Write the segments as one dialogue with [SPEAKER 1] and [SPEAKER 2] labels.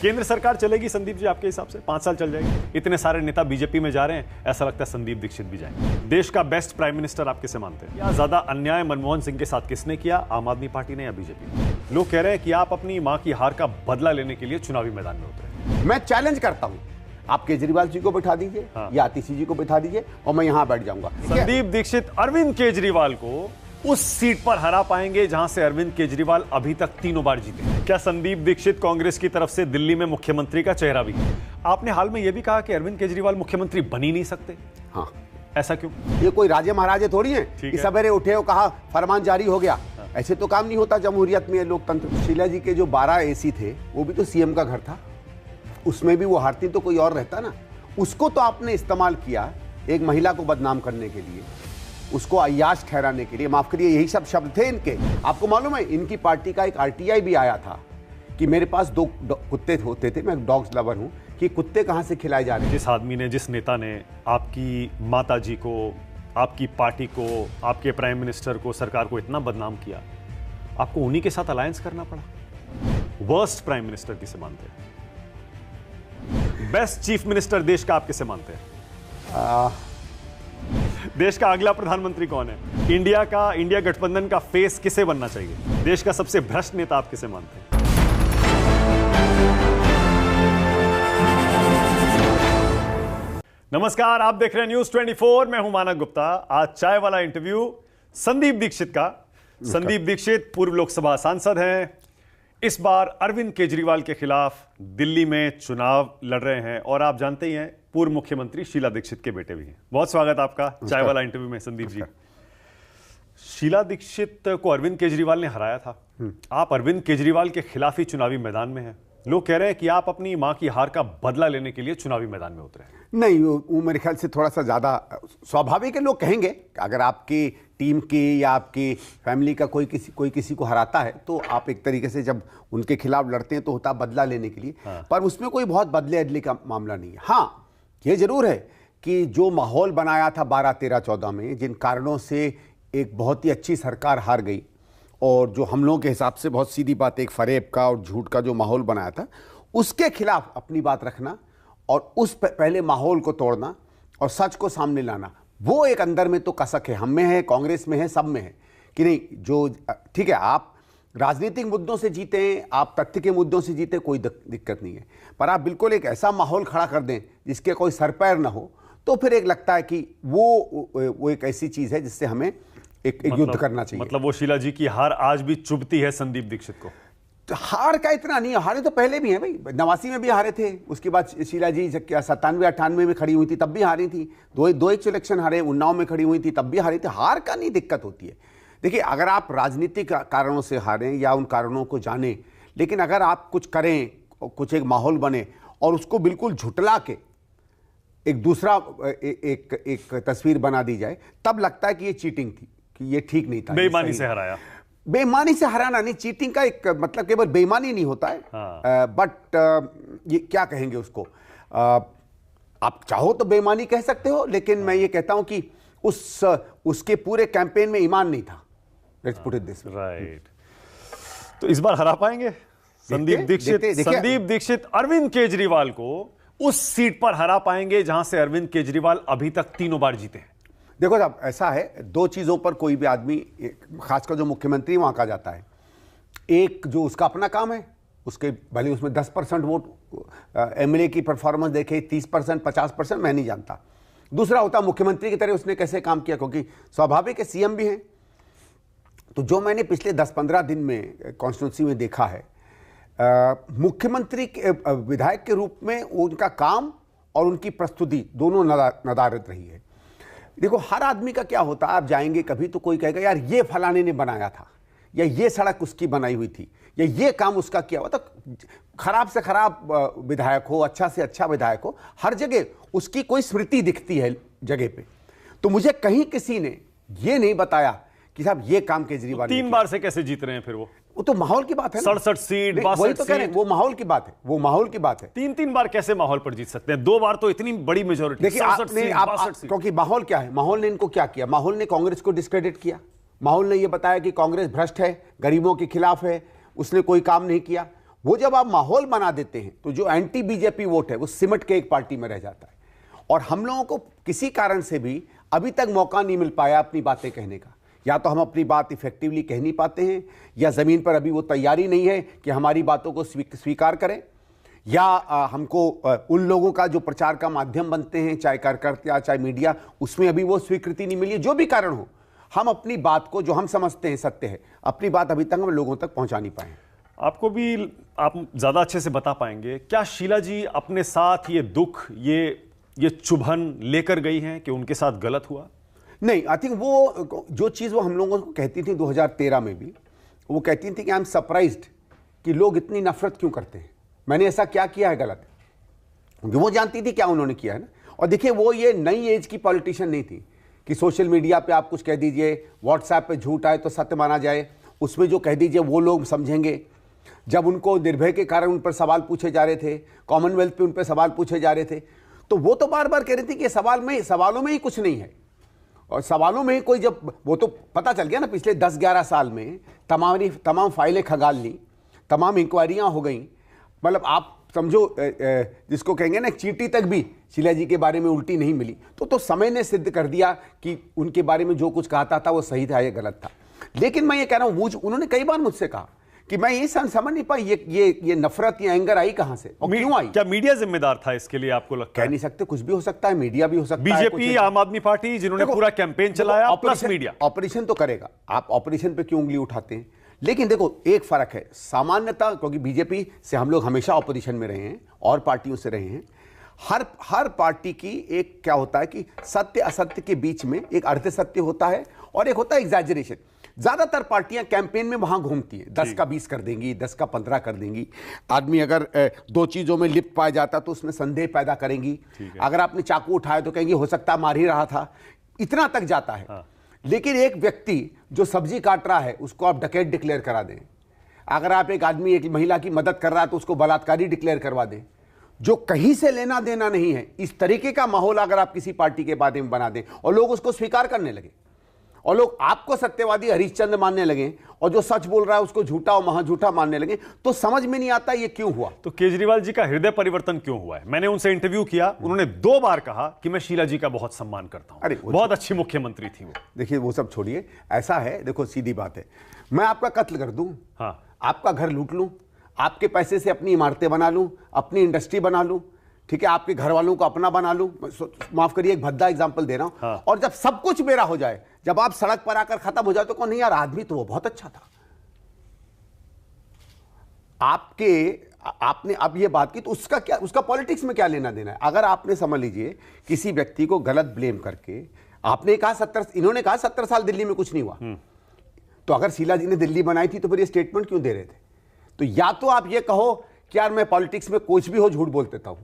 [SPEAKER 1] केंद्र सरकार चलेगी संदीप जी आपके हिसाब से? 5 साल चल जाएगी? इतने सारे नेता बीजेपी में जा रहे हैं, ऐसा लगता है संदीप दीक्षित भी जाएंगे। देश का बेस्ट प्राइम मिनिस्टर आप किसे मानते हैं? या ज्यादा अन्याय मनमोहन सिंह के साथ किसने किया, आम आदमी पार्टी ने या बीजेपी ने? लोग कह रहे हैं कि आप अपनी मां की हार का बदला लेने के लिए चुनावी मैदान में उतरे।
[SPEAKER 2] मैं चैलेंज करता हूं, आप केजरीवाल जी को बिठा दीजिए या आतिशी जी को बिठा दीजिए और मैं यहां बैठ जाऊंगा।
[SPEAKER 1] संदीप दीक्षित अरविंद केजरीवाल को उस सीट पर हरा पाएंगे जहां से अरविंद केजरीवाल अभी तक 3 बार जीते। क्या संदीप दीक्षित कांग्रेस की तरफ से दिल्ली में मुख्यमंत्री का चेहरा भी है? आपने हाल में यह भी कहा कि अरविंद केजरीवाल मुख्यमंत्री बन ही नहीं सकते।
[SPEAKER 2] हाँ,
[SPEAKER 1] ऐसा क्यों?
[SPEAKER 2] ये कोई राजे महाराजे थोड़ी हैं कि सवेरे उठे और कहा फरमान जारी हो गया। ऐसे तो काम नहीं होता जमहूरियत में, लोकतंत्र। शीला जी के जो 12 एसी थे वो भी तो सीएम का घर था, उसमें भी वो हारती तो कोई और रहता ना। उसको तो आपने इस्तेमाल किया एक महिला को बदनाम करने के लिए, उसको अय्याश ठहराने के लिए। माफ करिए, यही सब शब्द थे इनके। आपको मालूम है इनकी पार्टी का एक आरटीआई भी आया था कि मेरे पास 2 कुत्ते होते थे, मैं डॉग्स लवर हूं, कि कुत्ते कहां से खिलाए जा रहे हैं।
[SPEAKER 1] जिस आदमी ने, जिस नेता ने आपकी माता जी को, आपकी पार्टी को, आपके प्राइम मिनिस्टर को, सरकार को इतना बदनाम किया, आपको उन्हीं के साथ अलायंस करना पड़ा। वर्स्ट प्राइम मिनिस्टर किसे मानते हैं? बेस्ट चीफ मिनिस्टर देश का आप किसे मानते हैं? देश का अगला प्रधानमंत्री कौन है? इंडिया गठबंधन का फेस किसे बनना चाहिए? देश का सबसे भ्रष्ट नेता आप किसे मानते हैं? नमस्कार, आप देख रहे हैं न्यूज 24। मैं हूं मानव गुप्ता। आज चाय वाला इंटरव्यू संदीप दीक्षित का। संदीप दीक्षित पूर्व लोकसभा सांसद हैं, इस बार अरविंद केजरीवाल के खिलाफ दिल्ली में चुनाव लड़ रहे हैं और आप जानते ही हैं पूर्व मुख्यमंत्री शीला दीक्षित के बेटे भी हैं। बहुत स्वागत आपका चाय वाला इंटरव्यू में संदीप जी। शीला दीक्षित को अरविंद केजरीवाल ने हराया था, आप अरविंद केजरीवाल के खिलाफ ही चुनावी मैदान में हैं। लोग कह रहे हैं कि आप अपनी मां की हार का बदला लेने के लिए चुनावी मैदान में उतरे।
[SPEAKER 2] नहीं, वो मेरे ख्याल से थोड़ा सा ज्यादा स्वाभाविक है। लोग कहेंगे अगर आपकी टीम की या आपकी फैमिली का कोई किसी को हराता है तो आप एक तरीके से जब उनके खिलाफ लड़ते हैं तो होता बदला लेने के लिए। पर उसमें कोई बहुत बदले अदले का मामला नहीं है। हाँ, ये जरूर है कि जो माहौल बनाया था 12, 13, 14 में, जिन कारणों से एक बहुत ही अच्छी सरकार हार गई और जो हम लोगों के हिसाब से बहुत सीधी बात, एक फरेब का और झूठ का जो माहौल बनाया था, उसके खिलाफ अपनी बात रखना और उस पहले माहौल को तोड़ना और सच को सामने लाना, वो एक अंदर में तो कसक है, हम में है, कांग्रेस में है, सब में है कि नहीं। जो ठीक है, आप राजनीतिक मुद्दों से जीते, आप तथ्य के मुद्दों से जीते, कोई दिक्कत नहीं है। पर आप बिल्कुल एक ऐसा माहौल खड़ा कर दें जिसके कोई सर पैर ना हो, तो फिर एक लगता है कि वो एक ऐसी चीज है जिससे हमें एक युद्ध करना चाहिए।
[SPEAKER 1] मतलब वो शीला जी की हार आज भी चुभती है संदीप दीक्षित को?
[SPEAKER 2] तो हार का इतना नहीं है, हारे तो पहले भी हैं भाई। 89 में भी हारे थे, उसके बाद शीला जी 97-98 में खड़ी हुई थी, तब भी हारी थी। दो एक इलेक्शन हारे, 19 में खड़ी हुई थी, तब भी हारी थी। हार का नहीं दिक्कत होती है। देखिए, अगर आप राजनीतिक कारणों से हारें या उन कारणों को जानें, लेकिन अगर आप कुछ करें, कुछ एक माहौल बने और उसको बिल्कुल झुटला के एक दूसरा एक तस्वीर बना दी जाए, तब लगता है कि ये चीटिंग थी, कि ये ठीक नहीं था।
[SPEAKER 1] बेईमानी से हराया।
[SPEAKER 2] बेईमानी से हराना नहीं, चीटिंग का एक मतलब केवल बेईमानी नहीं होता है। बट ये क्या कहेंगे उसको, आप चाहो तो बेईमानी कह सकते हो, लेकिन मैं ये कहता हूं कि उसके पूरे कैंपेन में ईमान नहीं था। Let's put it this way.
[SPEAKER 1] Right. तो इस बार हरा पाएंगे संदीप दीक्षित अरविंद केजरीवाल को उस सीट पर हरा पाएंगे जहां से अरविंद केजरीवाल अभी तक 3 बार जीते हैं?
[SPEAKER 2] देखो साहब, ऐसा है, 2 चीजों पर कोई भी आदमी, खासकर जो मुख्यमंत्री वहां का जाता है, एक जो उसका अपना काम है, उसके भले उसमें 10% वोट, एमएलए की परफॉर्मेंस देखे 30%, 50%, मैं नहीं जानता। दूसरा होता मुख्यमंत्री की तरह उसने कैसे काम किया, क्योंकि स्वाभाविक है सीएम भी हैं। तो जो मैंने पिछले 10-15 दिन में कॉन्स्टिट्यूंसी में देखा है, मुख्यमंत्री के विधायक के रूप में उनका काम और उनकी प्रस्तुति दोनों नदारद रही है। देखो, हर आदमी का क्या होता है, आप जाएंगे कभी तो कोई कहेगा यार ये फलाने ने बनाया था, या ये सड़क उसकी बनाई हुई थी, या ये काम उसका किया हुआ। तो खराब से खराब विधायक हो, अच्छा से अच्छा विधायक हो, हर जगह उसकी कोई स्मृति दिखती है जगह पे। तो मुझे कहीं किसी ने ये नहीं बताया कि साहब ये काम केजरीवाल
[SPEAKER 1] 3 बार से कैसे जीत रहे हैं फिर
[SPEAKER 2] वो तो माहौल की बात है।
[SPEAKER 1] 67 सीट, 62
[SPEAKER 2] तो कह रहे हैं, वो माहौल की बात है, वो माहौल की बात है।
[SPEAKER 1] 3 बार कैसे माहौल पर जीत सकते हैं? 2 बार तो इतनी बड़ी मेजोरिटी।
[SPEAKER 2] देखिए, क्योंकि माहौल क्या है, माहौल ने इनको क्या किया, माहौल ने कांग्रेस को डिस्क्रेडिट किया, माहौल ने यह बताया कि कांग्रेस भ्रष्ट है, गरीबों के खिलाफ है, उसने कोई काम नहीं किया। वो जब आप माहौल बना देते हैं तो जो एंटी बीजेपी वोट है वो सिमट के एक पार्टी में रह जाता है। और हम लोगों को किसी कारण से भी अभी तक मौका नहीं मिल पाया अपनी बातें कहने का। या तो हम अपनी बात इफेक्टिवली कह नहीं पाते हैं, या ज़मीन पर अभी वो तैयारी नहीं है कि हमारी बातों को स्वीकार करें, या हमको उन लोगों का जो प्रचार का माध्यम बनते हैं, चाहे कार्यकर्ता चाहे मीडिया, उसमें अभी वो स्वीकृति नहीं मिली। जो भी कारण हो, हम अपनी बात को, जो हम समझते हैं सत्य है, अपनी बात अभी तक हम लोगों तक पहुंचा नहीं पाए।
[SPEAKER 1] आपको भी, आप ज्यादा अच्छे से बता पाएंगे, क्या शीला जी अपने साथ ये दुख, ये चुभन लेकर गई हैं कि उनके साथ गलत हुआ?
[SPEAKER 2] नहीं, आई थिंक वो जो चीज़ वो हम लोगों को कहती थी 2013 में भी, वो कहती थी कि आई एम सरप्राइज्ड कि लोग इतनी नफरत क्यों करते हैं, मैंने ऐसा क्या किया है गलत। क्योंकि वो जानती थी क्या उन्होंने किया है ना। और देखिए, वो ये नई एज की पॉलिटिशियन नहीं थी कि सोशल मीडिया पे आप कुछ कह दीजिए, व्हाट्सएप पे झूठ आए तो सत्य माना जाए, उसमें जो कह दीजिए वो लोग समझेंगे। जब उनको निर्भय के कारण उन पर सवाल पूछे जा रहे थे, कॉमनवेल्थ पे उन पर सवाल पूछे जा रहे थे, तो वो तो बार बार कह रही थी कि सवालों में ही कुछ नहीं है। और सवालों में ही कोई, जब वो तो पता चल गया ना, पिछले 10-11 साल में तमाम फाइलें खंगाल ली, तमाम इंक्वायरियां हो गई। मतलब आप समझो, जिसको कहेंगे ना, चींटी तक भी शीला जी के बारे में उल्टी नहीं मिली। तो समय ने सिद्ध कर दिया कि उनके बारे में जो कुछ कहता था वो सही था या गलत था। लेकिन मैं ये कह रहा हूँ, उन्होंने कई बार मुझसे कहा कि मैं ये समझ नहीं पाई, ये नफरत या एंगर आई कहां से और क्यों आई।
[SPEAKER 1] क्या मीडिया जिम्मेदार था इसके लिए, आपको लगता है?
[SPEAKER 2] कह नहीं सकते, कुछ भी हो सकता है, मीडिया भी हो सकता है,
[SPEAKER 1] बीजेपी, आम आदमी पार्टी, जिन्होंने पूरा कैंपेन चलाया, प्लस मीडिया।
[SPEAKER 2] ऑपरेशन तो करेगा, आप ऑपरेशन पे क्यों उंगली उठाते हैं? लेकिन देखो, एक फर्क है सामान्यता, क्योंकि बीजेपी से हम लोग हमेशा ऑपोजिशन में रहे हैं और पार्टियों से रहे हैं। हर पार्टी की एक क्या होता है कि सत्य असत्य के बीच में एक अर्ध सत्य होता है और एक होता है एग्जैजरेशन। ज्यादातर पार्टियां कैंपेन में वहां घूमती है, 10 का 20 कर देंगी, 10 का 15 कर देंगी। आदमी अगर दो चीजों में लिप्त पाया जाता तो उसमें संदेह पैदा करेंगी। अगर आपने चाकू उठाया तो कहेंगे हो सकता मार ही रहा था, इतना तक जाता है। हाँ। लेकिन एक व्यक्ति जो सब्जी काट रहा है उसको आप डकैत डिक्लेयर करा दें, अगर आप एक आदमी एक महिला की मदद कर रहा है तो उसको बलात्कारी डिक्लेयर करवा दें, जो कहीं से लेना देना नहीं है, इस तरीके का माहौल अगर आप किसी पार्टी के बारे में बना दें और लोग उसको स्वीकार करने लगे और लोग आपको सत्यवादी हरिश्चंद्र मानने लगे और जो सच बोल रहा है उसको झूठा और महाझूठा मानने लगे, तो समझ में नहीं आता ये क्यों हुआ।
[SPEAKER 1] तो केजरीवाल जी का हृदय परिवर्तन क्यों हुआ है? मैंने उनसे इंटरव्यू किया, उन्होंने 2 बार कहा कि मैं शीला जी का बहुत सम्मान करता हूं, अरे बहुत अच्छी मुख्यमंत्री थी वो।
[SPEAKER 2] देखिए, वो सब छोड़िए, ऐसा है, देखो सीधी बात है, मैं आपका कत्ल कर दूं, हाँ, आपका घर लूट लूं, आपके पैसे से अपनी इमारतें बना लूं, अपनी इंडस्ट्री बना लूं, ठीक है, आपके घर वालों को अपना बना लूं, माफ करिए एक भद्दा एग्जांपल दे रहा हूं, हाँ। और जब सब कुछ मेरा हो जाए, जब आप सड़क पर आकर खत्म हो जाए तो कौन, नहीं यार आदमी तो वो बहुत अच्छा था। आपने अब ये बात की तो उसका क्या, उसका पॉलिटिक्स में क्या लेना देना है? अगर आपने समझ लीजिए किसी व्यक्ति को गलत ब्लेम करके आपने कहा इन्होंने कहा 70 साल दिल्ली में कुछ नहीं हुआ, तो अगर शीला जी ने दिल्ली बनाई थी तो फिर ये स्टेटमेंट क्यों दे रहे थे? तो या तो आप ये कहो कि यार मैं पॉलिटिक्स में कुछ भी हो झूठ बोल देता हूं,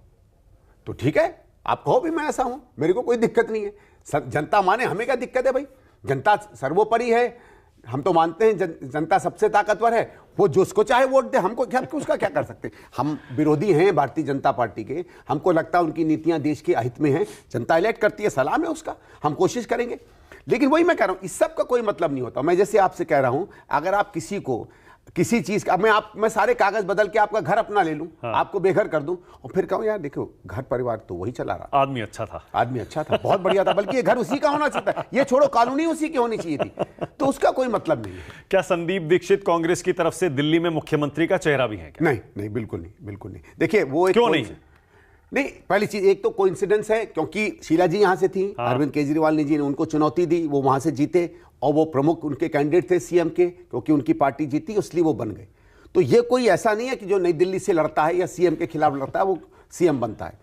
[SPEAKER 2] तो ठीक है, आप कहो भी मैं ऐसा हूं, मेरे को कोई दिक्कत नहीं है, जनता माने, हमें क्या दिक्कत है भाई, जनता सर्वोपरि है, हम तो मानते हैं जनता सबसे ताकतवर है, वो जिसको चाहे वोट दे, हमको क्या, उसका क्या कर सकते हैं? हम विरोधी हैं भारतीय जनता पार्टी के, हमको लगता है उनकी नीतियां देश के हित में हैं, जनता इलेक्ट करती है, सलाम है उसका, हम कोशिश करेंगे। लेकिन वही मैं कह रहा हूं, इस सब का कोई मतलब नहीं होता। मैं जैसे आपसे कह रहा हूं, अगर आप किसी को किसी चीज का, मैं सारे कागज बदल के आपका घर अपना ले लूं, हाँ। आपको बेघर कर दूं और फिर कहूं यार देखो घर परिवार तो वही चला रहा,
[SPEAKER 1] आदमी अच्छा था,
[SPEAKER 2] आदमी अच्छा था, बहुत बढ़िया था, बल्कि ये घर उसी का होना चाहिए था, ये छोड़ो कॉलोनी उसी की होनी चाहिए थी, तो उसका कोई मतलब नहीं है।
[SPEAKER 1] क्या संदीप दीक्षित कांग्रेस की तरफ से दिल्ली में मुख्यमंत्री का चेहरा भी है क्या?
[SPEAKER 2] नहीं, बिल्कुल नहीं, बिल्कुल नहीं। देखिए वो
[SPEAKER 1] क्यों नहीं?
[SPEAKER 2] नहीं, पहली चीज, एक तो कोइंसिडेंस है क्योंकि शीला जी यहां से थी, हाँ। अरविंद केजरीवाल ने उनको चुनौती दी, वो वहां से जीते और वो प्रमुख उनके कैंडिडेट थे सीएम के, क्योंकि उनकी पार्टी जीती इसलिए वो बन गए। तो ये कोई ऐसा नहीं है कि जो नई दिल्ली से लड़ता है या सीएम के खिलाफ लड़ता है वो सीएम बनता है।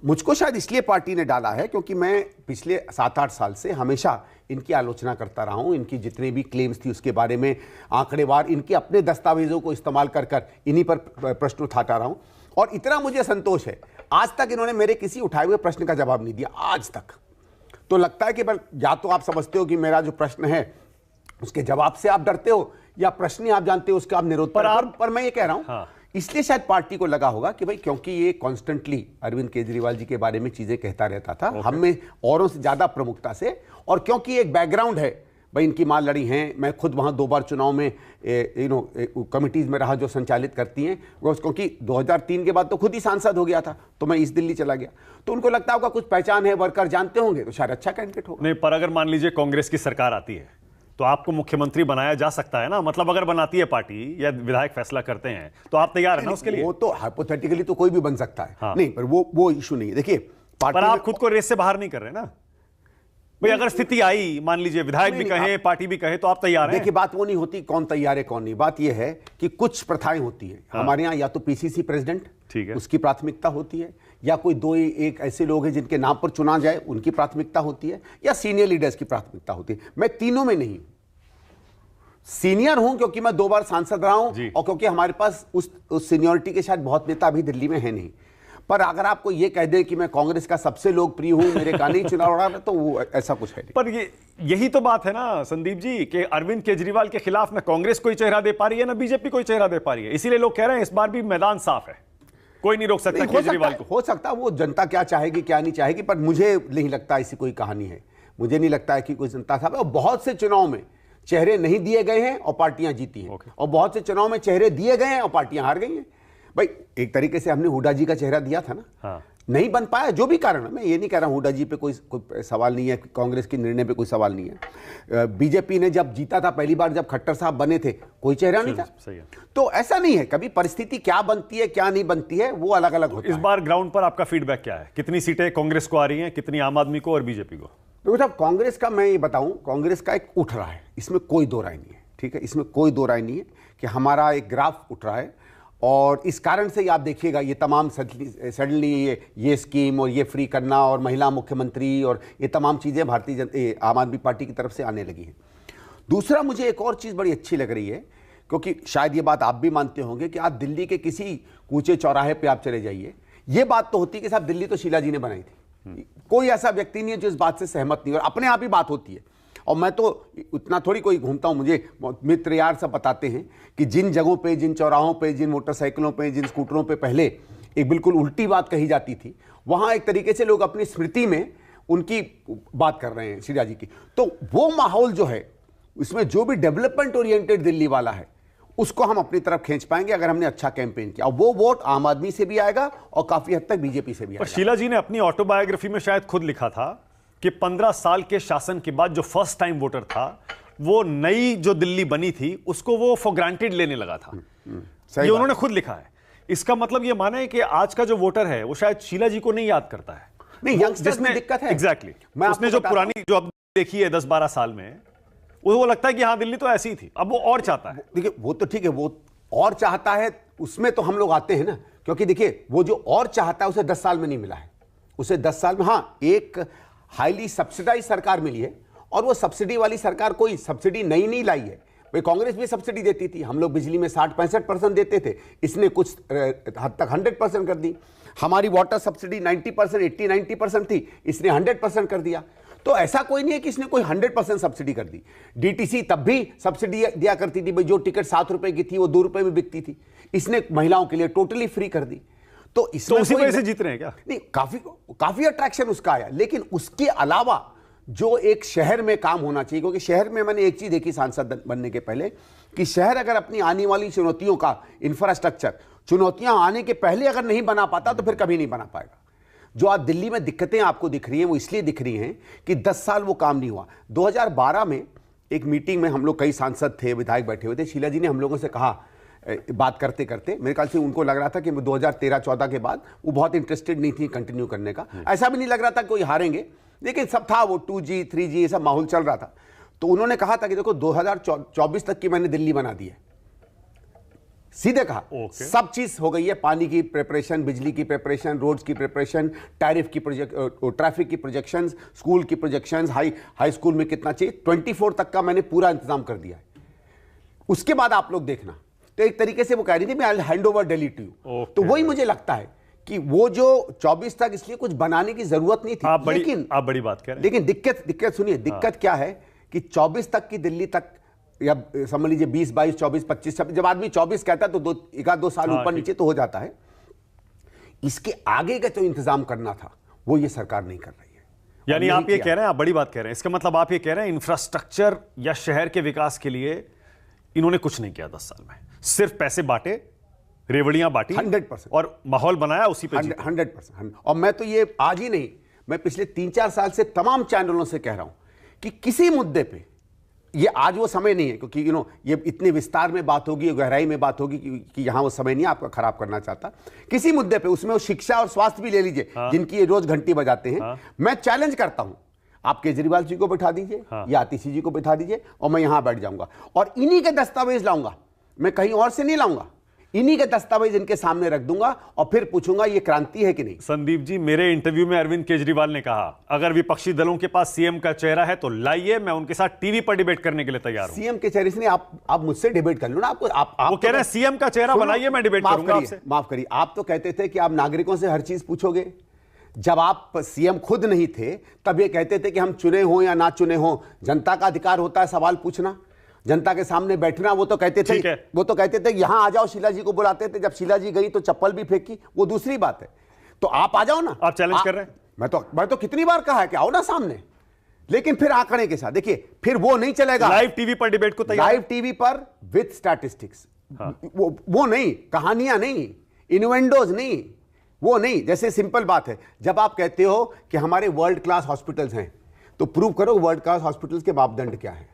[SPEAKER 2] मुझको शायद इसलिए पार्टी ने डाला है क्योंकि मैं पिछले 7-8 साल से हमेशा इनकी आलोचना करता रहा हूं, इनकी जितने भी क्लेम्स थी उसके बारे में आंकड़ेवार, इनके अपने दस्तावेजों को इस्तेमाल कर इन्हीं पर प्रश्न उठाता रहा हूं और इतना मुझे संतोष है, आज तक इन्होंने मेरे किसी उठाए हुए प्रश्न का जवाब नहीं दिया आज तक। तो लगता है कि या तो आप समझते हो कि मेरा जो प्रश्न है उसके जवाब से आप डरते हो, या प्रश्न आप जानते हो उसका आप निरुत्तर। पर मैं ये कह रहा हूं, हाँ। इसलिए शायद पार्टी को लगा होगा कि भाई क्योंकि ये कॉन्स्टेंटली अरविंद केजरीवाल जी के बारे में चीजें कहता रहता था, हम में औरों से ज्यादा प्रमुखता से, और क्योंकि एक बैकग्राउंड है भाई इनकी मां लड़ी हैं, मैं खुद वहाँ 2 बार चुनाव में कमिटीज़ में रहा जो संचालित करती हैं, क्योंकि 2003 के बाद तो खुद ही सांसद हो गया था, तो मैं ईस्ट दिल्ली चला गया, तो उनको लगता होगा कुछ पहचान है, वर्कर जानते होंगे, तो शायद अच्छा कैंडिडेट होगा।
[SPEAKER 1] नहीं, पर अगर मान लीजिए कांग्रेस की सरकार आती है तो आपको मुख्यमंत्री बनाया जा सकता है ना, मतलब अगर बनाती है पार्टी या विधायक फैसला करते हैं तो आप तैयार है ना उसके लिए?
[SPEAKER 2] वो तो हाइपोथेटिकली तो कोई भी बन सकता है।
[SPEAKER 1] हाँ।
[SPEAKER 2] नहीं, पर वो इशू नहीं है। देखिए,
[SPEAKER 1] पर आप खुद को रेस से बाहर नहीं कर रहे ना भाई, अगर स्थिति आई, मान लीजिए विधायक भी कहे, पार्टी भी कहे, तो आप तैयार हैं?
[SPEAKER 2] देखिए, बात वो नहीं होती कौन तैयार है कौन नहीं, बात ये है कि कुछ प्रथाएं होती है।
[SPEAKER 1] हाँ।
[SPEAKER 2] हमारे यहाँ या तो पीसीसी प्रेसिडेंट,
[SPEAKER 1] ठीक है,
[SPEAKER 2] उसकी प्राथमिकता होती है, या कोई 2-1 ऐसे लोग हैं जिनके नाम पर चुना जाए उनकी प्राथमिकता होती है, या सीनियर लीडर्स की प्राथमिकता होती है। मैं तीनों में नहीं, सीनियर हूं क्योंकि मैं 2 बार सांसद रहा हूं और क्योंकि हमारे पास उस सीनियरिटी के शायद बहुत नेता अभी दिल्ली में है नहीं। पर अगर आपको ये कह दें कि मैं कांग्रेस का सबसे लोकप्रिय हूं, मेरे गाने ही चुनाव लड़ा, तो वो ऐसा कुछ है नहीं।
[SPEAKER 1] पर यही तो बात है ना संदीप जी कि अरविंद केजरीवाल के खिलाफ ना कांग्रेस कोई चेहरा दे पा रही है, ना बीजेपी कोई चेहरा दे पा रही है, इसीलिए लोग कह रहे हैं इस बार भी मैदान साफ है, कोई नहीं रोक सकता केजरीवाल को।
[SPEAKER 2] हो सकता वो जनता क्या चाहेगी क्या नहीं चाहेगी, पर मुझे नहीं लगता ऐसी कोई कहानी है। मुझे नहीं लगता है कि कोई जनता साहब, और बहुत से चुनाव में चेहरे नहीं दिए गए हैं और पार्टियां जीती हैं, और बहुत से चुनाव में चेहरे दिए गए हैं और पार्टियां हार गई हैं। भाई एक तरीके से हमने हुड्डा जी का चेहरा दिया था ना,
[SPEAKER 1] हाँ।
[SPEAKER 2] नहीं बन पाया, जो भी कारण है। मैं ये नहीं कह रहा हूं हुड्डा जी पे कोई सवाल नहीं है, कांग्रेस के निर्णय पे कोई सवाल नहीं है। बीजेपी ने जब जीता था पहली बार, जब खट्टर साहब बने थे, कोई चेहरा नहीं था।
[SPEAKER 1] सही है।
[SPEAKER 2] तो ऐसा नहीं है, कभी परिस्थिति क्या बनती है क्या नहीं बनती है वो अलग अलग होता है।
[SPEAKER 1] इस बार ग्राउंड पर आपका फीडबैक क्या है? कितनी सीटें कांग्रेस को आ रही हैं, कितनी आम आदमी को और बीजेपी को?
[SPEAKER 2] देखो साहब, कांग्रेस का मैं ये बताऊं, कांग्रेस का एक उठ रहा है, इसमें कोई दो राय नहीं है, ठीक है, इसमें कोई दो राय नहीं है कि हमारा एक ग्राफ उठ रहा है। और इस कारण से आप देखिएगा ये तमाम सडनली ये स्कीम और ये फ्री करना और महिला मुख्यमंत्री और ये तमाम चीज़ें भारतीय आम आदमी पार्टी की तरफ से आने लगी हैं। दूसरा, मुझे एक और चीज़ बड़ी अच्छी लग रही है, क्योंकि शायद ये बात आप भी मानते होंगे कि आप दिल्ली के किसी कूचे चौराहे पे आप चले जाइए, ये बात तो होती है कि साहब दिल्ली तो शीला जी ने बनाई थी। कोई ऐसा व्यक्ति नहीं है जो इस बात से सहमत नहीं, और अपने आप ही बात होती है। और मैं तो उतना थोड़ी कोई घूमता हूं, मुझे मित्र यार सब बताते हैं कि जिन जगहों पे, जिन चौराहों पे, जिन मोटरसाइकिलों पे, जिन स्कूटरों पे पहले एक बिल्कुल उल्टी बात कही जाती थी, वहां एक तरीके से लोग अपनी स्मृति में उनकी बात कर रहे हैं शीला जी की। तो वो माहौल जो है, उसमें जो भी डेवलपमेंट ओरिएंटेड दिल्ली वाला है, उसको हम अपनी तरफ खींच पाएंगे अगर हमने अच्छा कैंपेन किया। वो वोट आम आदमी से भी आएगा और काफी हद तक बीजेपी से भी आएगा।
[SPEAKER 1] शीला जी ने अपनी ऑटोबायोग्राफी में शायद खुद लिखा था कि 15 साल के शासन के बाद जो फर्स्ट टाइम वोटर था, वो नई जो दिल्ली बनी थी उसको वो फॉर ग्रांटेड लेने लगा था। ये उन्होंने खुद लिखा है। इसका मतलब ये माना है कि आज का जो वोटर है वो शायद शीला जी को नहीं याद करता है।
[SPEAKER 2] नहीं, यंगस्टर्स में दिक्कत है।
[SPEAKER 1] एग्जैक्टली, उसने जो पुरानी जो अब देखी है 10-12 साल में, वो लगता है कि हाँ दिल्ली तो ऐसी ही थी, अब वो और चाहता है।
[SPEAKER 2] देखिए, वो तो ठीक है, वो और चाहता है, उसमें तो हम लोग आते हैं ना, क्योंकि देखिए वो जो और चाहता है उसे 10 साल में नहीं मिला है। उसे 10 साल में हाँ एक हाईली सब्सिडाइज सरकार मिली है, और वो सब्सिडी वाली सरकार कोई सब्सिडी नई नहीं लाई है। भाई कांग्रेस भी सब्सिडी देती थी, हम लोग बिजली में 60-65% देते थे, इसने कुछ हद तक 100% कर दी। हमारी वाटर सब्सिडी 90%, 80-90% थी, इसने 100% कर दिया। तो ऐसा कोई नहीं है कि इसने कोई 100% सब्सिडी कर दी। डीटीसी तब भी सब्सिडी दिया करती थी, भाई जो टिकट 7 रुपए की थी वो 2 रुपए में बिकती थी, इसने महिलाओं के लिए टोटली फ्री कर दी। तो इसमें
[SPEAKER 1] उसी वजह से जीत रहे हैं क्या?
[SPEAKER 2] नहीं, काफी अट्रैक्शन उसका आया, लेकिन उसके अलावा जो एक शहर में काम होना चाहिए, क्योंकि शहर में मैंने एक चीज देखी सांसद बनने के पहले, कि शहर अगर अपनी आने वाली चुनौतियों का इंफ्रास्ट्रक्चर, चुनौतियां आने के पहले अगर नहीं बना पाता तो फिर कभी नहीं बना पाएगा। जो आज दिल्ली में दिक्कतें आपको दिख रही हैं, वो इसलिए दिख रही हैं कि 10 साल वो काम नहीं हुआ। 2012 में एक मीटिंग में हम लोग कई सांसद थे, विधायक बैठे हुए थे, शीला जी ने हम लोगों से कहा, बात करते करते मेरे ख्याल से उनको लग रहा था कि 2013-14 के बाद वो बहुत इंटरेस्टेड नहीं थी कंटिन्यू करने का। ऐसा भी नहीं लग रहा था कोई हारेंगे, लेकिन सब था, वो 2G 3G ये सब माहौल चल रहा था। तो उन्होंने कहा था कि देखो 2024 तक की मैंने दिल्ली बना दी है, सीधे कहा। सब चीज हो गई है, पानी की प्रिपरेशन, बिजली की प्रिपरेशन, रोड्स की प्रिपरेशन, टैरिफ की ट्रैफिक की प्रोजेक्शंस, स्कूल की प्रोजेक्शंस, हाई स्कूल में कितना चाहिए, 24 तक का मैंने पूरा इंतजाम कर दिया है। उसके बाद आप लोग देखना। तो एक तरीके से वो कह रही थी मैं I hand over Delhi to you. तो वही मुझे लगता है कि वो जो 24 तक इसलिए कुछ बनाने की जरूरत नहीं थी।
[SPEAKER 1] लेकिन आप बड़ी बात कह रहे हैं।
[SPEAKER 2] लेकिन दिक्कत सुनिए, दिक्कत क्या है कि 24 तक की दिल्ली तक, या समझ लीजिए 20, 22, 24, 25, जब आदमी 24 कहता है तो 1-2 साल ऊपर नीचे तो हो जाता है। इसके आगे का जो इंतजाम करना था वो ये सरकार नहीं कर रही है।
[SPEAKER 1] यानी आप ये कह रहे हैं, आप बड़ी बात कह रहे हैं, इसका मतलब आप ये कह रहे हैं इंफ्रास्ट्रक्चर या शहर के विकास के लिए इन्होंने कुछ नहीं किया 10 साल में, सिर्फ पैसे बांटे, रेवड़ियां बांटी
[SPEAKER 2] 100%
[SPEAKER 1] और माहौल बनाया, उसी पे
[SPEAKER 2] 100%। और मैं तो ये आज ही नहीं, मैं पिछले 3-4 साल से तमाम चैनलों से कह रहा हूं कि किसी मुद्दे पे, ये आज वो समय नहीं है, क्योंकि ये इतने विस्तार में बात होगी, गहराई में बात होगी कि यहां वो समय नहीं है आपका खराब करना चाहता। किसी मुद्दे पे, उसमें वो शिक्षा और स्वास्थ्य भी ले लीजिए, जिनकी ये रोज घंटी बजाते हैं, मैं चैलेंज करता हूं, आप केजरीवाल जी को बैठा दीजिए या आतिशी जी को बैठा दीजिए और मैं यहां बैठ जाऊंगा और इन्हीं के दस्तावेज लाऊंगा, मैं कहीं और से नहीं लाऊंगा, इन्हीं के दस्तावेज इनके सामने रख दूंगा और फिर पूछूंगा ये क्रांति है कि नहीं।
[SPEAKER 1] संदीप जी, मेरे इंटरव्यू में अरविंद केजरीवाल ने कहा अगर विपक्षी दलों के पास सीएम का चेहरा है तो लाइए, मैं उनके साथ टीवी पर डिबेट करने के लिए तैयार हूं।
[SPEAKER 2] सीएम के चेहरे से नहीं, आप मुझसे डिबेट कर लो ना। आपको आप
[SPEAKER 1] वो कह रहे हैं सीएम का चेहरा बनाइए, मैं डिबेट करूंगा आपसे।
[SPEAKER 2] माफ करिए, आप तो कहते थे कि आप नागरिकों से हर चीज पूछोगे। जब आप सीएम खुद नहीं थे तब ये कहते थे कि हम चुने हों या ना चुने हों, जनता का अधिकार होता है सवाल पूछना, जनता के सामने बैठना। वो तो कहते थे यहां आ जाओ, शीला जी को बुलाते थे, जब शीला जी गई तो चप्पल भी फेंकी, वो दूसरी बात है। तो आप आ जाओ ना।
[SPEAKER 1] आप चैलेंज कर रहे हैं?
[SPEAKER 2] मैं तो कितनी बार कहा है कि आओ ना सामने, लेकिन फिर आंकड़े के साथ देखिए, फिर वो नहीं चलेगा।
[SPEAKER 1] लाइव टीवी पर डिबेट को तैयार,
[SPEAKER 2] लाइव टीवी पर विद स्टैटिस्टिक्स, वो नहीं, कहानियां नहीं, इन्वेंडोज नहीं, वो नहीं। जैसे सिंपल बात है, जब आप कहते हो कि हमारे वर्ल्ड क्लास हॉस्पिटल्स हैं, तो प्रूव करो वर्ल्ड क्लास हॉस्पिटल्स के मापदंड क्या है।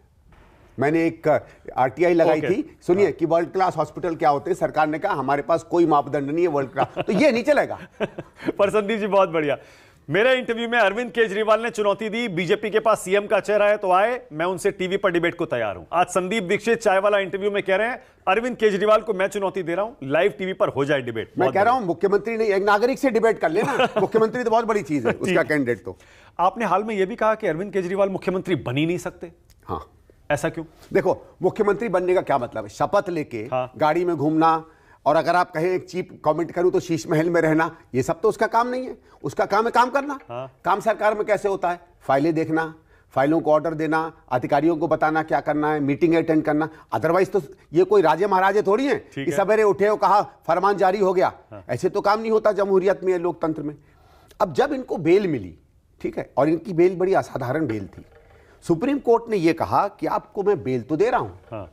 [SPEAKER 2] मैंने एक आरटीआई लगाई थी, सुनिए कि वर्ल्ड क्लास हॉस्पिटल क्या होते हैं। सरकार ने कहा हमारे पास कोई मापदंड नहीं है वर्ल्ड क्लास, तो ये नहीं चलेगा।
[SPEAKER 1] पर संदीप जी बहुत बढ़िया, मेरे इंटरव्यू में अरविंद केजरीवाल ने चुनौती दी, बीजेपी के पास सीएम का चेहरा है तो आए, मैं उनसे टीवी पर डिबेट को तैयार हूं। आज संदीप दीक्षित चाय वाला इंटरव्यू में कह रहे हैं अरविंद केजरीवाल को मैं चुनौती दे रहा हूं, लाइव टीवी पर हो जाए डिबेट।
[SPEAKER 2] मैं कह रहा हूं मुख्यमंत्री नहीं, एक नागरिक से डिबेट कर लेना। मुख्यमंत्री तो बहुत बड़ी चीज है, उसका कैंडिडेट तो।
[SPEAKER 1] आपने हाल में यह भी कहा कि अरविंद केजरीवाल मुख्यमंत्री बन ही नहीं सकते।
[SPEAKER 2] हाँ,
[SPEAKER 1] ऐसा क्यों?
[SPEAKER 2] देखो, मुख्यमंत्री बनने का क्या मतलब है? शपथ लेके गाड़ी में घूमना, और अगर आप कहें एक चीप कमेंट करूं तो शीश महल में रहना, ये सब तो उसका काम नहीं है। उसका काम है काम करना। काम सरकार में कैसे होता है? फाइलें देखना, फाइलों को ऑर्डर देना, अधिकारियों को बताना क्या करना है, मीटिंग अटेंड करना। अदरवाइज तो ये कोई राजे महाराजे थोड़ी हैं कि सवेरे उठे और कहा फरमान जारी हो गया। ऐसे तो काम नहीं होता जमहूरियत में, लोकतंत्र में। अब जब इनको बेल मिली, ठीक है, और इनकी बेल बड़ी असाधारण बेल थी, सुप्रीम कोर्ट ने यह कहा कि आपको मैं बेल तो दे रहा हूं,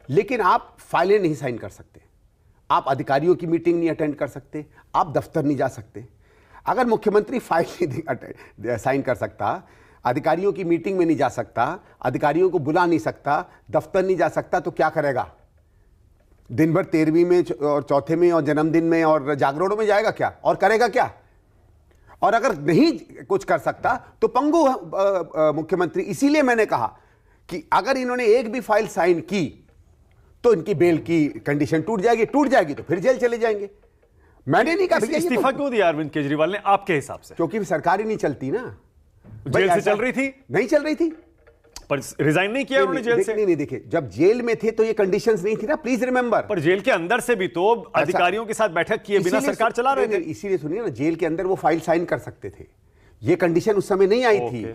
[SPEAKER 2] लेकिन आप फाइलें नहीं साइन कर सकते, आप अधिकारियों की मीटिंग नहीं अटेंड कर सकते, आप दफ्तर नहीं जा सकते। अगर मुख्यमंत्री फाइल नहीं साइन कर सकता, अधिकारियों की मीटिंग में नहीं जा सकता, अधिकारियों को बुला नहीं सकता, दफ्तर नहीं जा सकता, तो क्या करेगा? दिन भर 13वीं में और चौथे में और जन्मदिन में और जागरणों में जाएगा क्या, और करेगा क्या? और अगर नहीं कुछ कर सकता तो पंगु मुख्यमंत्री। इसीलिए मैंने कहा कि अगर इन्होंने एक भी फाइल साइन की तो इनकी बेल की कंडीशन टूट जाएगी तो फिर जेल चले जाएंगे। मैंने नहीं कहा।
[SPEAKER 1] इस्तीफा क्यों दिया अरविंद केजरीवाल ने आपके हिसाब से?
[SPEAKER 2] क्योंकि सरकार ही नहीं चलती ना।
[SPEAKER 1] जेल से चल रही थी?
[SPEAKER 2] नहीं चल रही थी,
[SPEAKER 1] पर रिजाइन नहीं किया उन्होंने जेल से।
[SPEAKER 2] नहीं देखिए, जब जेल में थे तो ये कंडीशंस नहीं थी ना, प्लीज रिमेंबर।
[SPEAKER 1] पर जेल के अंदर से भी तो अधिकारियों के साथ बैठक किए बिना सरकार चला रहे थे।
[SPEAKER 2] इसीलिए सुनिए ना, जेल के अंदर वो फाइल साइन कर सकते थे, ये कंडीशन उस समय नहीं आई थी।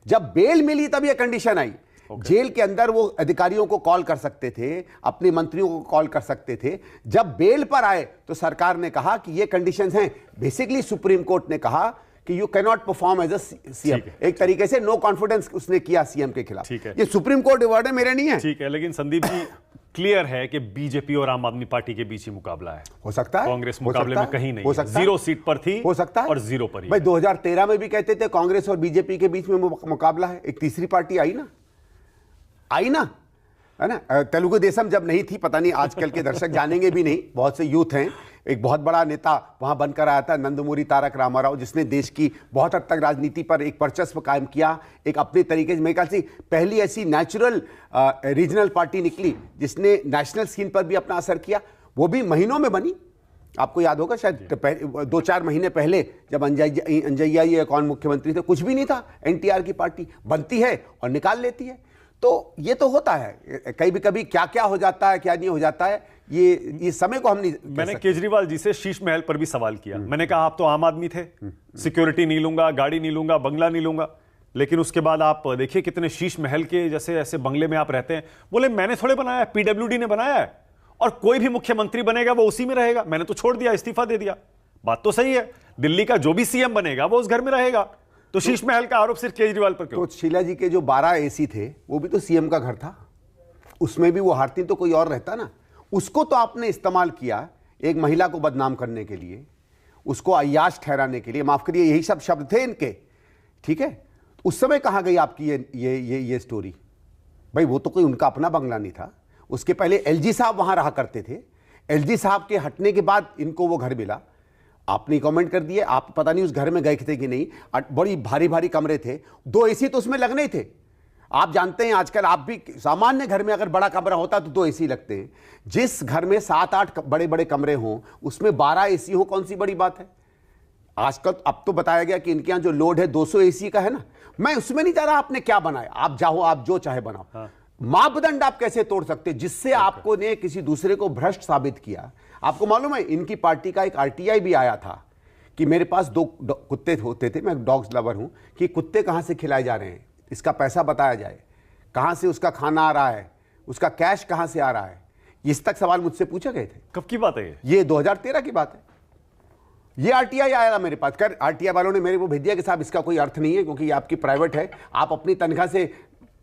[SPEAKER 2] जब बेल मिली तब ये कंडीशन आई। जेल के अंदर वो अधिकारियों को कॉल कर सकते थे, अपने मंत्रियों को कॉल कर सकते थे। जब बेल पर आए तो सरकार ने कहा कि ये कंडीशंस हैं। बेसिकली सुप्रीम कोर्ट ने कहा कि you can not perform as a CM. एक तरीके से नो कॉन्फिडेंस उसने किया सीएम के खिलाफ। ये सुप्रीम कोर्ट वर्ड है, मेरे नहीं है।
[SPEAKER 1] ठीक है, लेकिन संदीप जी क्लियर है कि बीजेपी और आम आदमी पार्टी के बीच ही मुकाबला है।
[SPEAKER 2] हो सकता है,
[SPEAKER 1] कांग्रेस मुकाबले में कहीं नहीं,
[SPEAKER 2] हो सकता है,
[SPEAKER 1] 0 सीट पर थी,
[SPEAKER 2] हो सकता है,
[SPEAKER 1] और 0 पर ही।
[SPEAKER 2] भाई 2013 में भी कहते थे कांग्रेस और बीजेपी के बीच में मुकाबला है, एक तीसरी पार्टी आई ना, है ना। तेलुगु देशम जब नहीं थी, पता नहीं आजकल के दर्शक जानेंगे भी नहीं, बहुत से यूथ हैं। एक बहुत बड़ा नेता वहां बनकर आया था, नंदमूरी तारक रामाराव, जिसने देश की बहुत हद तक राजनीति पर एक वर्चस्व कायम किया। एक अपने तरीके से मेरे ख्याल से पहली ऐसी नेचुरल रीजनल पार्टी निकली जिसने नेशनल सीन पर भी अपना असर किया। वो भी महीनों में बनी। आपको याद होगा शायद 2-4 महीने पहले जब अंजैया ये कौन मुख्यमंत्री थे, कुछ भी नहीं था। एनटीआर की पार्टी बनती है और निकाल लेती है। तो ये तो होता है, कभी क्या क्या हो जाता है, क्या नहीं हो जाता है, ये समय को हम नहीं।
[SPEAKER 1] मैंने केजरीवाल जी से शीश महल पर भी सवाल किया। मैंने कहा आप तो आम आदमी थे, सिक्योरिटी नहीं लूंगा, गाड़ी नहीं लूंगा, बंगला नहीं लूंगा, लेकिन उसके बाद आप देखिए कितने शीश महल के जैसे ऐसे बंगले में आप रहते हैं। बोले मैंने थोड़े बनाया, पीडब्ल्यूडी ने बनाया है, और कोई भी मुख्यमंत्री बनेगा वो उसी में रहेगा। मैंने तो छोड़ दिया, इस्तीफा दे दिया। बात तो सही है, दिल्ली का जो भी सीएम बनेगा वो उस घर में रहेगा। तो शीश महल का आरोप सिर्फ केजरीवाल पर क्यों?
[SPEAKER 2] तो शीला जी के जो 12 एसी थे वो भी तो सीएम का घर था, उसमें भी वो हारती तो कोई और रहता ना। उसको तो आपने इस्तेमाल किया एक महिला को बदनाम करने के लिए, उसको अय्याश ठहराने के लिए, माफ करिए यही सब शब्द थे इनके, ठीक है। उस समय कहाँ गई आपकी ये स्टोरी? भाई वो तो कोई उनका अपना बंगला नहीं था, उसके पहले एलजी साहब वहां रहा करते थे, एलजी साहब के हटने के बाद इनको वो घर मिला। आपने कमेंट कर दिए, आप पता नहीं उस घर में गए थे कि नहीं, बड़ी भारी भारी कमरे थे, 2 एसी तो उसमें लगने ही थे। आप जानते हैं आजकल आप भी सामान्य घर में अगर बड़ा कमरा होता तो 2 एसी लगते हैं। जिस घर में 7-8 बड़े बड़े कमरे हों उसमें 12 एसी हो, कौन सी बड़ी बात है? आजकल अब तो बताया गया कि इनके यहां जो लोड है 200 एसी का है ना। मैं उसमें नहीं जा रहा आपने क्या बनाया, आप जाओ, आप जो चाहे बनाओ। हाँ। मापदंड आप कैसे तोड़ सकते जिससे आपको ने किसी दूसरे को भ्रष्ट साबित किया? आपको मालूम है इनकी पार्टी का एक आरटीआई भी आया था कि मेरे पास 2 कुत्ते होते थे, मैं डॉग्स लवर हूं, कि कुत्ते कहां से खिलाए जा रहे हैं, इसका पैसा बताया जाए, कहां से उसका खाना आ रहा है, उसका कैश कहां से आ रहा है। इस तक सवाल मुझसे पूछे गए थे।
[SPEAKER 1] कब की बात है
[SPEAKER 2] ये 2013 की बात है। ये आरटीआई आया था मेरे पास, कर आरटीआई वालों ने मेरे को भेज दिया कि साहब इसका कोई अर्थ नहीं है क्योंकि ये आपकी प्राइवेट है, आप अपनी तनख्वाह से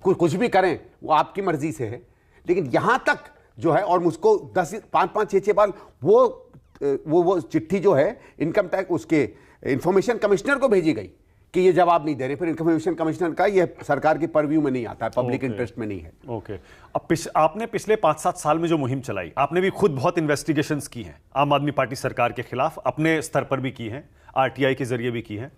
[SPEAKER 2] कुछ भी करें वो आपकी मर्जी से है। लेकिन यहां तक जो है, और मुझको 5-5, 6 बार वो चिट्ठी जो है इनकम टैक्स उसके इंफॉर्मेशन कमिश्नर को भेजी गई कि ये जवाब नहीं दे रहे। फिर इंफॉर्मेशन कमिश्नर का ये सरकार के परव्यू में नहीं आता है, पब्लिक इंटरेस्ट में नहीं है।
[SPEAKER 1] ओके। अब आपने पिछले 5-7 साल में जो मुहिम चलाई, आपने भी खुद बहुत इन्वेस्टिगेशंस की हैं आम आदमी पार्टी सरकार के खिलाफ, अपने स्तर पर भी की हैं, आरटीआई के जरिए भी की हैं।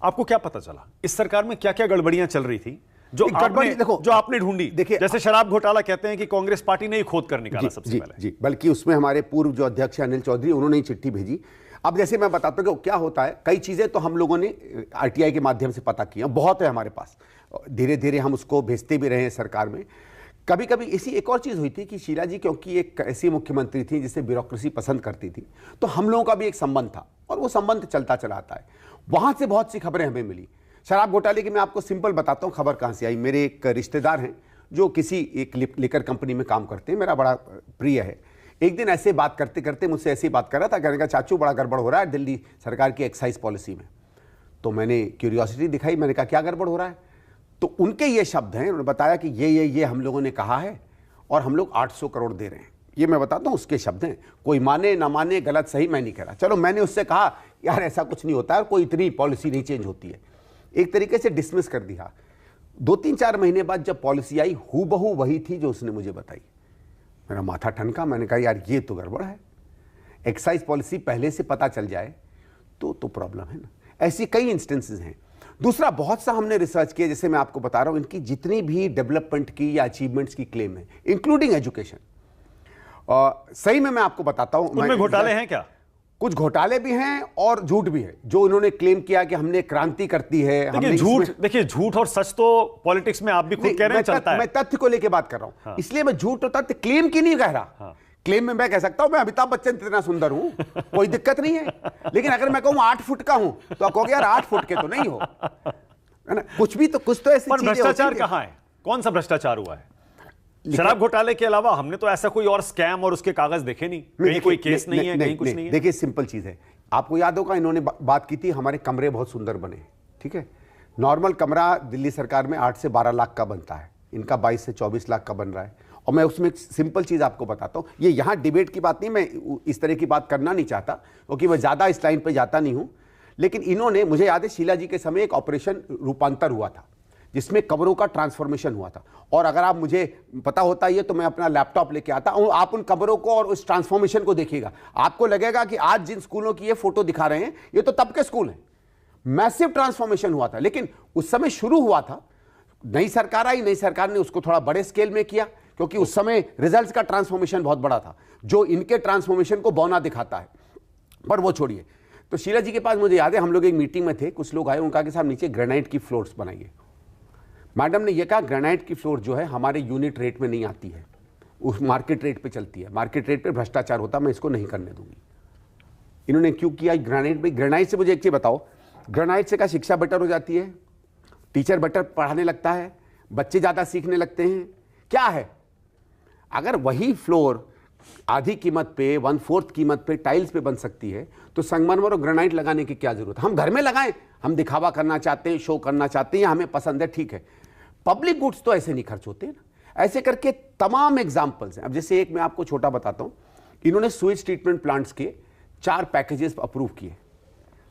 [SPEAKER 1] आपको क्या पता चला इस सरकार में क्या क्या गड़बड़ियां चल रही थी जो आपने ढूंढी? देखिए, जैसे शराब घोटाला कहते हैं कि कांग्रेस पार्टी ने ही खोद कर निकाला सबसे पहले।
[SPEAKER 2] जी, बल्कि उसमें हमारे पूर्व जो अध्यक्ष अनिल चौधरी, उन्होंने ही चिट्ठी भेजी। अब जैसे मैं बताता हूं कि क्या होता है, कई चीजें तो हम लोगों ने आरटीआई के माध्यम से पता किया, बहुत है हमारे पास, धीरे धीरे हम उसको भेजते भी रहे हैं सरकार में। कभी कभी इसी एक और चीज हुई थी कि शीला जी क्योंकि एक ऐसी मुख्यमंत्री थी जिसे ब्यूरोक्रेसी पसंद करती थी, तो हम लोगों का भी एक संबंध था और वो संबंध चलता चला आता है। वहां से बहुत सी खबरें हमें मिली। शराब घोटाले की मैं आपको सिंपल बताता हूं खबर कहां से आई। मेरे एक रिश्तेदार हैं जो किसी एक लिकर कंपनी में काम करते हैं, मेरा बड़ा प्रिय है। एक दिन ऐसे बात करते करते मुझसे ऐसी बात कर रहा था, कहने का चाचू बड़ा गड़बड़ हो रहा है दिल्ली सरकार की एक्साइज पॉलिसी में। तो मैंने क्यूरियोसिटी दिखाई, मैंने कहा क्या गड़बड़ हो रहा है? तो उनके ये शब्द हैं, उन्होंने बताया कि ये हम लोगों ने कहा है और हम लोग 800 करोड़ दे रहे हैं। ये मैं बताता हूँ उसके शब्द हैं, कोई माने ना माने, गलत सही मैं नहीं कह रहा। चलो मैंने उससे कहा यार ऐसा कुछ नहीं होता है, कोई इतनी पॉलिसी नहीं चेंज होती है, एक तरीके से डिसमिस कर दिया। 2-3-4 महीने बाद जब पॉलिसी आई, हूबहू वही थी जो उसने मुझे बताई। मेरा माथा ठनका, मैंने कहा यार ये तो गड़बड़ है। एक्साइज पॉलिसी पहले से पता चल जाए तो प्रॉब्लम है ना। ऐसी कई इंस्टेंसेस हैं। दूसरा, बहुत सा हमने रिसर्च किया, जैसे मैं आपको बता रहा हूं, इनकी जितनी भी डेवलपमेंट की या अचीवमेंट्स की क्लेम है, इंक्लूडिंग एजुकेशन, सही में मैं आपको बताता हूं,
[SPEAKER 1] उनमें घोटाले हैं क्या?
[SPEAKER 2] कुछ घोटाले भी हैं और झूठ भी है। जो उन्होंने क्लेम किया कि हमने क्रांति करती है,
[SPEAKER 1] देखिए झूठ और सच तो पॉलिटिक्स में आप भी खुद कह रहे हैं चलता है।
[SPEAKER 2] मैं तथ्य को लेकर बात कर रहा हूं। हाँ। इसलिए मैं झूठ और तथ्य क्लेम की नहीं कह रहा। हाँ। क्लेम में मैं कह सकता हूं मैं अमिताभ बच्चन इतना सुंदर हूं, कोई दिक्कत नहीं है। लेकिन अगर मैं कहूं 8 फुट का हूं तो आप कहोगे यार 8 फुट के तो नहीं हो, है ना। कुछ तो ऐसी चीजें।
[SPEAKER 1] भ्रष्टाचार कहां है? कौन सा भ्रष्टाचार हुआ है? शराब घोटाले के अलावा हमने तो ऐसा कोई और स्कैम और उसके कागज देखे नहीं, कहीं कोई केस नहीं है, कहीं कुछ नहीं है।
[SPEAKER 2] देखिए सिंपल चीज है, आपको याद होगा इन्होंने बात की थी हमारे कमरे बहुत सुंदर बने, ठीक है। नॉर्मल कमरा दिल्ली सरकार में 8 से 12 लाख का बनता है, इनका 22 से 24 लाख का बन रहा है। और मैं उसमें एक सिंपल चीज आपको बताता हूं, ये यहां डिबेट की बात नहीं, मैं इस तरह की बात करना नहीं चाहता क्योंकि मैं ज्यादा इस लाइन पर जाता नहीं हूं। लेकिन इन्होंने, मुझे याद है शीला जी के समय एक ऑपरेशन रूपांतर हुआ था जिसमें कमरों का ट्रांसफॉर्मेशन हुआ था। और अगर आप, मुझे पता होता है तो मैं अपना लैपटॉप लेके आता हूं, आप उन कमरों को और उस ट्रांसफॉर्मेशन को देखिएगा, आपको लगेगा कि आज जिन स्कूलों की ये फोटो दिखा रहे हैं ये तो तब के स्कूल हैं। मैसिव ट्रांसफॉर्मेशन हुआ था, लेकिन उस समय शुरू हुआ था, नई सरकार आई, नई सरकार ने उसको थोड़ा बड़े स्केल में किया क्योंकि उस समय रिजल्ट्स का ट्रांसफॉर्मेशन बहुत बड़ा था जो इनके ट्रांसफॉर्मेशन को बौना दिखाता है। पर वो छोड़िए। तो शीला जी के पास मुझे याद है हम लोग एक मीटिंग में थे, कुछ लोग आए, उनका के साथ नीचे ग्रेनाइट की फ्लोर्स बनाइए। मैडम ने यह कहा ग्रेनाइट की फ्लोर जो है हमारे यूनिट रेट में नहीं आती है, उस मार्केट रेट पे चलती है, मार्केट रेट पे भ्रष्टाचार होता, मैं इसको नहीं करने दूंगी। इन्होंने क्यों किया? ग्रेनाइट में, ग्रेनाइट से मुझे एक चीज बताओ, ग्रेनाइट से क्या शिक्षा बेटर हो जाती है? टीचर बेटर पढ़ाने लगता है, बच्चे ज्यादा सीखने लगते हैं? क्या है? अगर वही फ्लोर आधी कीमत पे, 1/4 कीमत पे टाइल्स पे बन सकती है तो संगमरमर और ग्रेनाइट लगाने की क्या जरूरत है? हम घर में लगाएं, हम दिखावा करना चाहते हैं, शो करना चाहते हैं, या हमें पसंद है, ठीक है। पब्लिक गुड्स तो ऐसे नहीं खर्च होते ना। ऐसे करके तमाम एग्जाम्पल्स हैं। अब जैसे एक मैं आपको छोटा बताता हूं, इन्होंने सुएज ट्रीटमेंट प्लांट्स के 4 पैकेजेस अप्रूव किए।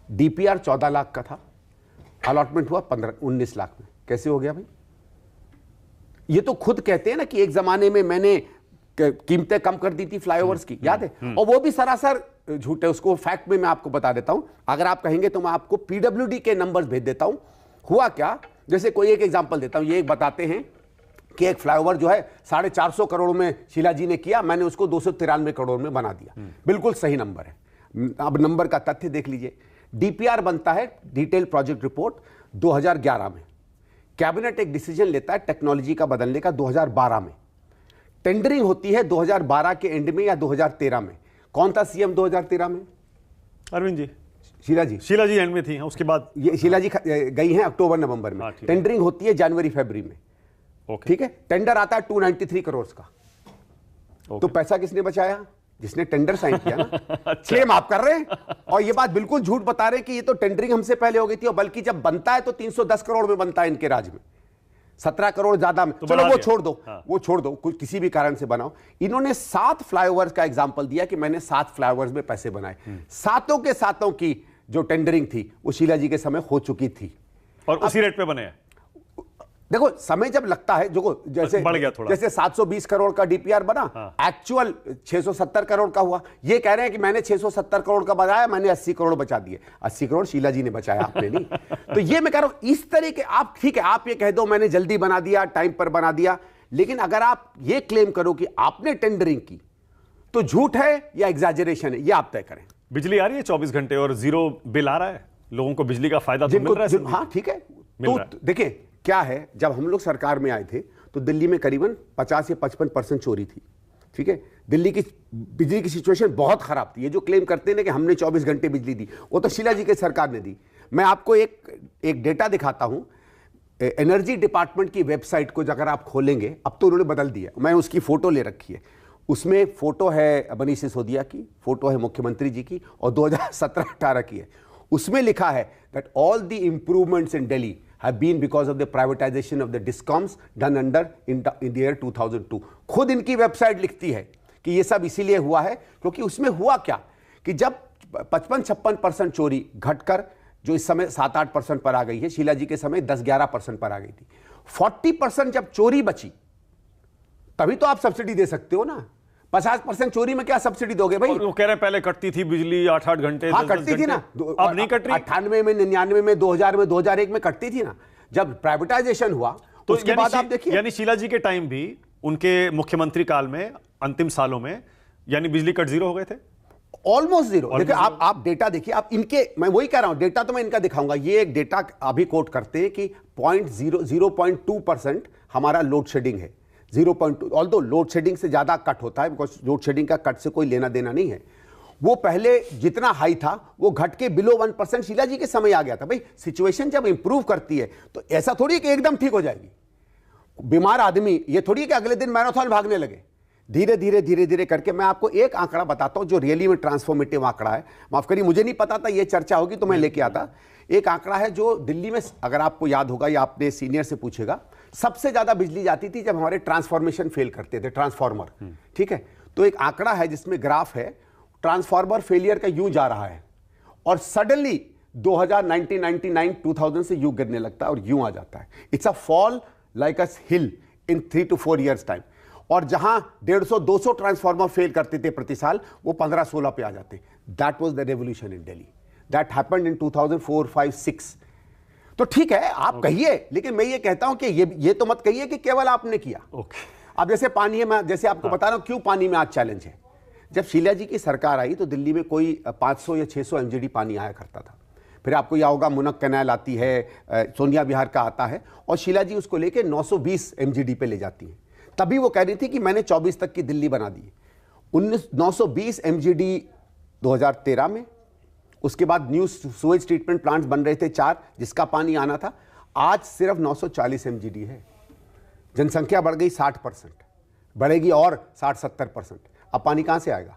[SPEAKER 2] डीपीआर 14 लाख का था, अलॉटमेंट हुआ 19 लाख में। कैसे हो गया भाई? ये तो खुद कहते हैं ना कि एक जमाने में मैंने कीमतें कम कर दी थी फ्लाईओवर्स की, याद है? और वो भी सरासर झूठ है। उसको फैक्ट में मैं आपको बता देता हूं, अगर आप कहेंगे तो मैं आपको पीडब्ल्यूडी के नंबर्स भेज देता हूं। हुआ क्या, जैसे कोई एक एग्जांपल देता हूं। ये एक बताते हैं कि एक फ्लाईओवर जो है 450 करोड़ में शीला जी ने किया, मैंने उसको 293 करोड़ में बना दिया। बिल्कुल सही नंबर है। अब नंबर का तथ्य देख लीजिए। डीपीआर बनता है, डिटेल प्रोजेक्ट रिपोर्ट, 2011 में। कैबिनेट एक डिसीजन लेता है टेक्नोलॉजी का बदलने का 2012 में। टेंडरिंग होती है 2012 के एंड में या 2013 में। कौन था सीएम 2013 में?
[SPEAKER 1] अरविंद जी।
[SPEAKER 2] शीला जी।
[SPEAKER 1] शीला जी एंड में थी, उसके बाद
[SPEAKER 2] ये शीला जी गई हैं अक्टूबर नवंबर में। टेंडरिंग होती है जनवरी फरवरी में। ठीक है। टेंडर आता है 293 करोड़ का। तो पैसा किसने बचाया? जिसने टेंडर साइन किया ना। अच्छा। क्लेम आप कर रहे हैं और ये बात बिल्कुल झूठ बता रहे हैं कि ये तो टेंडरिंग हमसे पहले हो गई थी, और बल्कि जब बनता है तो 310 करोड़ में बनता है इनके राज में, 17 करोड़ ज्यादा में। तो चलो वो छोड़ दो। हाँ। वो छोड़ दो, कुछ किसी भी कारण से बनाओ। इन्होंने 7 फ्लाईओवर्स का एग्जांपल दिया कि मैंने 7 फ्लाईओवर्स में पैसे बनाए। सातों के सातों की जो टेंडरिंग थी वो शीला जी के समय हो चुकी थी,
[SPEAKER 1] और उसी रेट पे बने हैं।
[SPEAKER 2] देखो समय जब लगता है, जो जैसे
[SPEAKER 1] बढ़ गया थोड़ा,
[SPEAKER 2] जैसे 720 करोड़ का डीपीआर बना, एक्चुअल 670 करोड़ का हुआ। ये कह रहे हैं कि मैंने 670 करोड़ का बनाया, मैंने 80 करोड़ बचा दिए। 80 करोड़ शीला जी ने बचाया, आपने नहीं। तो ये मैं कह रहा हूं, इस तरह के आप, ठीक है, आप ये कह दो मैंने जल्दी बना दिया, टाइम पर बना दिया, लेकिन अगर आप ये क्लेम करो कि आपने टेंडरिंग की, तो झूठ है या एग्जैजरेशन है, ये आप तय करें।
[SPEAKER 1] बिजली आ रही है 24 घंटे और 0 बिल आ रहा है, लोगों को बिजली का फायदा तो मिल रहा है।
[SPEAKER 2] हाँ ठीक है। तो देखिए क्या है, जब हम लोग सरकार में आए थे तो दिल्ली में करीबन 50 से 55% चोरी थी। ठीक है। दिल्ली की बिजली की सिचुएशन बहुत खराब थी। ये जो क्लेम करते हैं ना कि हमने 24 घंटे बिजली दी, वो तो शीला जी की सरकार ने दी। मैं आपको एक डेटा दिखाता हूं। एनर्जी डिपार्टमेंट की वेबसाइट को अगर आप खोलेंगे, अब तो उन्होंने बदल दिया, मैं उसकी फोटो ले रखी है। उसमें फोटो है मनीष सिसोदिया की, फोटो है मुख्यमंत्री जी की, और 2017-18 की है। उसमें लिखा है that all the improvements in Delhi have been because of the privatization of the DISCOMs done under in the year 2002। खुद इनकी वेबसाइट लिखती है कि ये सब इसीलिए हुआ है क्योंकि उसमें हुआ क्या कि जब 55-56% चोरी घटकर जो इस समय 7-8% पर आ गई है, शीला जी के समय 10-11% पर आ गई थी। 40% जब चोरी बची, तभी तो आप सब्सिडी दे सकते हो ना। 50% चोरी में क्या सब्सिडी दोगे भाई?
[SPEAKER 1] वो कह रहे हैं पहले कटती थी बिजली 8-8 घंटे।
[SPEAKER 2] हाँ कटती थी ना,
[SPEAKER 1] अब नहीं कट रही।
[SPEAKER 2] 98 में, 99 में, 2000 में, 2001 में कटती थी ना। जब प्राइवेटाइजेशन हुआ तो उसके बाद आप देखिए,
[SPEAKER 1] यानी शीला जी के टाइम भी, उनके मुख्यमंत्री काल में अंतिम सालों में, यानी बिजली कट 0 हो गए थे,
[SPEAKER 2] ऑलमोस्ट 0। देखिए आप डेटा देखिए, आप इनके, मैं वही कह रहा हूं, डेटा तो मैं इनका दिखाऊंगा। ये एक डेटा अभी कोट करते हैं कि 0.2% हमारा लोड शेडिंग है। 0.2, ऑल्दो लोड शेडिंग से ज्यादा कट होता है, बिकॉज लोड शेडिंग का कट से कोई लेना देना नहीं है। वो पहले जितना हाई था वो घट के बिलो 1% शीला जी के समय आ गया था। भाई सिचुएशन जब इंप्रूव करती है तो ऐसा थोड़ी कि एकदम ठीक हो जाएगी। बीमार आदमी ये थोड़ी कि अगले दिन मैराथन भागने लगे। धीरे धीरे धीरे धीरे करके मैं आपको एक आंकड़ा बताता हूं जो रियली में ट्रांसफॉर्मेटिव आंकड़ा है। माफ करिए, मुझे नहीं पता था ये चर्चा होगी तो मैं लेके आता। एक आंकड़ा है जो दिल्ली में, अगर आपको याद होगा या आपने सीनियर से पूछेगा, सबसे ज्यादा बिजली जाती थी जब हमारे ट्रांसफॉर्मेशन फेल करते थे, ट्रांसफॉर्मर। ठीक है। तो एक आंकड़ा है जिसमें ग्राफ है, ट्रांसफॉर्मर फेलियर का यूं जा रहा है और सडनली 2099 से यूं गिरने लगता है और यूं आ जाता है। It's a fall like a hill in 3 to 4 years time. और जहां 150-200 ट्रांसफॉर्मर फेल करते थे प्रति साल, वो 15-16 पे आ जाते। That was the revolution in Delhi. That happened in 2004, 5, 6। तो ठीक है आप कहिए, लेकिन मैं ये कहता हूं कि ये तो मत कहिए कि केवल आपने किया। अब जैसे पानी है, मैं जैसे आपको बता रहा हूं क्यों पानी में आज चैलेंज है। जब शीला जी की सरकार आई तो दिल्ली में कोई 500 या 600 MGD पानी आया करता था। फिर आपको याद होगा मुनक कैनाल आती है, सोनिया विहार का आता है, और शीला जी उसको लेके 920 MGD पे ले जाती है। तभी वो कह रही थी कि मैंने 24 तक की दिल्ली बना दी। 920 MGD 2013 में। उसके बाद न्यू सुएज ट्रीटमेंट प्लांट्स बन रहे थे 4, जिसका पानी आना था। आज सिर्फ 940 MGD है। जनसंख्या बढ़ गई 60%, बढ़ेगी और 60-70%। अब पानी कहां से आएगा?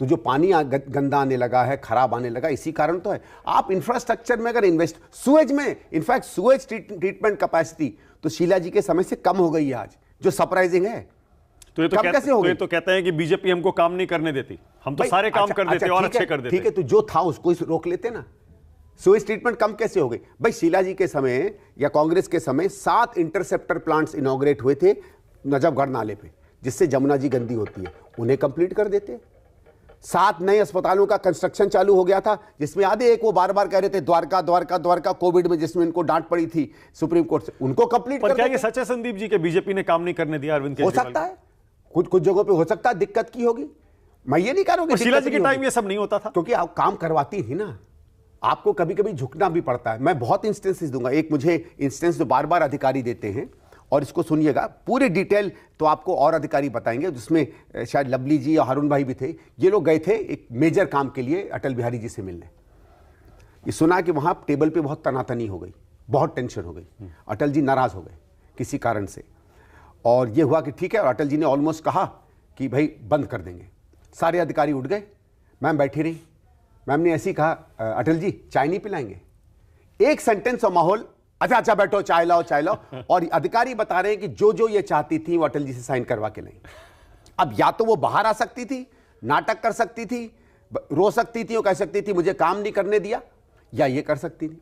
[SPEAKER 2] तो जो पानी गंदा आने लगा है, खराब आने लगा, इसी कारण तो है। आप इंफ्रास्ट्रक्चर में अगर इन्वेस्ट, सुएज में, इनफैक्ट सुएज ट्रीटमेंट कैपेसिटी तो शीला जी के समय से कम हो गई है आज, जो सरप्राइजिंग है।
[SPEAKER 1] तो ये तो कहते हैं कि बीजेपी हमको काम नहीं करने देती, हम तो सारे काम कर देते और अच्छे कर देते।
[SPEAKER 2] ठीक है, तो जो था उसको रोक लेते ना। सुएज ट्रीटमेंट कम कैसे हो गई भाई? शीला जी के समय या कांग्रेस के समय 7 इंटरसेप्टर प्लांट्स इनॉग्रेट हुए थे नजफगढ़ नाले पे, जिससे जमुना जी गंदी होती है, उन्हें कंप्लीट कर देते। 7 नए अस्पतालों का कंस्ट्रक्शन चालू हो गया था, जिसमें आधे एक वो बार बार कह रहे थे द्वारका द्वारका द्वारका, कोविड में जिसमें इनको डांट पड़ी थी सुप्रीम कोर्ट से, उनको कंप्लीट कर।
[SPEAKER 1] क्या ये सच है संदीप जी के बीजेपी ने काम नहीं करने दिया अरविंद केजरीवाल?
[SPEAKER 2] हो सकता है, कुछ जगहों पे हो सकता है दिक्कत की होगी, मैं ये नहीं कह रहा हूं कि
[SPEAKER 1] शीला जी के टाइम ये सब नहीं होता था,
[SPEAKER 2] क्योंकि आप काम करवाती थी ना। आपको कभी कभी झुकना भी पड़ता है। मैं बहुत इंस्टेंसेस दूंगा, एक मुझे इंस्टेंस जो बार बार अधिकारी देते हैं, और इसको सुनिएगा पूरी डिटेल, तो आपको और अधिकारी बताएंगे, जिसमें शायद लवली जी और हारून भाई भी थे। ये लोग गए थे एक मेजर काम के लिए अटल बिहारी जी से मिलने। ये सुना कि वहां टेबल पे बहुत तनातनी हो गई, बहुत टेंशन हो गई, अटल जी नाराज हो गए किसी कारण से, और ये हुआ कि ठीक है, और अटल जी ने ऑलमोस्ट कहा कि भाई बंद कर देंगे। सारे अधिकारी उठ गए, मैम बैठी रही। मैम ने ऐसे ही कहा, अटल जी चाय नहीं पिलाएंगे? एक सेंटेंस और माहौल, अच्छा अच्छा बैठो, चाय लाओ चाय लाओ। और अधिकारी बता रहे हैं कि जो जो ये चाहती थी वो अटल जी से साइन करवा के लाई। अब या तो वो बाहर आ सकती थी, नाटक कर सकती थी, रो सकती थी और कह सकती थी मुझे काम नहीं करने दिया, या ये कर सकती थी।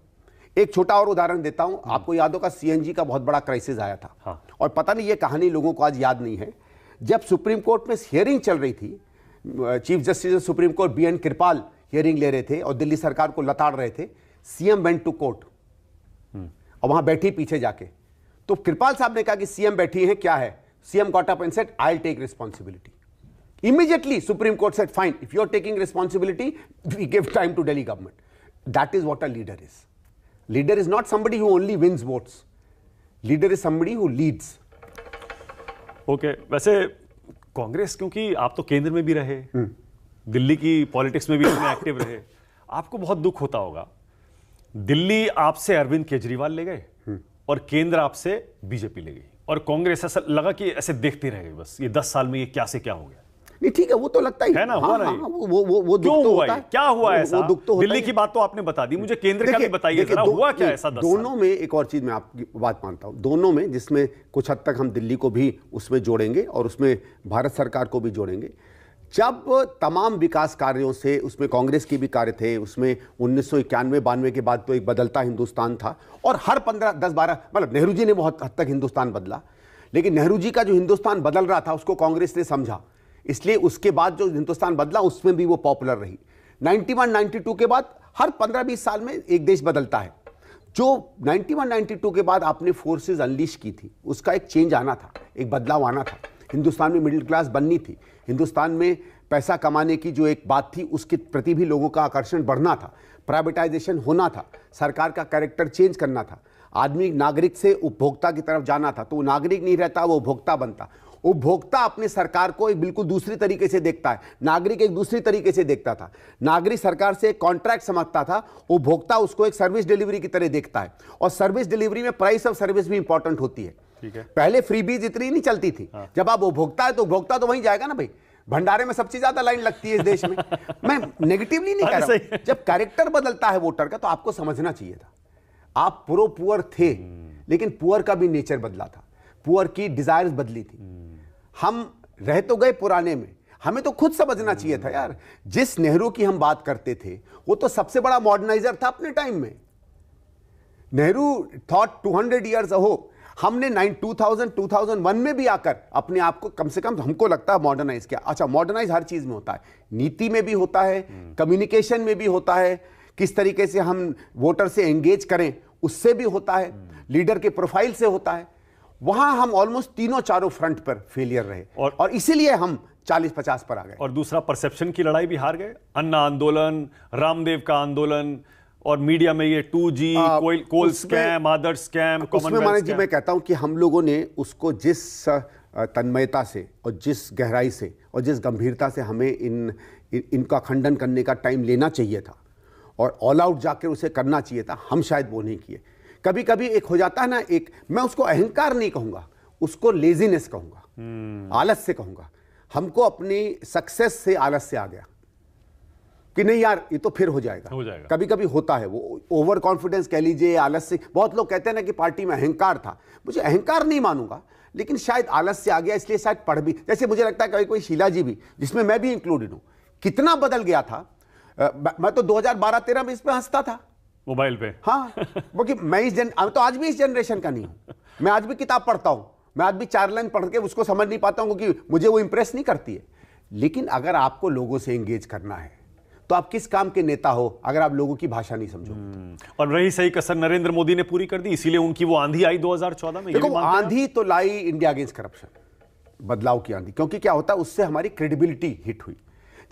[SPEAKER 2] एक छोटा और उदाहरण देता हूं, आपको याद होगा सीएनजी का बहुत बड़ा क्राइसिस आया था।
[SPEAKER 1] हाँ।
[SPEAKER 2] और पता नहीं ये कहानी लोगों को आज याद नहीं है। जब सुप्रीम कोर्ट में हियरिंग चल रही थी, chief justice of supreme court BN Kirpal hearing ले रहे थे और दिल्ली सरकार को लताड़ रहे थे, सीएम वेंट टू कोर्ट, और वहां बैठी पीछे जाके, तो कृपाल साहब ने कहा कि सीएम बैठी है, क्या है? CM got up and said I will take responsibility. Immediately supreme court said fine, if you are taking responsibility we give time to Delhi government. That is what a leader is. Leader is not somebody who only wins votes. Leader is somebody who leads.
[SPEAKER 1] Okay, वैसे कांग्रेस, क्योंकि आप तो केंद्र में भी रहे, दिल्ली की politics में भी इसमें एक्टिव रहे, आपको बहुत दुख होता होगा। दिल्ली आपसे अरविंद केजरीवाल ले गए और केंद्र आपसे बीजेपी ले गई, और कांग्रेस ऐसा लगा कि ऐसे देखते रह गए बस, ये 10 साल में ये क्या से क्या हो गया।
[SPEAKER 2] नहीं ठीक है, वो तो लगता ही
[SPEAKER 1] है ना, हुआ ना,
[SPEAKER 2] वो
[SPEAKER 1] क्यों
[SPEAKER 2] दुख तो
[SPEAKER 1] हुआ
[SPEAKER 2] होता
[SPEAKER 1] है?
[SPEAKER 2] है।
[SPEAKER 1] क्या हुआ ऐसा?
[SPEAKER 2] वो दुख तो होता
[SPEAKER 1] दिल्ली
[SPEAKER 2] ही।
[SPEAKER 1] की बात तो आपने बता दी, मुझे केंद्र का भी बताइए जरा, हुआ क्या ऐसा 10 साल?
[SPEAKER 2] दोनों में एक और चीज मैं आपकी बात मानता हूं, दोनों में, जिसमें कुछ हद तक हम दिल्ली को भी उसमें जोड़ेंगे और उसमें भारत सरकार को भी जोड़ेंगे। जब तमाम विकास कार्यों से, उसमें कांग्रेस के भी कार्य थे, उसमें 1991-92 के बाद तो एक बदलता हिंदुस्तान था, और हर 15-10-12, मतलब नेहरू जी ने बहुत हद तक हिंदुस्तान बदला, लेकिन नेहरू जी का जो हिंदुस्तान बदल रहा था उसको कांग्रेस ने समझा, इसलिए उसके बाद जो हिंदुस्तान बदला उसमें भी वो पॉपुलर रही। 91-92 के बाद हर 15-20 साल में एक देश बदलता है। जो 91-92 के बाद आपने फोर्सेस अनलीश की थी, उसका एक चेंज आना था, एक बदलाव आना था। हिंदुस्तान में मिडिल क्लास बननी थी, हिंदुस्तान में पैसा कमाने की जो एक बात थी उसके प्रति भी लोगों का आकर्षण बढ़ना था, प्राइवेटाइजेशन होना था, सरकार का कैरेक्टर चेंज करना था, आदमी नागरिक से उपभोक्ता की तरफ जाना था, तो वो नागरिक नहीं रहता, वो उपभोक्ता बनता। उपभोक्ता अपने सरकार को एक बिल्कुल दूसरी तरीके से देखता है, नागरिक एक दूसरी तरीके से देखता था। नागरिक सरकार से एक कॉन्ट्रैक्ट समझता था, उपभोक्ता उसको एक सर्विस डिलीवरी की तरह देखता है, और सर्विस डिलीवरी में प्राइस ऑफ सर्विस भी इंपॉर्टेंट होती है।
[SPEAKER 1] ठीक है।
[SPEAKER 2] पहले फ्रीबीज इतनी नहीं चलती थी। हाँ। जब आप उपभोक्ता है तो उपभोक्ता तो वहीं जाएगा ना भाई, भंडारे में सबसे ज्यादा लाइन लगती है इस देश में। मैं नेगेटिवली नहीं कह रहा हूं, जब कैरेक्टर बदलता है वोटर का तो आपको समझना चाहिए था। आप प्रो पुअर थे, लेकिन पुअर का भी नेचर बदला था, पुअर की डिजायर्स बदली थी। हम रह तो गए पुराने में, हमें तो खुद समझना चाहिए था यार। जिस नेहरू की हम बात करते थे वो तो सबसे बड़ा मॉडर्नाइजर था अपने टाइम में। नेहरू थॉट 200 इयर्स अहो, हमने 2001 में भी आकर अपने आप को कम से कम हमको लगता है मॉडर्नाइज किया। अच्छा, मॉडर्नाइज हर चीज में होता है, नीति में भी होता है, कम्युनिकेशन में भी होता है, किस तरीके से हम वोटर से एंगेज करें उससे भी होता है, लीडर के प्रोफाइल से होता है। वहां हम ऑलमोस्ट तीनों चारों फ्रंट पर फेलियर रहे, और इसीलिए हम 40-50 पर आ गए।
[SPEAKER 1] और दूसरा, परसेप्शन की लड़ाई भी हार गए। अन्ना आंदोलन, रामदेव का आंदोलन, और मीडिया में ये 2G, कोल स्कैम, आदर्श स्कैम,
[SPEAKER 2] उसमें माने जी मैं कहता हूं कि हम लोगों ने उसको जिस तन्मयता से और जिस गहराई से और जिस गंभीरता से हमें इनका खंडन करने का टाइम लेना चाहिए था और ऑल आउट जाकर उसे करना चाहिए था, हम शायद वो नहीं किए। कभी कभी एक हो जाता है ना, एक, मैं उसको अहंकार नहीं कहूंगा, उसको लेजीनेस कहूंगा, आलस से कहूंगा। हमको अपनी सक्सेस से आलस से आ गया। कि नहीं यार ये तो फिर हो जाएगा। कभी कभी होता है वो ओवर कॉन्फिडेंस कह लीजिए, आलस्य। बहुत लोग कहते हैं ना कि पार्टी में अहंकार था, मुझे अहंकार नहीं मानूंगा, लेकिन शायद आलस्य आ गया, इसलिए शायद पढ़ भी, जैसे मुझे लगता है कभी कोई शीला जी भी, जिसमें मैं भी इंक्लूडेड हूं, कितना बदल गया था। मैं तो 2012-13 में इस पे हंसता था
[SPEAKER 1] मोबाइल पे।
[SPEAKER 2] हाँ, क्योंकि मैं तो आज भी इस जनरेशन का नहीं हूं। मैं आज भी किताब पढ़ता हूं, मैं आज भी 4 लाइन पढ़ के उसको समझ नहीं पाता हूं, क्योंकि मुझे वो इंप्रेस नहीं करती है। लेकिन अगर आपको लोगों से एंगेज करना है तो आप किस काम के नेता हो अगर आप लोगों की भाषा नहीं समझोगे।
[SPEAKER 1] और वही सही कसर नरेंद्र मोदी ने पूरी कर दी, इसीलिए उनकी वो आंधी आई 2014 में।
[SPEAKER 2] देखो, आंधी तो लाई इंडिया अगेंस्ट करप्शन, बदलाव की आंधी। क्योंकि क्या होता है, उससे हमारी क्रेडिबिलिटी हिट हुई।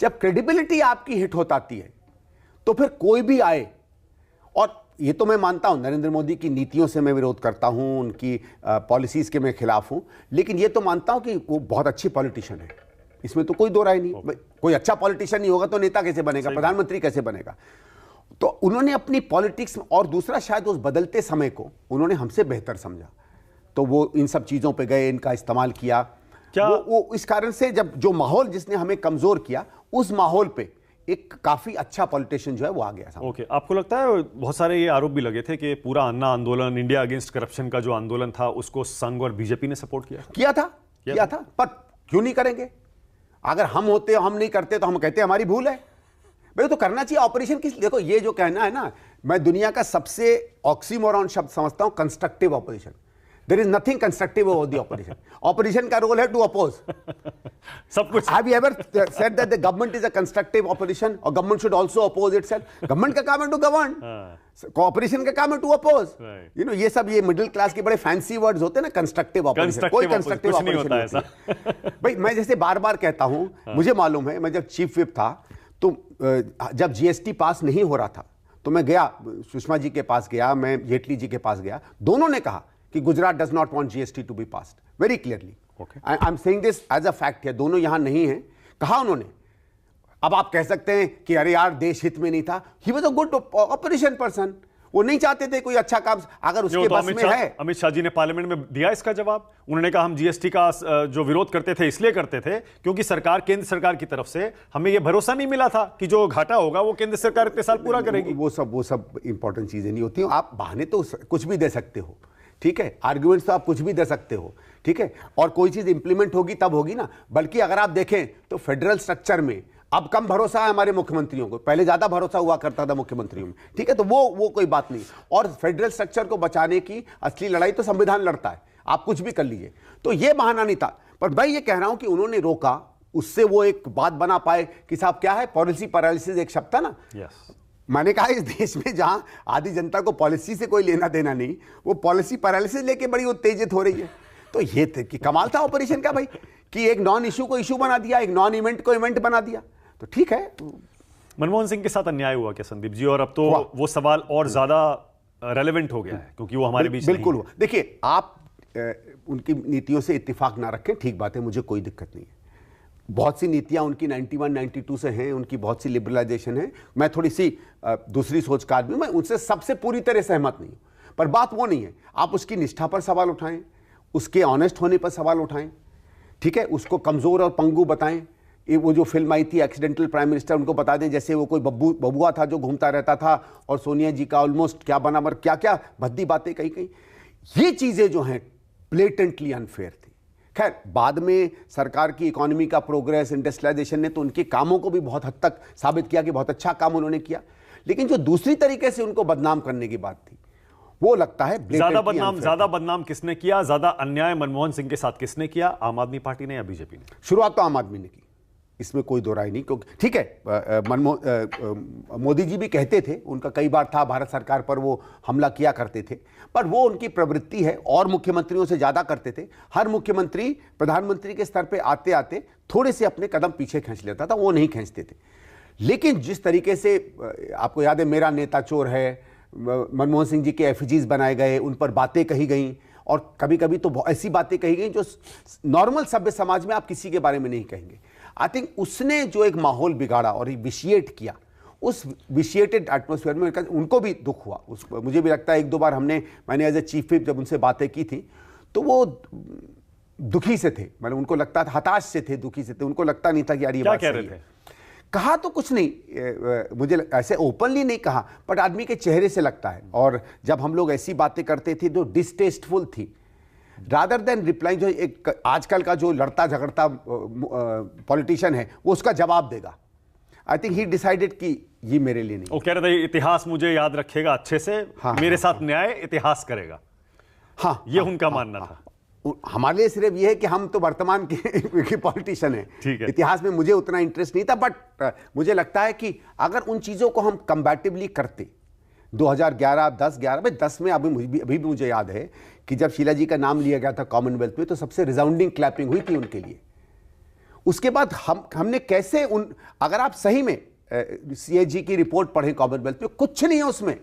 [SPEAKER 2] जब क्रेडिबिलिटी आपकी हिट होती आती है तो फिर कोई भी आए, और ये तो मैं मानता हूं नरेंद्र मोदी की नीतियों से मैं विरोध करता हूं, उनकी पॉलिसीज के मैं खिलाफ हूं, लेकिन ये तो मानता हूं कि वो बहुत अच्छी पॉलिटिशियन है, इसमें तो कोई दो राय नहीं। कोई अच्छा पॉलिटिशियन नहीं होगा तो नेता कैसे बनेगा, प्रधानमंत्री कैसे बनेगा। तो उन्होंने अपनी पॉलिटिक्स, और दूसरा शायद उस बदलते समय को उन्होंने हमसे बेहतर समझा, तो वो इन सब चीजों पे गए, इनका इस्तेमाल किया। क्या वो इस कारण से जब जो माहौल जिसने हमें कमजोर किया, उस माहौल पे एक काफी अच्छा पॉलिटिशियन जो है वो आ गया।
[SPEAKER 1] ओके, आपको लगता है बहुत सारे ये आरोप भी लगे थे कि पूरा अन्ना आंदोलन, इंडिया अगेंस्ट करप्शन का जो आंदोलन था, उसको संघ और बीजेपी ने सपोर्ट किया था,
[SPEAKER 2] पर क्यों नहीं करेंगे? अगर हम होते, हम नहीं करते तो हम कहते हमारी भूल है भाई, तो करना चाहिए। ऑपरेशन किस, देखो ये जो कहना है ना, मैं दुनिया का सबसे ऑक्सीमोरॉन शब्द समझता हूं constructive opposition. There is nothing constructive about the opposition. Opposition का रोल है टू अपोज
[SPEAKER 1] सब कुछ।
[SPEAKER 2] Have you ever said that the government is a constructive opposition, और government should also oppose itself? Government का काम है टू गवर्न, कोऑपरेशन का काम है टू अपोज। यू नो, ये सब ये मिडिल क्लास के बड़े फैंसी वर्ड्स होते हैं ना, कंस्ट्रक्टिव ऑपोजिशन। कोई कंस्ट्रक्टिव ऑपोजिशन नहीं होता ऐसा। भाई मैं जैसे बार बार कहता हूं, मुझे मालूम है, मैं जब चीफ विप था तो जब जीएसटी पास नहीं हो रहा था तो मैं गया, सुषमा जी के पास गया, मैं जेटली जी के पास गया, दोनों ने कहा कि Gujarat does not want GST to be passed, very clearly. I am saying this as a fact है, दोनों यहां नहीं हैं, कहा उन्होंने। अब आप कह सकते हैं कि अरे यार देश हित में नहीं था, he was a good operation person, वो नहीं चाहते थे कोई अच्छा काम, अगर उसके बस में है।
[SPEAKER 1] अमित शाह जी ने पार्लियामेंट में दिया इसका जवाब, उन्होंने कहा हम जीएसटी का जो विरोध करते थे इसलिए करते थे क्योंकि सरकार, केंद्र सरकार की तरफ से हमें यह भरोसा नहीं मिला था कि जो घाटा होगा वो केंद्र सरकार इतने साल पूरा करेगी।
[SPEAKER 2] वो सब इंपॉर्टेंट चीजें नहीं होती। आप बहाने तो कुछ भी दे सकते हो, ठीक है, आर्ग्यूमेंट्स तो आप कुछ भी दे सकते हो, ठीक है, और कोई चीज इंप्लीमेंट होगी तब होगी ना। बल्कि अगर आप देखें तो फेडरल स्ट्रक्चर में अब कम भरोसा है हमारे मुख्यमंत्रियों को, पहले ज्यादा भरोसा हुआ करता था मुख्यमंत्रियों में, ठीक है, तो वो कोई बात नहीं। और फेडरल स्ट्रक्चर को बचाने की असली लड़ाई तो संविधान लड़ता है, आप कुछ भी कर लीजिए, तो ये बहाना नहीं था। पर मैं ये कह रहा हूं कि उन्होंने रोका, उससे वो एक बात बना पाए कि साहब क्या है, पॉलिसी पैरालिसिस एक शब्द था ना। मैंने कहा इस देश में जहां आधी जनता को पॉलिसी से कोई लेना देना नहीं, वो पॉलिसी पैरालिसिस लेके बड़ी उत्तेजित हो रही है। तो ये थे कि कमाल था ऑपरेशन का भाई, कि एक नॉन इशू को इशू बना दिया, एक नॉन इवेंट को इवेंट बना दिया, तो ठीक है।
[SPEAKER 1] मनमोहन सिंह के साथ अन्याय हुआ क्या संदीप जी? और अब तो वो सवाल और ज्यादा रेलेवेंट हो गया है क्योंकि वो हमारे बीच
[SPEAKER 2] बिल्कुल हुआ। देखिए, आप उनकी नीतियों से इत्तेफाक ना रखें, ठीक बात है, मुझे कोई दिक्कत नहीं है। बहुत सी नीतियां उनकी 91-92 से हैं, उनकी बहुत सी लिबरलाइजेशन है। मैं थोड़ी सी दूसरी सोच का आदमी, मैं उनसे सबसे पूरी तरह सहमत नहीं हूं, पर बात वो नहीं है। आप उसकी निष्ठा पर सवाल उठाएं, उसके ऑनेस्ट होने पर सवाल उठाएं, ठीक है, उसको कमजोर और पंगु बताएं। वो जो फिल्म आई थी एक्सीडेंटल प्राइम मिनिस्टर, उनको बता दें जैसे वो कोई बबुआ था जो घूमता रहता था, और सोनिया जी का ऑलमोस्ट क्या बना, मर क्या क्या भद्दी बातें कही कही। ये चीजें जो हैं ब्लेटेंटली अनफेयर थी। खैर, बाद में सरकार की इकोनॉमी का प्रोग्रेस, इंडस्ट्रियलाइजेशन ने तो उनके कामों को भी बहुत हद तक साबित किया कि बहुत अच्छा काम उन्होंने किया, लेकिन जो दूसरी तरीके से उनको बदनाम करने की बात थी, वो लगता है
[SPEAKER 1] ज्यादा बदनाम किसने किया, ज्यादा अन्याय मनमोहन सिंह के साथ किसने किया, आम आदमी पार्टी ने या बीजेपी ने?
[SPEAKER 2] शुरुआत तो आम आदमी ने की, इसमें कोई दो राय नहीं। क्योंकि ठीक है, मोदी जी भी कहते थे, उनका कई बार था भारत सरकार पर वो हमला किया करते थे, पर वो उनकी प्रवृत्ति है, और मुख्यमंत्रियों से ज्यादा करते थे। हर मुख्यमंत्री प्रधानमंत्री के स्तर पे आते आते थोड़े से अपने कदम पीछे खींच लेता था, वो नहीं खींचते थे। लेकिन जिस तरीके से आपको याद है, मेरा नेता चोर है, मनमोहन सिंह जी के एफिजीज बनाए गए, उन पर बातें कही गई, और कभी कभी तो ऐसी बातें कही गई जो नॉर्मल सभ्य समाज में आप किसी के बारे में नहीं कहेंगे। आई थिंक उसने जो एक माहौल बिगाड़ा और विशिएट किया, उस विशिएटेड एटमॉस्फेयर में उनको भी दुख हुआ। मुझे भी लगता है एक दो बार मैंने एज ए चीफ विप जब उनसे बातें की थी तो वो दुखी से थे, मतलब उनको लगता था, हताश से थे, दुखी से थे, उनको लगता नहीं था कि यार ये बात सही है। कहा तो कुछ नहीं, मुझे ऐसे ओपनली नहीं कहा, बट आदमी के चेहरे से लगता है। और जब हम लोग ऐसी बातें करते थे जो डिसटेस्टफुल थी, रादर देन रिप्लाई, जो एक आजकल का जो लड़ता झगड़ता पॉलिटिशियन है वो उसका जवाब देगा, आई थिंक ही डिसाइडेड कि ये मेरे लिए नहीं।
[SPEAKER 1] वो कह रहे थे इतिहास मुझे याद रखेगा अच्छे से, मेरे साथ न्याय इतिहास करेगा।
[SPEAKER 2] हाँ,
[SPEAKER 1] ये उनका मानना था।
[SPEAKER 2] हमारे लिए सिर्फ ये है कि हम तो वर्तमान के पॉलिटिशियन हैं,
[SPEAKER 1] ठीक है।
[SPEAKER 2] इतिहास में मुझे उतना इंटरेस्ट नहीं था, बट मुझे लगता है कि अगर उन चीज़ों को हम कंपैटिबली करते 2011, 10, 11 में 10 में अभी भी मुझे याद है कि जब शीला जी का नाम लिया गया था कॉमनवेल्थ में, तो सबसे रिजाउंडिंग क्लैपिंग हुई थी उनके लिए। उसके बाद हमने कैसे अगर आप सही में सीएजी की रिपोर्ट पढ़ें कॉमनवेल्थ में, कुछ नहीं है उसमें।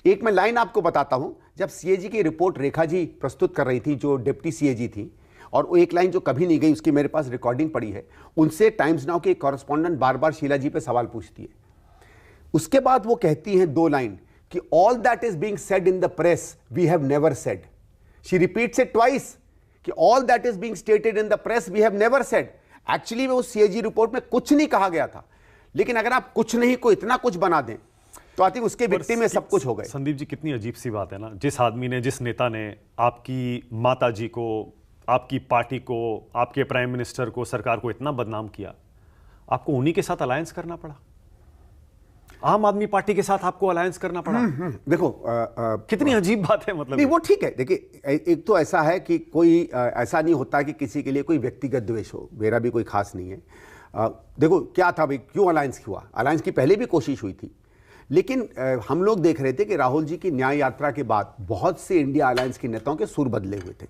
[SPEAKER 2] एक मैं लाइन आपको बताता हूं, जब सीएजी की रिपोर्ट रेखा जी प्रस्तुत कर रही थी, जो डिप्टी सीएजी थी, और वो एक लाइन जो कभी नहीं गई, उसकी मेरे पास रिकॉर्डिंग पड़ी है, उनसे टाइम्स नाउ के कॉरेस्पॉन्डेंट बार बार शीला जी पे सवाल पूछती है। उसके बाद वो कहती हैं 2 लाइन कि all that is being said in the press we have never said. She repeats it twice कि all that is being stated in the press we have never said. Actually वो सीएजी रिपोर्ट में कुछ नहीं कहा गया था, लेकिन अगर आप कुछ नहीं को इतना कुछ बना दें तो आई थिंक उसके विक्टिम में सब कुछ हो गए।
[SPEAKER 1] संदीप जी, कितनी अजीब सी बात है ना, जिस आदमी ने, जिस नेता ने आपकी माता जी को, आपकी पार्टी को, आपके प्राइम मिनिस्टर को, सरकार को इतना बदनाम किया, आपको उन्हीं के साथ अलायंस करना पड़ा। आम आदमी पार्टी के साथ आपको अलायंस करना पड़ा।
[SPEAKER 2] देखो
[SPEAKER 1] कितनी अजीब बात है। मतलब
[SPEAKER 2] नहीं, वो ठीक है। देखिए, एक तो ऐसा है कि कोई ऐसा नहीं होता कि किसी के लिए कोई व्यक्तिगत द्वेष हो, मेरा भी कोई खास नहीं है। देखो क्या था भाई, क्यों अलायंस हुआ? अलायंस की पहले भी कोशिश हुई थी, लेकिन हम लोग देख रहे थे कि राहुल जी की न्याय यात्रा के बाद बहुत से इंडिया अलायंस के नेताओं के सुर बदले हुए थे।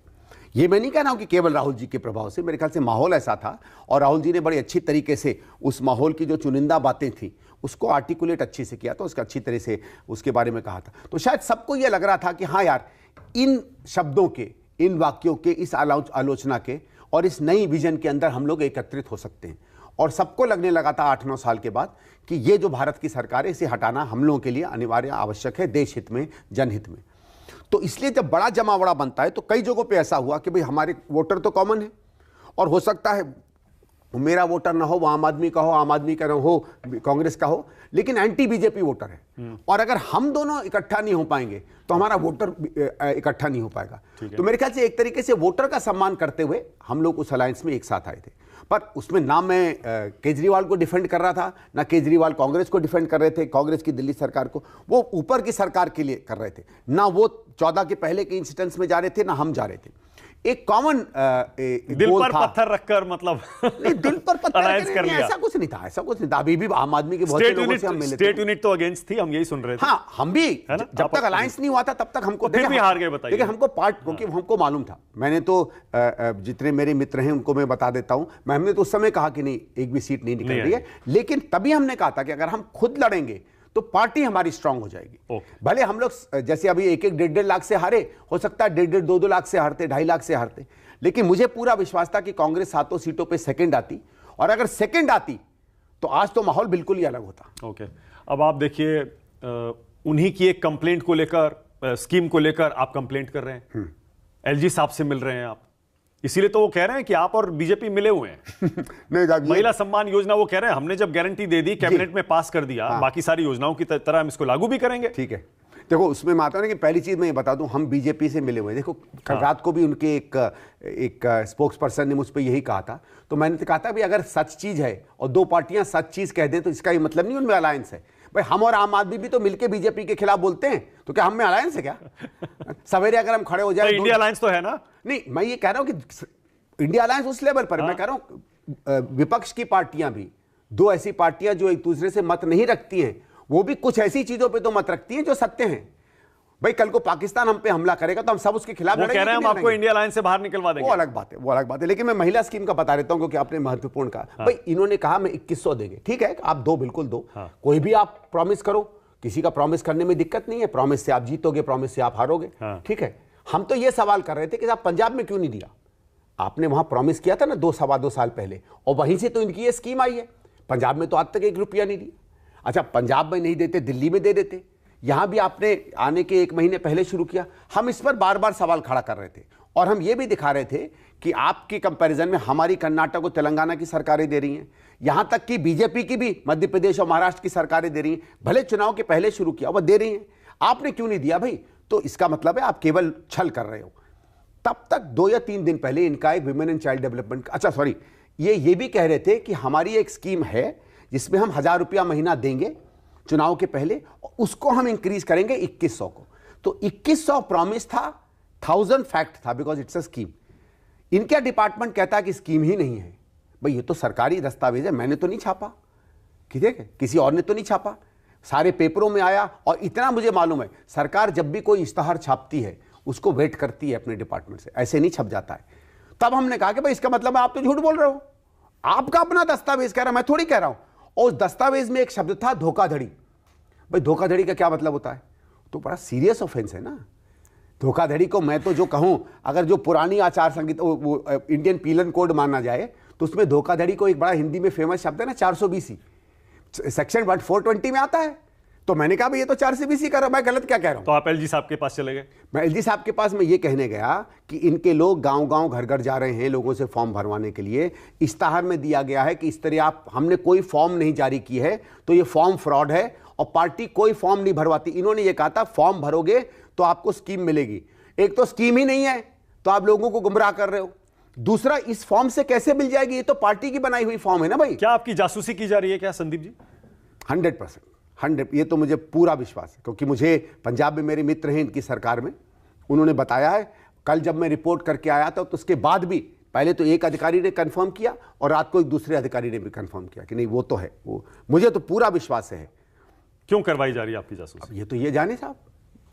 [SPEAKER 2] ये मैं नहीं कह रहा हूं कि केवल राहुल जी के प्रभाव से, मेरे ख्याल से माहौल ऐसा था, और राहुल जी ने बड़ी अच्छी तरीके से उस माहौल की जो चुनिंदा बातें थी उसको आर्टिकुलेट अच्छे से किया, तो उसका अच्छी तरह से उसके बारे में कहा था। तो शायद सबको ये लग रहा था कि हाँ यार, इन शब्दों के, इन वाक्यों के, इस आलोचना के और इस नई विजन के अंदर हम लोग एकत्रित हो सकते हैं। और सबको लगने लगा था 8-9 साल के बाद कि ये जो भारत की सरकार है, इसे हटाना हम लोगों के लिए अनिवार्य आवश्यक है, देश हित में, जनहित में। तो इसलिए जब बड़ा जमावड़ा बनता है तो कई जगहों पे ऐसा हुआ कि भाई हमारे वोटर तो कॉमन है, और हो सकता है मेरा वोटर ना हो, वो आम आदमी का हो, आम आदमी का ना हो, कांग्रेस का हो, लेकिन एंटी बीजेपी वोटर है, और अगर हम दोनों इकट्ठा नहीं हो पाएंगे तो हमारा वोटर इकट्ठा नहीं हो पाएगा। तो मेरे ख्याल से एक तरीके से वोटर का सम्मान करते हुए हम लोग उस अलायंस में एक साथ आए थे। पर उसमें ना मैं केजरीवाल को डिफेंड कर रहा था, ना केजरीवाल कांग्रेस को डिफेंड कर रहे थे, कांग्रेस की दिल्ली सरकार को। वो ऊपर की सरकार के लिए कर रहे थे, ना वो 14 के पहले के इंसिडेंट्स में जा रहे थे, ना हम जा रहे थे। एक कॉमन
[SPEAKER 1] दिल पर पत्थर रखकर, मतलब
[SPEAKER 2] नहीं, दिल पर पत्थर
[SPEAKER 1] कर लिया।
[SPEAKER 2] ऐसा कुछ नहीं था, ऐसा कुछ नहीं था। अभी भी आम आदमी के बहुत से लोगों से हम मिले थे।
[SPEAKER 1] स्टेट यूनिट तो अगेंस्ट थी, हम यही सुन रहे थे।
[SPEAKER 2] हाँ, हम भी जब तक अलायंस नहीं हुआ था तब तक हमको
[SPEAKER 1] फिर भी हार गए। बताइए।
[SPEAKER 2] देखिए, हमको क्योंकि हमको मालूम था, मैंने तो जितने मेरे मित्र हैं उनको मैं बता देता हूं, हमने तो उस समय कहा कि नहीं, एक भी सीट नहीं निकल रही है, लेकिन तभी हमने कहा था कि अगर हम खुद लड़ेंगे तो पार्टी हमारी स्ट्रांग हो जाएगी। भले हम लोग जैसे अभी 1-1, 1.5 लाख से हारे, हो सकता है 1.5, 2 लाख से हारते, 2.5 लाख से हारते, लेकिन मुझे पूरा विश्वास था कि कांग्रेस 7 सीटों पे सेकंड आती, और अगर सेकंड आती तो आज तो माहौल बिल्कुल ही अलग होता।
[SPEAKER 1] ओके, अब आप देखिए, उन्हीं की एक कंप्लेंट को लेकर, स्कीम को लेकर आप कंप्लेंट कर रहे हैं, एलजी साहब से मिल रहे हैं आप, इसीलिए तो वो कह रहे हैं कि आप और बीजेपी मिले हुए हैं।
[SPEAKER 2] नहीं,
[SPEAKER 1] महिला सम्मान योजना, वो कह रहे हैं हमने जब गारंटी दे दी, कैबिनेट में पास कर दिया, बाकी सारी योजनाओं की तरह हम इसको लागू भी करेंगे।
[SPEAKER 2] ठीक है, देखो उसमें मैं आता हूं कि पहली चीज मैं ये बता दूं, हम बीजेपी से मिले हुए हैं। देखो कल रात को भी उनके एक स्पोक्स पर्सन ने मुझ पर यही कहा था, तो मैंने तो कहा था भी अगर सच चीज है और 2 पार्टियां सच चीज कह दें तो इसका ये मतलब नहीं उनमें अलायंस है। भाई हम और आम आदमी भी तो मिलकर बीजेपी के खिलाफ बोलते हैं, तो क्या हम में अलायंस है क्या? सवेरे अगर हम खड़े हो जाए,
[SPEAKER 1] इंडिया अलायंस तो है ना।
[SPEAKER 2] नहीं, मैं ये कह रहा हूं कि इंडिया अलायंस उस लेवल पर, मैं कह रहा हूं विपक्ष की पार्टियां भी, 2 ऐसी पार्टियां जो एक दूसरे से मत नहीं रखती हैं, वो भी कुछ ऐसी चीजों पे तो मत रखती हैं जो सत्य हैं। भाई कल को पाकिस्तान हम पे हमला करेगा तो हम सब उसके खिलाफ
[SPEAKER 1] लड़ेंगे। कह रहे हैं हम आपको इंडिया अलायंस से बाहर निकलवा देंगे।
[SPEAKER 2] वो अलग बात है, लेकिन मैं महिला स्कीम का बता देता हूं क्योंकि आपने महत्वपूर्ण कहा। भाई इन्होंने कहा मैं 2100 देंगे, ठीक है, आप दो, बिल्कुल दो। कोई भी आप प्रॉमिस करो, किसी का प्रॉमिस करने में दिक्कत नहीं है, प्रॉमिस से आप जीतोगे, प्रॉमिस से आप हारोगे, ठीक है। हम तो ये सवाल कर रहे थे कि आप पंजाब में क्यों नहीं दिया? आपने वहां प्रॉमिस किया था ना 2-2.25 साल पहले, और वहीं से तो इनकी ये स्कीम आई है। पंजाब में तो आज तक 1 रुपया नहीं दिया। अच्छा, पंजाब में नहीं देते, दिल्ली में दे देते, यहां भी आपने आने के 1 महीने पहले शुरू किया। हम इस पर बार बार सवाल खड़ा कर रहे थे, और हम ये भी दिखा रहे थे कि आपके कंपैरिजन में हमारी कर्नाटक और तेलंगाना की सरकारें दे रही हैं, यहां तक कि बीजेपी की भी मध्य प्रदेश और महाराष्ट्र की सरकारें दे रही हैं, भले चुनाव के पहले शुरू किया वह दे रही हैं, आपने क्यों नहीं दिया भाई? तो इसका मतलब है आप केवल छल कर रहे हो। तब तक 2 या 3 दिन पहले इनका एक विमेन एंड चाइल्ड डेवलपमेंट, अच्छा सॉरी, ये भी कह रहे थे कि हमारी एक स्कीम है जिसमें हम 1000 रुपया महीना देंगे चुनाव के पहले, उसको हम इंक्रीज करेंगे 2100 को। तो 2100 प्रॉमिस था, 1000 फैक्ट था, बिकॉज इट्स अ स्कीम। इनका डिपार्टमेंट कहता है कि स्कीम ही नहीं है। भाई ये तो सरकारी दस्तावेज है, मैंने तो नहीं छापा, ठीक है, किसी और ने तो नहीं छापा, सारे पेपरों में आया। और इतना मुझे मालूम है, सरकार जब भी कोई इश्तहार छापती है उसको वेट करती है अपने डिपार्टमेंट से, ऐसे नहीं छप जाता है। तब हमने कहा कि भाई इसका मतलब आप तो झूठ बोल रहे हो, आपका अपना दस्तावेज कह रहा, मैं थोड़ी कह रहा हूं। और उस दस्तावेज में एक शब्द था धोखाधड़ी। भाई धोखाधड़ी का क्या मतलब होता है? तो बड़ा सीरियस ऑफेंस है ना धोखाधड़ी को। मैं तो जो कहूं, अगर जो पुरानी आचार संहिता वो इंडियन पीनल कोड माना जाए तो उसमें धोखाधड़ी को एक बड़ा हिंदी में फेमस शब्द है ना 420 सेक्शन 420 में आता है। तो मैंने कहा भाई ये तो 420 कर रहा, मैं गलत क्या कह रहा हूं?
[SPEAKER 1] तो आप एलजी साहब के पास चले गए?
[SPEAKER 2] मैं एलजी साहब के पास मैं ये कहने गया कि इनके लोग गांव-गांव घर-घर जा रहे हैं लोगों से फॉर्म भरवाने के लिए। इश्तहार में दिया गया है कि इस तरह आप, हमने कोई फॉर्म नहीं जारी की है तो ये फॉर्म फ्रॉड है और पार्टी कोई फॉर्म नहीं भरवाती। इन्होंने ये कहा था फॉर्म भरोगे तो आपको स्कीम मिलेगी। एक तो स्कीम ही नहीं है तो आप लोगों को गुमराह कर रहे हो, दूसरा इस फॉर्म से कैसे मिल जाएगी? ये तो पार्टी की बनाई हुई फॉर्म है ना भाई।
[SPEAKER 1] क्या आपकी जासूसी की जा रही है क्या संदीप जी?
[SPEAKER 2] 100%, 100, ये तो मुझे पूरा विश्वास है, क्योंकि मुझे पंजाब में मेरे मित्र हैं इनकी सरकार में, उन्होंने बताया है। कल जब मैं रिपोर्ट करके आया था तो उसके बाद भी पहले तो एक अधिकारी ने कंफर्म किया और रात को एक दूसरे अधिकारी ने भी कंफर्म किया कि नहीं वो तो है, वो मुझे तो पूरा विश्वास है।
[SPEAKER 1] क्यों करवाई जा रही है आपकी जासूसी?
[SPEAKER 2] ये तो ये जाने साहब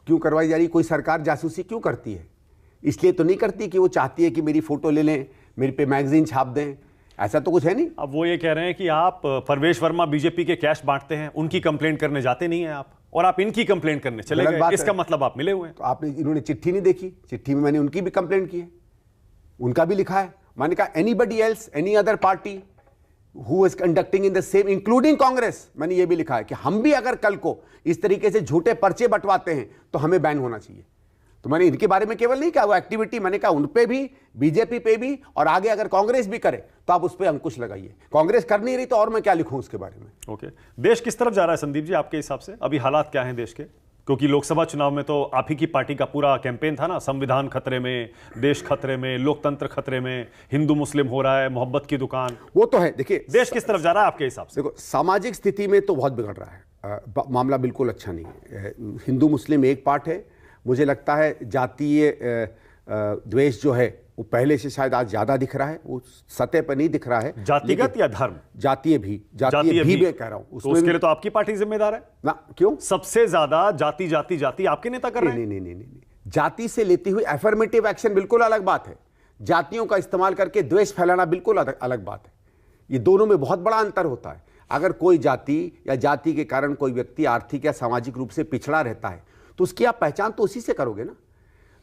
[SPEAKER 2] क्यों करवाई जा रही है। कोई सरकार जासूसी क्यों करती है? इसलिए तो नहीं करती कि वो चाहती है कि मेरी फोटो ले लें, मेरे पे मैगजीन छाप दें, ऐसा तो कुछ है नहीं।
[SPEAKER 1] अब वो ये कह रहे हैं कि आप परवेश वर्मा बीजेपी के कैश बांटते हैं, उनकी कंप्लेंट करने जाते नहीं हैं आप, और आप इनकी कंप्लेंट करने चले गए। इसका मतलब आप मिले हुए हैं।
[SPEAKER 2] तो आपने, इन्होंने चिट्ठी नहीं देखी? चिट्ठी में मैंने उनकी भी कंप्लेंट की है, उनका भी लिखा है। मैंने कहा anybody else, any other party who is conducting in the same including Congress, मैंने ये भी लिखा है कि हम भी अगर कल को इस तरीके से झूठे पर्चे बंटवाते हैं तो हमें बैन होना चाहिए। तो मैंने इनके बारे में केवल नहीं कहा वो एक्टिविटी, मैंने कहा उन पे भी, बीजेपी पे भी, और आगे अगर कांग्रेस भी करे तो आप उस पर अंकुश लगाइए। कांग्रेस कर नहीं रही तो और मैं क्या लिखूं उसके बारे में।
[SPEAKER 1] ओके, देश किस तरफ जा रहा है संदीप जी आपके हिसाब से? अभी हालात क्या हैं देश के? क्योंकि लोकसभा चुनाव में तो आप ही की पार्टी का पूरा कैंपेन था ना, संविधान खतरे में, देश खतरे में, लोकतंत्र खतरे में, हिंदू मुस्लिम हो रहा है, मोहब्बत की दुकान।
[SPEAKER 2] वो तो है। देखिए
[SPEAKER 1] देश किस तरफ जा रहा है आपके हिसाब से?
[SPEAKER 2] देखो सामाजिक स्थिति में तो बहुत बिगड़ रहा है, मामला बिल्कुल अच्छा नहीं है। हिंदू मुस्लिम एक पार्ट है, मुझे लगता है जातीय द्वेष जो है वो पहले से शायद आज ज्यादा दिख रहा है, वो सतह पर नहीं दिख रहा है।
[SPEAKER 1] जातिगत या धर्म?
[SPEAKER 2] जातीय भी मैं कह रहा हूं।
[SPEAKER 1] तो उसके लिए तो आपकी पार्टी जिम्मेदार है
[SPEAKER 2] ना? क्यों?
[SPEAKER 1] सबसे ज्यादा जाति जाति जाति आपके नेता कर रहे हैं?
[SPEAKER 2] नहीं, जाति से लेती हुई एफर्मेटिव एक्शन बिल्कुल अलग बात है, जातियों का इस्तेमाल करके द्वेष फैलाना बिल्कुल अलग बात है। ये दोनों में बहुत बड़ा अंतर होता है। अगर कोई जाति या जाति के कारण कोई व्यक्ति आर्थिक या सामाजिक रूप से पिछड़ा रहता है तो उसकी आप पहचान तो उसी से करोगे ना।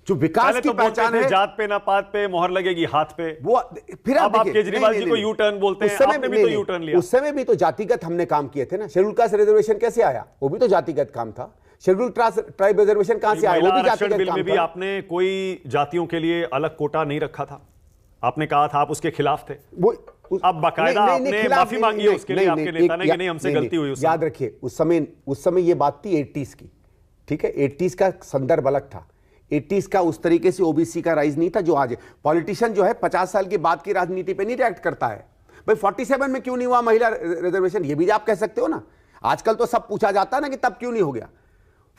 [SPEAKER 2] जो विकास की पहचान है,
[SPEAKER 1] जात पे ना पात पे मोहर लगेगी हाथ पे,
[SPEAKER 2] वो फिर
[SPEAKER 1] अब आप केजरीवाल जी को यू टर्न बोलते हैं, आपने भी तो यू टर्न लिया।
[SPEAKER 2] उस समय भी तो जातिगत हमने काम किए थे ना। शेड्यूल कास्ट रिजर्वेशन कैसे आया? वो भी तो जातिगत काम था। शेड्यूल ट्राइब रिजर्वेशन कहां से आया? वो भी जातिगत
[SPEAKER 1] बिल
[SPEAKER 2] काम
[SPEAKER 1] में भी
[SPEAKER 2] था।
[SPEAKER 1] आपने कोई जातियों के लिए अलग कोटा नहीं रखा था, आपने कहा था आप उसके खिलाफ थे।
[SPEAKER 2] वो
[SPEAKER 1] अब बाकायदा आपने माफी मांगी है उसके लिए आपके नेता ने कि नहीं हमसे गलती हुई।
[SPEAKER 2] याद रखिए उस समय ये बात थी 80s की, ठीक है। 80s का संदर्भ अलग था। 80s का उस तरीके से ओबीसी का राइज नहीं था जो आज है। पॉलिटिशियन जो है 50 साल के बाद की राजनीति पे नहीं रिएक्ट करता है। भाई 47 में क्यों नहीं हुआ महिला रिजर्वेशन, ये भी आप कह सकते हो ना। आजकल तो सब पूछा जाता है ना कि तब क्यों नहीं हो गया,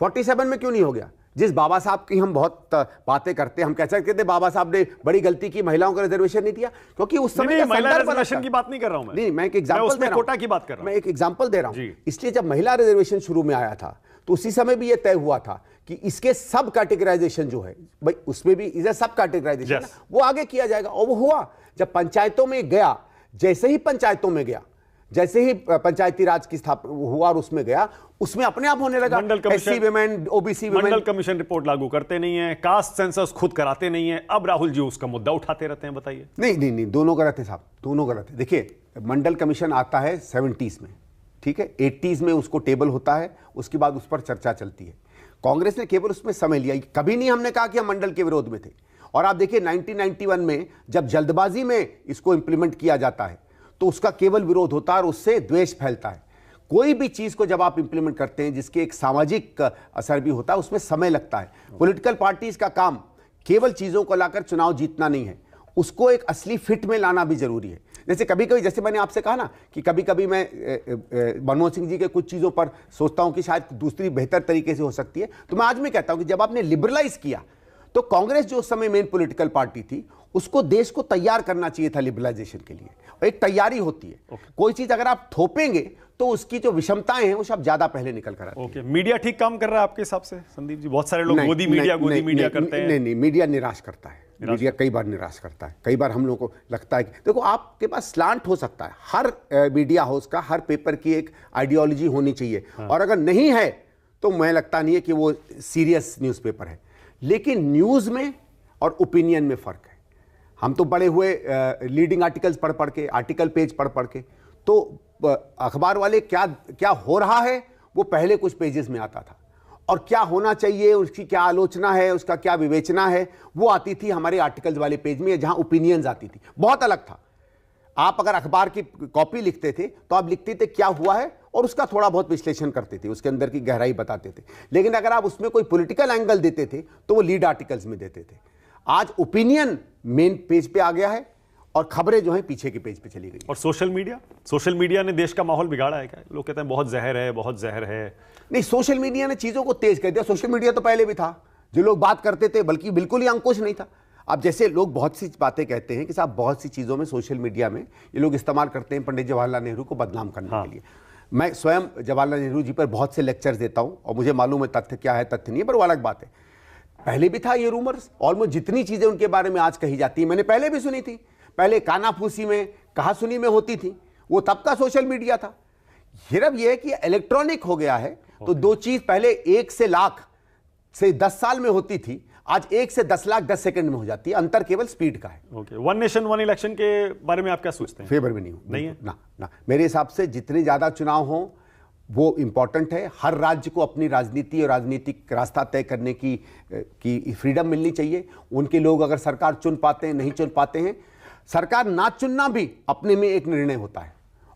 [SPEAKER 2] 47 में क्यों नहीं हो गया। जिस बाबा साहब की हम बहुत बातें करते हैं, हम कह सकते थे बाबा साहब ने बड़ी गलती की, महिलाओं को रिजर्वेशन नहीं दिया, क्योंकि उस समय
[SPEAKER 1] महिला रिजर्वेशन की बात नहीं कर रहा हूं
[SPEAKER 2] नहीं, मैं एक एग्जांपल दे रहा हूं,
[SPEAKER 1] कोटा की बात कर रहा हूं,
[SPEAKER 2] मैं एक एग्जांपल दे रहा हूं। इसलिए जब महिला रिजर्वेशन शुरू में आया था तो उसी समय भी यह तय हुआ था कि इसके सब कैटेगराइजेशन जो है, भाई उसमें भी इधर सब कैटेगराइजेशन वो आगे किया जाएगा। और वो हुआ जब पंचायतों में गया, जैसे ही पंचायतों में गया, जैसे ही पंचायती राज की स्थापना हुआ और उसमें गया, उसमें अपने आप होने लगा। एससी विमेन, ओबीसी विमेन,
[SPEAKER 1] मंडल कमीशन रिपोर्ट लागू करते नहीं है, कास्ट सेंसस खुद कराते नहीं है, अब राहुल जी उसका मुद्दा उठाते रहते हैं। बताइए।
[SPEAKER 2] नहीं, दोनों गलत है साहब, दोनों गलत है। देखिए मंडल कमीशन आता है 70s में, ठीक है, 80s में उसको टेबल होता है, उसके बाद उस पर चर्चा चलती है। कांग्रेस ने केवल उसमें समय लिया, कभी नहीं हमने कहा कि हम मंडल के विरोध में थे। और आप देखिए 1991 में जब जल्दबाजी में इसको इंप्लीमेंट किया जाता है तो उसका केवल विरोध होता है और उससे द्वेष फैलता है। कोई भी चीज को जब आप इंप्लीमेंट करते हैं जिसके एक सामाजिक असर भी होता है, उसमें समय लगता है। पॉलिटिकल पार्टीज का काम केवल चीजों को लाकर चुनाव जीतना नहीं है, उसको एक असली फिट में लाना भी जरूरी है। जैसे कभी कभी, जैसे मैंने आपसे कहा ना कि कभी कभी मैं मनमोहन सिंह जी के कुछ चीजों पर सोचता हूं कि शायद दूसरी बेहतर तरीके से हो सकती है, तो मैं आज में कहता हूं कि जब आपने लिबरलाइज किया तो कांग्रेस जो उस समय मेन पॉलिटिकल पार्टी थी, उसको देश को तैयार करना चाहिए था लिबरलाइजेशन के लिए। और एक तैयारी होती है, कोई चीज अगर आप थोपेंगे तो उसकी जो विषमताएं हैं वो सब ज्यादा पहले निकल कर आती
[SPEAKER 1] है। मीडिया ठीक काम कर रहा है आपके हिसाब से संदीप जी? बहुत सारे लोग गोदी मीडिया करते हैं।
[SPEAKER 2] नहीं, मीडिया निराश करता है। मीडिया कई बार निराश करता है। कई बार हम लोगों को लगता है कि देखो, आपके पास स्लांट हो सकता है, हर मीडिया हाउस का, हर पेपर की एक आइडियोलॉजी होनी चाहिए। और अगर नहीं है तो मुझे लगता नहीं है कि वो सीरियस न्यूज़पेपर है। लेकिन न्यूज़ में और ओपिनियन में फर्क है। हम तो बड़े हुए लीडिंग आर्टिकल्स पढ़ पढ़ के, आर्टिकल पेज पढ़ पढ़ के, तो अखबार वाले क्या क्या हो रहा है वो पहले कुछ पेजेस में आता था, और क्या होना चाहिए, उसकी क्या आलोचना है, उसका क्या विवेचना है, वो आती थी हमारे आर्टिकल्स वाले पेज में, जहां ओपिनियंस आती थी। बहुत अलग था। आप अगर अखबार की कॉपी लिखते थे तो आप लिखते थे क्या हुआ है और उसका थोड़ा बहुत विश्लेषण करते थे, उसके अंदर की गहराई बताते थे। लेकिन अगर आप उसमें कोई पॉलिटिकल एंगल देते थे तो वो लीड आर्टिकल्स में देते थे। आज ओपिनियन मेन पेज पे आ गया है और खबरें जो है पीछे के पेज पे चली गई।
[SPEAKER 1] और सोशल मीडिया ने देश का माहौल बिगाड़ा है क्या? लोग कहते हैं बहुत जहर है, बहुत जहर है।
[SPEAKER 2] नहीं, सोशल मीडिया ने चीजों को तेज कर दिया। सोशल मीडिया तो पहले भी था, जो लोग बात करते थे, बल्कि बिल्कुल ही अंकुश नहीं था। अब जैसे लोग बहुत सी बातें कहते हैं कि साहब बहुत सी चीजों में सोशल मीडिया में ये लोग इस्तेमाल करते हैं पंडित जवाहरलाल नेहरू को बदनाम करने के लिए। मैं स्वयं जवाहरलाल नेहरू जी पर बहुत से लेक्चर्स देता हूं और मुझे मालूम है तथ्य क्या है, तथ्य नहीं है, पर वो अलग बात है। पहले भी था ये रूमर्स, ऑलमोस्ट जितनी चीजें उनके बारे में आज कही जाती है मैंने पहले भी सुनी थी। पहले कानाफूसी में, कहासुनी में होती थी, वो तब का सोशल मीडिया था। हिरब यह है कि इलेक्ट्रॉनिक हो गया है, तो दो चीज पहले 1 से लाख से 10 साल में होती थी, आज 1 से 10 लाख 10 सेकंड में हो जाती है। अंतर केवल स्पीड का है।
[SPEAKER 1] Okay, one nation one election के बारे में आप क्या सोचते हैं?
[SPEAKER 2] फेवर में नहीं हूं।
[SPEAKER 1] नहीं है
[SPEAKER 2] ना। मेरे हिसाब से जितने ज्यादा चुनाव हो वो इंपॉर्टेंट है। हर राज्य को अपनी राजनीति और राजनीतिक रास्ता तय करने की फ्रीडम मिलनी चाहिए। उनके लोग अगर सरकार चुन पाते हैं, नहीं चुन पाते हैं, सरकार ना चुनना भी अपने में एक निर्णय होता है।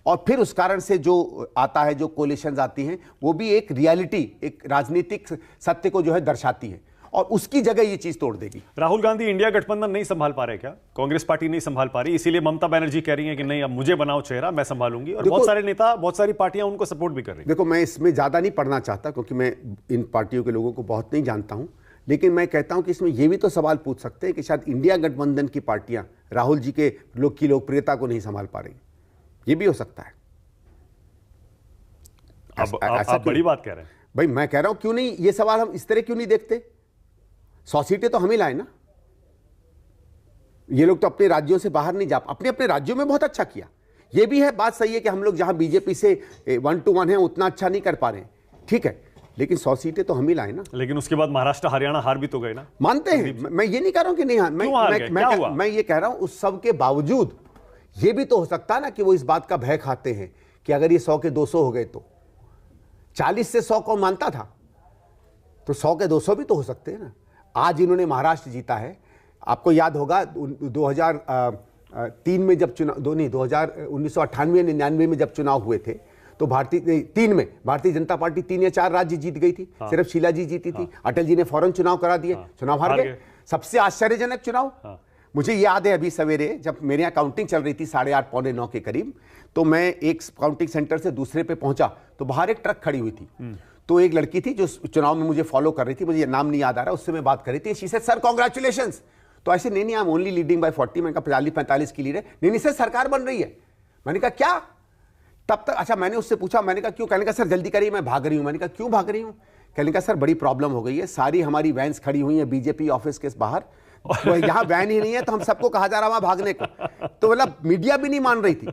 [SPEAKER 2] और फिर उस कारण से जो आता है, जो कोलिशंस आती हैं, वो भी एक रियलिटी, एक राजनीतिक सत्य को जो है दर्शाती है, और उसकी जगह ये चीज तोड़ देगी।
[SPEAKER 1] राहुल गांधी इंडिया गठबंधन नहीं संभाल पा रहे क्या? कांग्रेस पार्टी नहीं संभाल पा रही, इसीलिए ममता बनर्जी कह रही है कि नहीं, अब मुझे बनाओ चेहरा, मैं संभालूंगी। और बहुत सारे नेता, बहुत सारी पार्टियां उनको सपोर्ट भी कर रही।
[SPEAKER 2] देखो, मैं इसमें ज्यादा नहीं पढ़ना चाहता क्योंकि मैं इन पार्टियों के लोगों को बहुत नहीं जानता हूं, लेकिन मैं कहता हूं कि इसमें यह भी तो सवाल पूछ सकते हैं कि शायद इंडिया गठबंधन की पार्टियां राहुल जी के लोग की लोकप्रियता को नहीं संभाल पा रही। ये भी हो सकता है।
[SPEAKER 1] आप बड़ी बात कह रहे हैं
[SPEAKER 2] भाई। मैं कह रहा हूं क्यों नहीं, ये सवाल हम इस तरह क्यों नहीं देखते? 100 सीटें तो हम ही लाए ना। ये लोग तो अपने राज्यों से बाहर नहीं जा, अपने अपने राज्यों में बहुत अच्छा किया। ये भी है, बात सही है कि हम लोग जहां बीजेपी से 1 to 1 है उतना अच्छा नहीं कर पा रहे हैं, ठीक है, लेकिन 100 सीटें तो हम ही लाए ना।
[SPEAKER 1] लेकिन उसके बाद महाराष्ट्र हरियाणा हार भी तो गए ना।
[SPEAKER 2] मानते हैं, मैं ये नहीं कह रहा हूं कि नहीं हार, मैं ये कह रहा हूं उस सब के बावजूद ये भी तो हो सकता है ना कि वो इस बात का भय खाते हैं कि अगर ये 100 के 200 हो गए तो 40 से 100 कौन मानता था, तो 100 के 200 भी तो हो सकते हैं ना। आज इन्होंने महाराष्ट्र जीता है। आपको याद होगा 2003 में जब चुनाव, 1998 99 में जब चुनाव हुए थे तो भारतीय जनता पार्टी 3 या 4 राज्य जीत गई थी। सिर्फ शीला जी जीती थी। अटल जी ने फौरन चुनाव करा दिए, चुनाव हार गए। सबसे आश्चर्यजनक चुनाव मुझे याद है, अभी सवेरे जब मेरे यहाँ काउंटिंग चल रही थी 8:30 पौने 9 के करीब, तो मैं एक काउंटिंग सेंटर से दूसरे पे पहुंचा तो बाहर एक ट्रक खड़ी हुई थी। तो एक लड़की थी जो चुनाव में मुझे फॉलो कर रही थी, मुझे नाम नहीं याद आ रहा, उससे मैं बात कर रही थी। She said sir congratulations. तो ऐसे नहीं, I am only leading by 40। मैंने कहा 45 की लीड है। नहीं सर, सरकार बन रही है। मैंने कहा क्या? तब तक अच्छा, मैंने उससे पूछा, मैंने कहा क्यों? कहने का सर जल्दी करिए, मैं भाग रही हूं। मैंने कहा क्यों भाग रही हूं? कहने का सर बड़ी प्रॉब्लम हो गई है, सारी हमारी वैन्स खड़ी हुई है बीजेपी ऑफिस के बाहर, तो यहाँ वैन ही नहीं है, तो हम सबको कहा जा रहा वहां भागने को। तो मतलब मीडिया भी नहीं मान रही थी।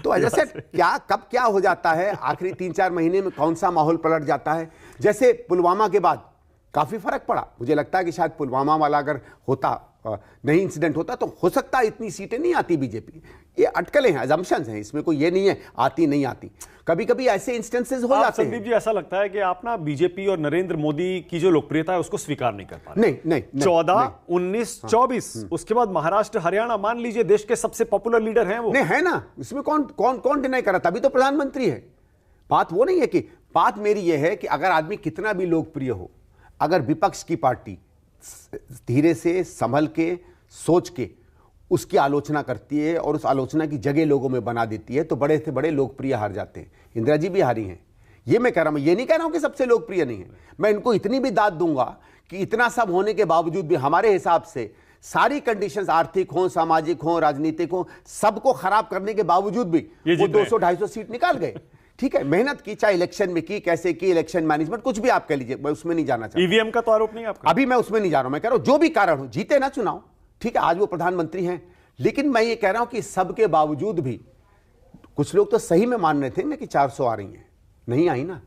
[SPEAKER 2] तो जैसे क्या कब क्या हो जाता है, आखिरी 3-4 महीने में कौन सा माहौल पलट जाता है। जैसे पुलवामा के बाद काफी फर्क पड़ा। मुझे लगता है कि शायद पुलवामा वाला अगर होता नहीं इंसिडेंट होता तो हो सकता है इतनी सीटें नहीं आती बीजेपी। ये अटकलें हैं, अजम्पशंस हैं, इसमें कोई ये नहीं है आती नहीं आती, कभी कभी ऐसे इंस्टेंसेस हो जाते हैं।
[SPEAKER 1] संदीप जी, ऐसा लगता है कि आप ना बीजेपी और नरेंद्र मोदी की जो लोकप्रियता है उसको स्वीकार नहीं कर पा रहे।
[SPEAKER 2] नहीं
[SPEAKER 1] 14, 19, 24 उसके बाद महाराष्ट्र, हरियाणा, मान लीजिए देश के सबसे पॉपुलर लीडर हैं वो।
[SPEAKER 2] नहीं है ना, इसमें कौन कौन कौन डिनाई कर रहा था, तभी तो प्रधानमंत्री है। बात वो नहीं है कि, बात मेरी ये है कि अगर आदमी कितना भी लोकप्रिय हो, अगर विपक्ष की पार्टी धीरे से संभल के सोच के उसकी आलोचना करती है और उस आलोचना की जगह लोगों में बना देती है तो बड़े से बड़े लोकप्रिय हार जाते हैं। इंदिरा जी भी हारी हैं, ये मैं कह रहा हूं, ये नहीं कह रहा हूं कि सबसे लोकप्रिय नहीं है। मैं इनको इतनी भी दाद दूंगा कि इतना सब होने के बावजूद भी हमारे हिसाब से सारी कंडीशंस, आर्थिक हो, सामाजिक हो, राजनीतिक हो, सबको खराब करने के बावजूद भी वो 200-250 सीट निकाल गए। ठीक है, मेहनत की, चाहे इलेक्शन में की, कैसे की, इलेक्शन मैनेजमेंट कुछ भी आप कह लीजिए, मैं उसमें नहीं जाना चाहता।
[SPEAKER 1] ईवीएम का तो आरोप नहीं आपका?
[SPEAKER 2] अभी मैं उसमें नहीं जा रहा हूं, मैं कह रहा हूं जो भी कारण हो, जीते ना चुनाव, ठीक है, आज वो प्रधानमंत्री हैं, लेकिन मैं ये कह रहा हूं कि सबके बावजूद भी कुछ लोग तो सही में मान रहे थे ना कि 400 आ रही हैं, नहीं आई ना।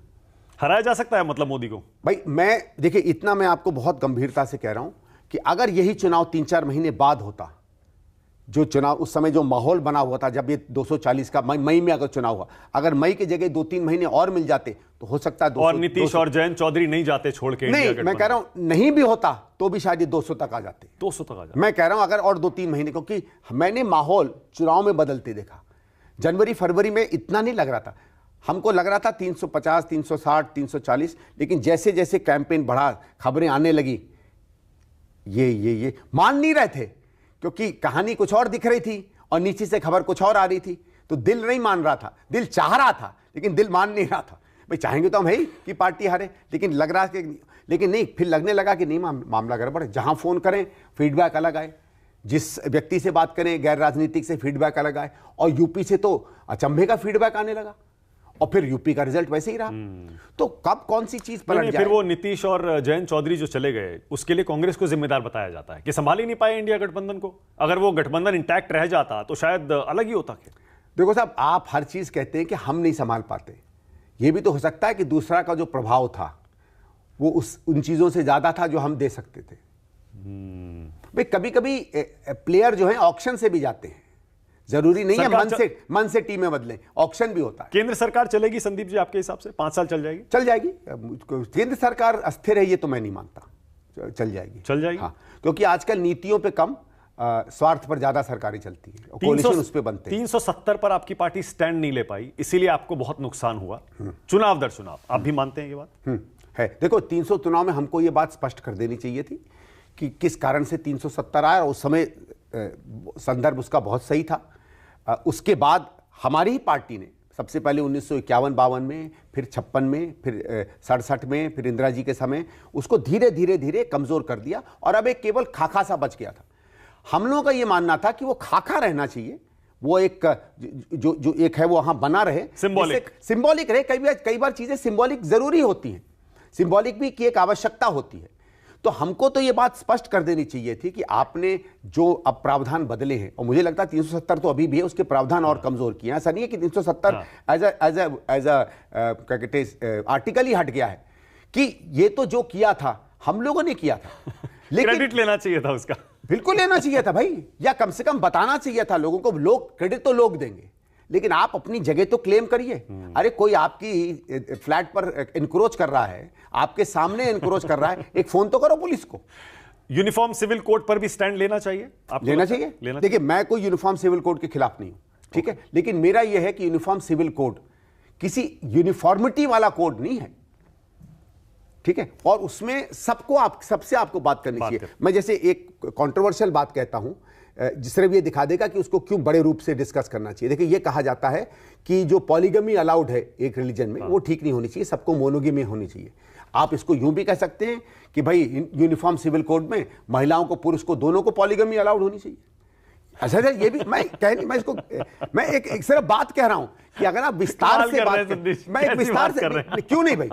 [SPEAKER 1] हराया जा सकता है मतलब मोदी को? भाई
[SPEAKER 2] मैं देखिए, इतना मैं आपको बहुत गंभीरता से कह रहा हूं कि अगर यही चुनाव 3-4 महीने बाद होता, जो चुनाव उस समय जो माहौल बना हुआ था, जब ये 240 का मई में अगर चुनाव हुआ, अगर मई की जगह 2-3 महीने और मिल जाते तो हो सकता है 200,
[SPEAKER 1] और नीतीश और जयंत चौधरी नहीं जाते छोड़ के।
[SPEAKER 2] नहीं, मैं कह रहा हूं नहीं भी होता तो भी शायद 200 तक आ जाते।
[SPEAKER 1] 200 तक आ जाते।
[SPEAKER 2] मैं कह रहा हूं अगर और 2-3 महीने, क्योंकि मैंने माहौल चुनाव में बदलते देखा। जनवरी फरवरी में इतना नहीं लग रहा था, हमको लग रहा था 350, 360, 340, लेकिन जैसे जैसे कैंपेन बढ़ा, खबरें आने लगी, ये मान नहीं रहे थे, क्योंकि कहानी कुछ और दिख रही थी और नीचे से खबर कुछ और आ रही थी, तो दिल नहीं मान रहा था, दिल चाह रहा था लेकिन दिल मान नहीं रहा था। भाई चाहेंगे तो हम है ही कि पार्टी हारे, लेकिन लग रहा कि, लेकिन नहीं, फिर लगने लगा कि नहीं, मामला गड़बड़ है। जहां फोन करें फीडबैक अलग आए, जिस व्यक्ति से बात करें गैर राजनीतिक से फीडबैक अलग आए, और यूपी से तो अचंभे का फीडबैक आने लगा, और फिर यूपी का रिजल्ट वैसे ही रहा। तो कब कौन सी चीज पलट जाए?
[SPEAKER 1] फिर वो नीतीश और जयंत चौधरी जो चले गए, उसके लिए कांग्रेस को जिम्मेदार बताया जाता है कि संभाल ही नहीं पाए इंडिया गठबंधन को। अगर वो गठबंधन इंटैक्ट रह जाता तो शायद अलग ही होता।
[SPEAKER 2] देखो साहब, आप हर चीज कहते हैं कि हम नहीं संभाल पाते, ये भी तो हो सकता है कि दूसरा का जो प्रभाव था वो उन चीजों से ज्यादा था जो हम दे सकते थे। भाई कभी कभी प्लेयर जो है ऑक्शन से भी जाते हैं, जरूरी नहीं है मन से टीमें बदलें, ऑक्शन भी होता है।
[SPEAKER 1] केंद्र सरकार चलेगी संदीप जी आपके हिसाब से? 5 साल चल जाएगी?
[SPEAKER 2] चल जाएगी। केंद्र सरकार अस्थिर है ये तो मैं नहीं मानता, चल जाएगी। हाँ, क्योंकि आजकल नीतियों पे कम, स्वार्थ पर ज्यादा सरकारें चलती है, कोalition उस पे बनते हैं।
[SPEAKER 1] 370 पर आपकी पार्टी स्टैंड नहीं ले पाई, इसीलिए आपको बहुत नुकसान हुआ चुनाव दर चुनाव। आप भी मानते हैं ये बात?
[SPEAKER 2] है। देखो 300 चुनाव में हमको ये बात स्पष्ट कर देनी चाहिए थी कि किस कारण से 370 आया, और उस समय संदर्भ उसका बहुत सही था। उसके बाद हमारी ही पार्टी ने सबसे पहले 1951-52 में, फिर 56 में, फिर 67 में, फिर इंदिरा जी के समय उसको धीरे धीरे कमजोर कर दिया, और अब एक केवल खाखा सा बच गया था। हम लोगों का ये मानना था कि वो खाखा रहना चाहिए, वो एक जो एक है वो वहां बना रहे, सिंबॉलिक रहे। कई बार चीजें सिंबॉलिक जरूरी होती हैं, सिंबॉलिक भी की एक आवश्यकता होती है। तो हमको तो ये बात स्पष्ट कर देनी चाहिए थी कि आपने जो अब प्रावधान बदले हैं, और मुझे लगता है 370 तो अभी भी है, उसके प्रावधान और कमजोर किए हैं। ऐसा नहीं है कि 370 एज क्या कहते हैं आर्टिकल ही हट गया है, कि ये तो जो किया था हम लोगों ने किया था,
[SPEAKER 1] लेकिन क्रेडिट लेना चाहिए था उसका।
[SPEAKER 2] बिल्कुल लेना चाहिए था भाई, या कम से कम बताना चाहिए था लोगों को। लोग क्रेडिट तो लोग देंगे, लेकिन आप अपनी जगह तो क्लेम करिए। अरे कोई आपकी फ्लैट पर इनक्रोच कर रहा है, आपके सामने इनक्रोच कर रहा है, एक फोन तो करो पुलिस को।
[SPEAKER 1] यूनिफॉर्म सिविल कोड पर भी स्टैंड लेना चाहिए?
[SPEAKER 2] लेना चाहिए। देखिए मैं कोई यूनिफॉर्म सिविल कोड के खिलाफ नहीं हूं, ठीक है, लेकिन मेरा यह है कि यूनिफॉर्म सिविल कोड किसी यूनिफॉर्मिटी वाला कोड नहीं है, ठीक है, और उसमें सबसे आपको बात करनी चाहिए। मैं जैसे एक कंट्रोवर्शियल बात कहता हूं, जिससे ये दिखा देगा कि उसको क्यों बड़े रूप से डिस्कस करना चाहिए। देखिए ये कहा जाता है कि जो पॉलीगमी अलाउड है एक रिलीजन में, वो ठीक नहीं होनी चाहिए, सबको मोनोगमी होनी चाहिए। आप इसको यूं भी कह सकते हैं कि भाई यूनिफॉर्म सिविल कोड में महिलाओं को पुरुष को दोनों को पॉलीगमी अलाउड होनी चाहिए। अच्छा ये भी मैं एक सिर्फ बात कह रहा हूं कि अगर आप विस्तार से बात मैं एक विस्तार से क्यों नहीं भाई,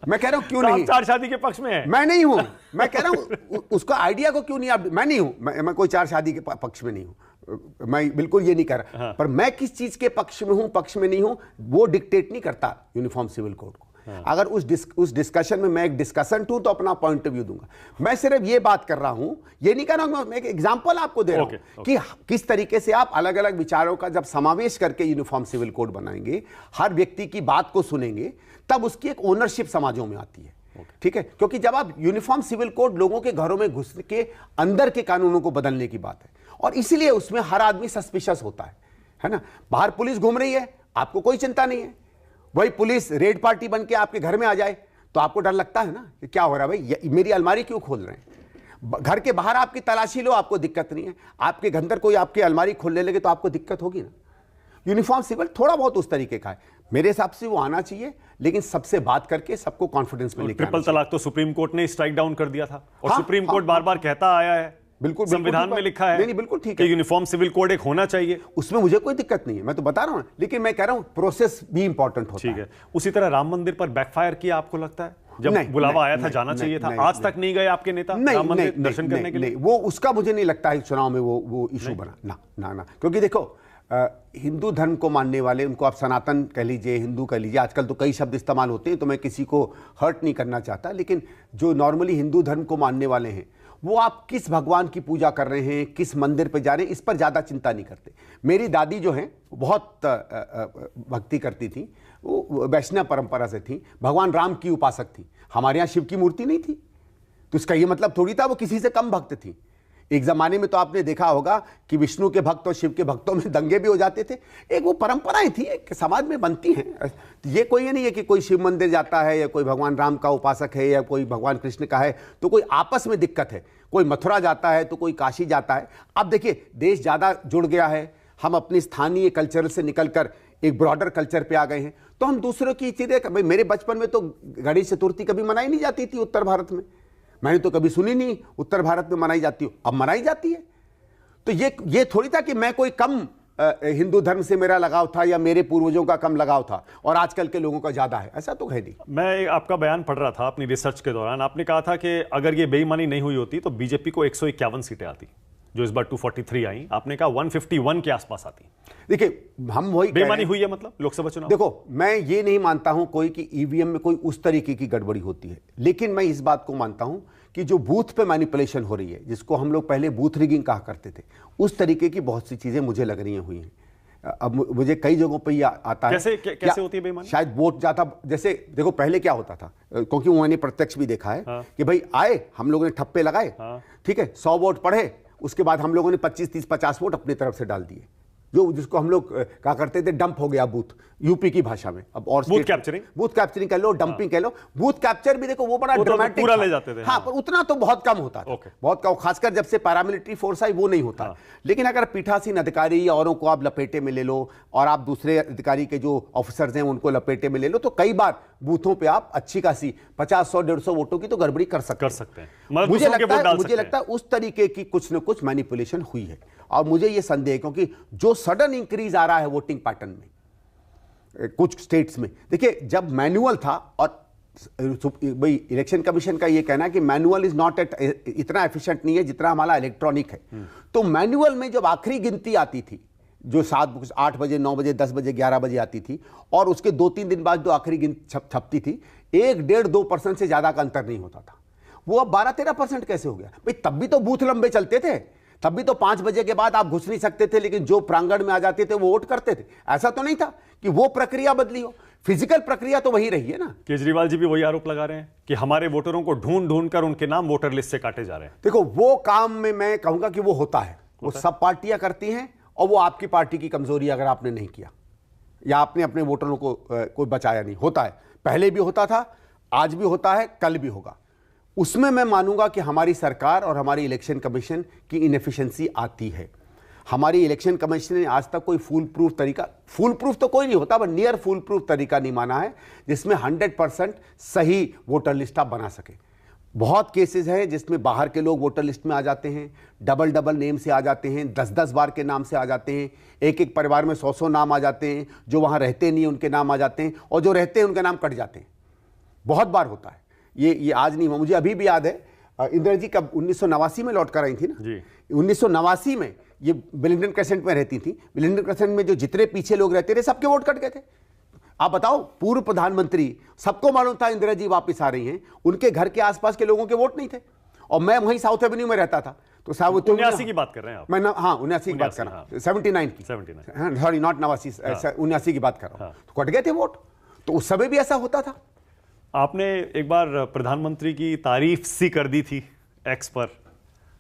[SPEAKER 2] मैं कह रहा हूं क्यों नहीं,
[SPEAKER 1] चार शादी के पक्ष में है।
[SPEAKER 2] मैं नहीं हूं, मैं कह रहा हूं उसका आइडिया को क्यों नहीं आप, मैं नहीं हूं, मैं कोई चार शादी के पक्ष में नहीं हूं, मैं बिल्कुल ये नहीं कर रहा। पर मैं किस चीज के पक्ष में हूं, पक्ष में नहीं हूं, वो डिक्टेट नहीं करता यूनिफॉर्म सिविल कोड को। अगर उस डिस्कशन में मैं एक डिस्कशन हूं तो अपना पॉइंट ऑफ व्यू दूंगा। मैं सिर्फ ये बात कर रहा हूं, ये नहीं कर रहा हूं, मैं एक एग्जांपल आपको दे रहा हूं कि किस तरीके से आप अलग अलग विचारों का जब समावेश करके यूनिफॉर्म सिविल कोड बनाएंगे, हर व्यक्ति की बात को सुनेंगे, तब उसकी एक ओनरशिप समाजों में आती है। ठीक है, क्योंकि जब आप यूनिफॉर्म सिविल कोड लोगों के घरों में घुस के अंदर के कानूनों को बदलने की बात है, और इसीलिए उसमें हर आदमी सस्पिशियस होता है ना। बाहर पुलिस घूम रही है, आपको कोई चिंता नहीं है, वही पुलिस रेड पार्टी बन के आपके घर में आ जाए तो आपको डर लगता है ना कि क्या हो रहा है भाई, मेरी अलमारी क्यों खोल रहे हैं। घर के बाहर आपकी तलाशी लो, आपको दिक्कत नहीं है, आपके अंदर कोई आपकी अलमारी खोलने लगे तो आपको दिक्कत होगी ना। यूनिफॉर्म सिविल थोड़ा बहुत उस तरीके का है, मेरे हिसाब से वो आना चाहिए, लेकिन सबसे बात करके सबको कॉन्फिडेंस में लेकर।
[SPEAKER 1] ट्रिपल तलाक तो सुप्रीम कोर्ट ने स्ट्राइक डाउन कर दिया था, और सुप्रीम कोर्ट बार बार कहता आया है,
[SPEAKER 2] बिल्कुल
[SPEAKER 1] संविधान में लिखा है,
[SPEAKER 2] नहीं बिल्कुल ठीक है,
[SPEAKER 1] यूनिफॉर्म सिविल कोड एक होना चाहिए,
[SPEAKER 2] उसमें मुझे कोई दिक्कत नहीं है, मैं तो बता रहा हूं, लेकिन मैं कह रहा हूं प्रोसेस भी इंपॉर्टेंट होता है।
[SPEAKER 1] ठीक है। उसी तरह राम मंदिर पर बैकफायर किया आपको लगता है? जब बुलावा आया था, जाना चाहिए था, आज तक नहीं गए आपके नेता राम मंदिर दर्शन करने के लिए?
[SPEAKER 2] वो उसका मुझे नहीं लगता है चुनाव में वो इशू बना ना, क्योंकि देखो हिंदू धर्म को मानने वाले, उनको आप सनातन कह लीजिए, हिंदू कह लीजिए, आजकल तो कई शब्द इस्तेमाल होते हैं, तो मैं किसी को हर्ट नहीं करना चाहता, लेकिन जो नॉर्मली हिंदू धर्म को मानने वाले हैं, वो आप किस भगवान की पूजा कर रहे हैं, किस मंदिर पे जा रहे हैं, इस पर ज़्यादा चिंता नहीं करते। मेरी दादी जो हैं बहुत भक्ति करती थी, वो वैष्णव परंपरा से थी, भगवान राम की उपासक थी, हमारे यहाँ शिव की मूर्ति नहीं थी, तो इसका ये मतलब थोड़ी था वो किसी से कम भक्त थी। एक जमाने में तो आपने देखा होगा कि विष्णु के भक्त और शिव के भक्तों में दंगे भी हो जाते थे, एक वो परंपराएं थी, एक समाज में बनती हैं। ये कोई ये नहीं है कि कोई शिव मंदिर जाता है या कोई भगवान राम का उपासक है या कोई भगवान कृष्ण का है तो कोई आपस में दिक्कत है, कोई मथुरा जाता है तो कोई काशी जाता है। अब देखिए देश ज़्यादा जुड़ गया है, हम अपनी स्थानीय कल्चर से निकलकर एक ब्रॉडर कल्चर पे आ गए हैं, तो हम दूसरों की चीज़ें, भाई मेरे बचपन में तो गणेश चतुर्थी कभी मनाई नहीं जाती थी उत्तर भारत में, मैंने तो कभी सुनी नहीं उत्तर भारत में मनाई जाती हो, अब मनाई जाती है। तो ये थोड़ी था कि मैं कोई कम हिंदू धर्म से मेरा लगाव था या मेरे पूर्वजों का कम लगाव था और आजकल के लोगों का ज्यादा है, ऐसा तो है नहीं।
[SPEAKER 1] मैं आपका बयान पढ़ रहा था अपनी रिसर्च के दौरान, आपने कहा था कि अगर ये बेईमानी नहीं हुई होती तो बीजेपी को 151 सीटें आती, जो इस बार 243 आई, आपने कहा 151 के आसपास आती।
[SPEAKER 2] देखिए हम वही
[SPEAKER 1] बेईमानी हुई है मतलब लोकसभा चुनाव।
[SPEAKER 2] देखो मैं ये नहीं मानता हूं कोई कि ईवीएम में कोई उस तरीके की गड़बड़ी होती है, लेकिन मैं इस बात को मानता हूं कि जो बूथ पे मैनिपुलेशन हो रही है, जिसको हम लोग पहले बूथ रिगिंग कहा करते थे, उस तरीके की बहुत सी चीजें मुझे लग रही हुई हैं। अब मुझे कई जगहों पे ये आता है
[SPEAKER 1] कैसे होती है बेईमानी?
[SPEAKER 2] शायद वोट जाता, जैसे देखो पहले क्या होता था, क्योंकि मैंने प्रत्यक्ष भी देखा है कि भाई आए, हम लोगों ने ठप्पे लगाए, ठीक है, 100 वोट पढ़े, उसके बाद हम लोगों ने 25, 30, 50 वोट अपनी तरफ से डाल दिए, जो जिसको हम लोग कहा करते थे डंप हो गया बूथ, यूपी की भाषा में। अब और
[SPEAKER 1] बूथ कैप्चरिंग
[SPEAKER 2] कह लो, डंपिंग कह लो, बूथ कैप्चर भी देखो वो बड़ा ड्रामेटिक
[SPEAKER 1] पूरा ले जाते थे।
[SPEAKER 2] हाँ, पर उतना तो बहुत कम होता था, बहुत कम, खासकर जब से पैरामिलिट्री फोर्स आई वो नहीं होता। लेकिन अगर पीठासीन अधिकारी या औरों को आप लपेटे में ले लो और आप दूसरे अधिकारी के जो ऑफिसर्स हैं उनको लपेटे में ले लो, तो कई बार बूथों पे आप अच्छी खासी 50, 100, 150 वोटों की तो गड़बड़ी कर सकते हैं। मुझे लगता है उस तरीके की कुछ न कुछ मैनिपुलेशन हुई है, और मुझे ये संदेह है क्योंकि जो सडन इंक्रीज आ रहा है वोटिंग पैटर्न में कुछ स्टेट्स में, देखिए जब मैनुअल था, और भाई इलेक्शन कमीशन का ये कहना है कि मैनुअल इज नॉट इतना एफिशिएंट नहीं है जितना हमारा इलेक्ट्रॉनिक है। तो मैनुअल में जब आखिरी गिनती आती थी, जो 7, 8 बजे, 9 बजे, 10 बजे, 11 बजे आती थी, और उसके 2-3 दिन बाद जो आखिरी गिनती छपती थी, 1-1.5-2% से ज्यादा का अंतर नहीं होता था। वो अब 12-13% कैसे हो गया भाई? तब भी तो बूथ लंबे चलते थे, तब भी तो 5 बजे के बाद आप घुस नहीं सकते थे, लेकिन जो प्रांगण में आ जाते थे वो वोट करते थे। ऐसा तो नहीं था कि वो प्रक्रिया बदली हो, फिजिकल प्रक्रिया तो वही रही है ना।
[SPEAKER 1] केजरीवाल जी भी वही आरोप लगा रहे हैं कि हमारे वोटरों को ढूंढ ढूंढ कर उनके नाम वोटर लिस्ट से काटे जा रहे हैं।
[SPEAKER 2] देखो वो काम में मैं कहूंगा कि वो होता है, वो सब पार्टियां करती हैं, और वो आपकी पार्टी की कमजोरी अगर आपने नहीं किया या आपने अपने वोटरों को कोई बचाया नहीं, होता है, पहले भी होता था, आज भी होता है, कल भी होगा। उसमें मैं मानूंगा कि हमारी सरकार और हमारी इलेक्शन कमीशन की इनएफिशिएंसी आती है। हमारी इलेक्शन कमीशन ने आज तक कोई फुल प्रूफ तो कोई नहीं होता, बट नियर फुल प्रूफ तरीका नहीं माना है जिसमें 100% सही वोटर लिस्ट आप बना सके। बहुत केसेस हैं जिसमें बाहर के लोग वोटर लिस्ट में आ जाते हैं, डबल नेम से आ जाते हैं, 10-10 बार के नाम से आ जाते हैं, एक परिवार में 100 नाम आ जाते हैं, जो वहाँ रहते नहीं उनके नाम आ जाते हैं, और जो रहते हैं उनके नाम कट जाते हैं। बहुत बार होता है ये आज नहीं, मुझे अभी भी याद है, इंदिरा जी कब 1989 में लौट कर आई थी ना जी। 1989 में ये विलिंगडन क्रेसेंट में रहती थी, विलिंगडन क्रेसेंट में जो जितने पीछे लोग रहते थे सबके वोट कट गए थे। आप बताओ, पूर्व प्रधानमंत्री, सबको मालूम था इंदिरा जी वापस आ रही हैं, उनके घर के आसपास के लोगों के वोट नहीं थे, और मैं वहीं साउथ एवेन्यू में रहता था। तो साहब
[SPEAKER 1] 79 की बात कर रहे हैं आप?
[SPEAKER 2] मैं हाँ 79 की बात कर रहा हूँ, 79 की,
[SPEAKER 1] 79,
[SPEAKER 2] सॉरी नॉट 79 की बात कर रहा हूँ। तो कट गए थे वोट, तो उस समय भी ऐसा होता था।
[SPEAKER 1] आपने एक बार प्रधानमंत्री की तारीफ सी कर दी थी एक्स पर,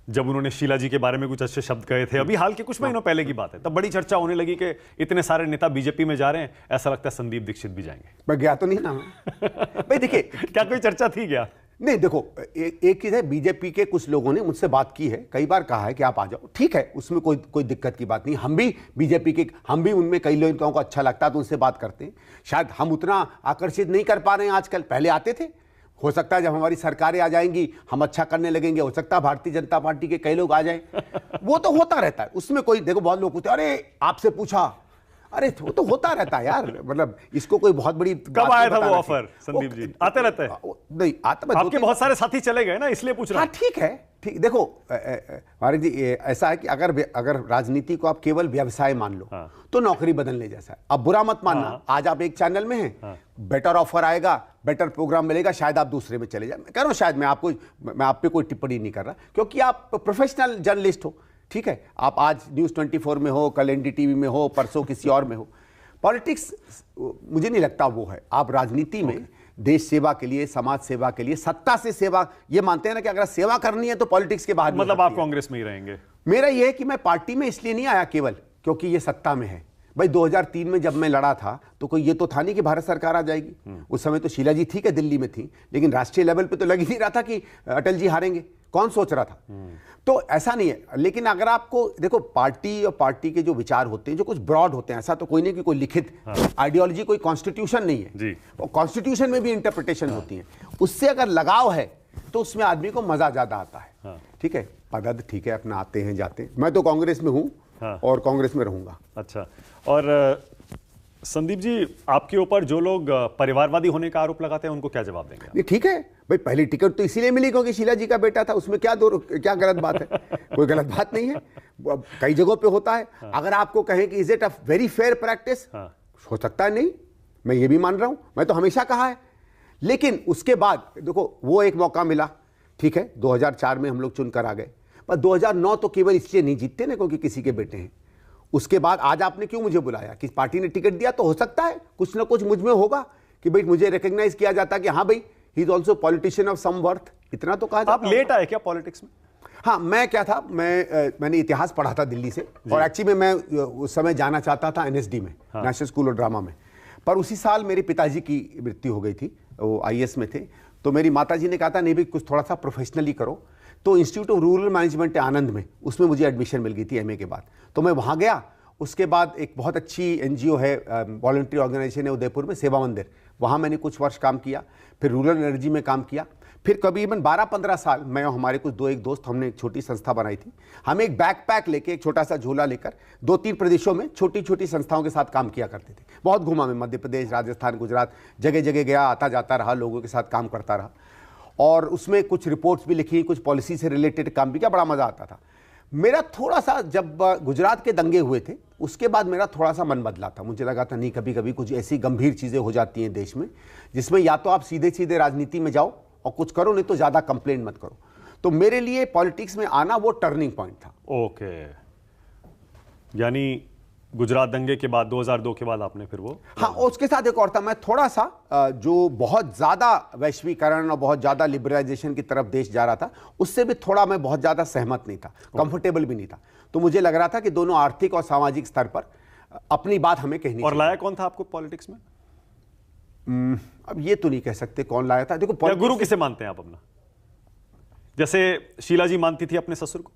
[SPEAKER 1] जब उन्होंने शीला जी के बारे में कुछ अच्छे शब्द कहे थे, अभी हाल के कुछ महीनों पहले की बात है। तब बड़ी चर्चा होने लगी कि इतने सारे नेता बीजेपी में जा रहे हैं, ऐसा लगता है संदीप दीक्षित भी जाएंगे।
[SPEAKER 2] मैं गया तो नहीं ना भाई, देखिए
[SPEAKER 1] क्या कोई चर्चा थी क्या?
[SPEAKER 2] नहीं, देखो एक चीज है, बीजेपी के कुछ लोगों ने मुझसे बात की है, कई बार कहा है कि आप आ जाओ, ठीक है, उसमें कोई दिक्कत की बात नहीं। हम भी बीजेपी के, हम भी उनमें कई लोगों को अच्छा लगता है तो उनसे बात करते हैं। शायद हम उतना आकर्षित नहीं कर पा रहे हैं आजकल, पहले आते थे। हो सकता है जब हमारी सरकारें आ जाएंगी हम अच्छा करने लगेंगे, हो सकता है भारतीय जनता पार्टी के कई लोग आ जाएं, वो तो होता रहता है, उसमें कोई, देखो बहुत लोग पूछते अरे आपसे पूछा, अरे वो तो होता रहता है यार, मतलब इसको कोई बहुत बड़ी
[SPEAKER 1] कब आया था वो ऑफर संदीप जी? आते रहते हैं?
[SPEAKER 2] नहीं आता,
[SPEAKER 1] आपके बहुत सारे साथी चले गए ना, इसलिए पूछ रहा हूं।
[SPEAKER 2] हाँ ठीक है, ठीक, देखो महाराज जी ऐसा है कि अगर राजनीति को आप केवल व्यवसाय मान लो तो नौकरी बदलने जैसा है। अब बुरा मत मानना, आज आप एक चैनल में हैं, बेटर ऑफर आएगा, बेटर प्रोग्राम मिलेगा, शायद आप दूसरे में चले जाए। मैं कह रहा हूं शायद, मैं आप पे कोई टिप्पणी नहीं कर रहा, क्योंकि आप प्रोफेशनल जर्नलिस्ट हो, ठीक है, आप आज न्यूज़ 24 में हो, कल एनडीटीवी में हो, परसों किसी और में हो। पॉलिटिक्स मुझे नहीं लगता वो है। आप राजनीति में देश सेवा के लिए, समाज सेवा के लिए, सत्ता से सेवा, ये मानते हैं ना कि अगर सेवा करनी है तो पॉलिटिक्स के बाहर,
[SPEAKER 1] मतलब आप कांग्रेस में ही रहेंगे?
[SPEAKER 2] मेरा ये है कि मैं पार्टी में इसलिए नहीं आया केवल क्योंकि ये सत्ता में है। भाई 2003 में जब मैं लड़ा था तो कोई ये तो था नहीं कि भारत सरकार आ जाएगी। उस समय तो शीला जी ठीक है दिल्ली में थी, लेकिन राष्ट्रीय लेवल पे तो लग ही नहीं रहा था कि अटल जी हारेंगे, कौन सोच रहा था। तो ऐसा नहीं है, लेकिन अगर आपको देखो, पार्टी और पार्टी के जो विचार होते हैं जो कुछ ब्रॉड होते हैं, ऐसा तो कोई नहीं कि कोई लिखित आइडियोलॉजी, कोई कॉन्स्टिट्यूशन नहीं है, और कॉन्स्टिट्यूशन में भी इंटरप्रिटेशन होती है। उससे अगर लगाव है तो उसमें आदमी को मजा ज्यादा आता है। ठीक है, पद ठीक है, अपना आते हैं जाते हैं। मैं तो कांग्रेस में हूं और कांग्रेस में रहूंगा।
[SPEAKER 1] अच्छा, और संदीप जी, आपके ऊपर जो लोग परिवारवादी होने का आरोप लगाते हैं उनको क्या जवाब देंगे?
[SPEAKER 2] नहीं ठीक है भाई, पहली टिकट तो इसीलिए मिली क्योंकि शीला जी का बेटा था, उसमें क्या गलत बात है? कोई गलत बात नहीं है, कई जगहों पे होता है। अगर आपको कहें कि is it a very fair practice, हो सकता है नहीं, मैं ये भी मान रहा हूं, मैं तो हमेशा कहा है। लेकिन उसके बाद देखो, वो एक मौका मिला, ठीक है, 2004 में हम लोग चुनकर आ गए, पर 2009 तो केवल इसलिए नहीं जीतते ना क्योंकि किसी के बेटे हैं। उसके बाद आज आपने क्यों मुझे बुलाया कि पार्टी ने टिकट दिया, तो हो सकता है कुछ ना कुछ मुझ में होगा कि भाई मुझे रिकॉग्नाइज किया जाता कि हाँ भाई he is also politician of some worth, इतना तो कहा जाता।
[SPEAKER 1] आप लेट आए क्या पॉलिटिक्स में?
[SPEAKER 2] हाँ, मैं क्या था, मैंने इतिहास पढ़ा था दिल्ली से, और एक्चुअली मैं उस समय जाना चाहता था एनएसडी में, नेशनल स्कूल ऑफ ड्रामा में, पर उसी साल मेरे पिताजी की मृत्यु हो गई थी, वो आईएएस में थे। तो मेरी माताजी ने कहा था नहीं भाई कुछ थोड़ा सा प्रोफेशनली करो, तो इंस्टीट्यूट ऑफ रूरल मैनेजमेंट आनंद में, उसमें मुझे एडमिशन मिल गई थी एमए के बाद। तो मैं वहाँ गया, उसके बाद एक बहुत अच्छी एनजीओ है, वॉलंटरी ऑर्गेनाइजेशन है उदयपुर में, सेवा मंदिर, वहाँ मैंने कुछ वर्ष काम किया। फिर रूरल एनर्जी में काम किया। फिर करीबन 12-15 साल मैं और हमारे कुछ एक दोस्त, हमने एक छोटी संस्था बनाई थी। हम एक बैकपैक लेके, एक छोटा सा झोला लेकर 2-3 प्रदेशों में छोटी छोटी संस्थाओं के साथ काम किया करते थे। बहुत घूमा मैं, मध्य प्रदेश, राजस्थान, गुजरात, जगह जगह गया, आता जाता रहा, लोगों के साथ काम करता रहा, और उसमें कुछ रिपोर्ट्स भी लिखी, कुछ पॉलिसी से रिलेटेड काम भी किया, बड़ा मजा आता था। मेरा थोड़ा सा, जब गुजरात के दंगे हुए थे उसके बाद मेरा थोड़ा सा मन बदला था। मुझे लगा था नहीं, कभी कभी कुछ ऐसी गंभीर चीज़ें हो जाती हैं देश में जिसमें या तो आप सीधे सीधे राजनीति में जाओ और कुछ करो, नहीं तो ज़्यादा कंप्लेंट मत करो। तो मेरे लिए पॉलिटिक्स में आना वो टर्निंग पॉइंट था।
[SPEAKER 1] ओके, यानी गुजरात दंगे के बाद 2002 के बाद आपने फिर वो,
[SPEAKER 2] हाँ, उसके साथ एक और था, मैं थोड़ा सा जो बहुत ज़्यादा वैश्वीकरण और बहुत ज़्यादा लिबरलाइजेशन की तरफ देश जा रहा था, उससे भी थोड़ा मैं बहुत ज़्यादा सहमत नहीं था, कंफर्टेबल भी नहीं था। तो मुझे लग रहा था कि दोनों आर्थिक और सामाजिक स्तर पर अपनी बात हमें कहनी
[SPEAKER 1] और लाया कौन था आपको पॉलिटिक्स में?
[SPEAKER 2] अब ये तो नहीं कह सकते कौन लाया था। देखो,
[SPEAKER 1] गुरु किसे मानते हैं आप अपना? जैसे शीला जी मानती थी अपने ससुर को।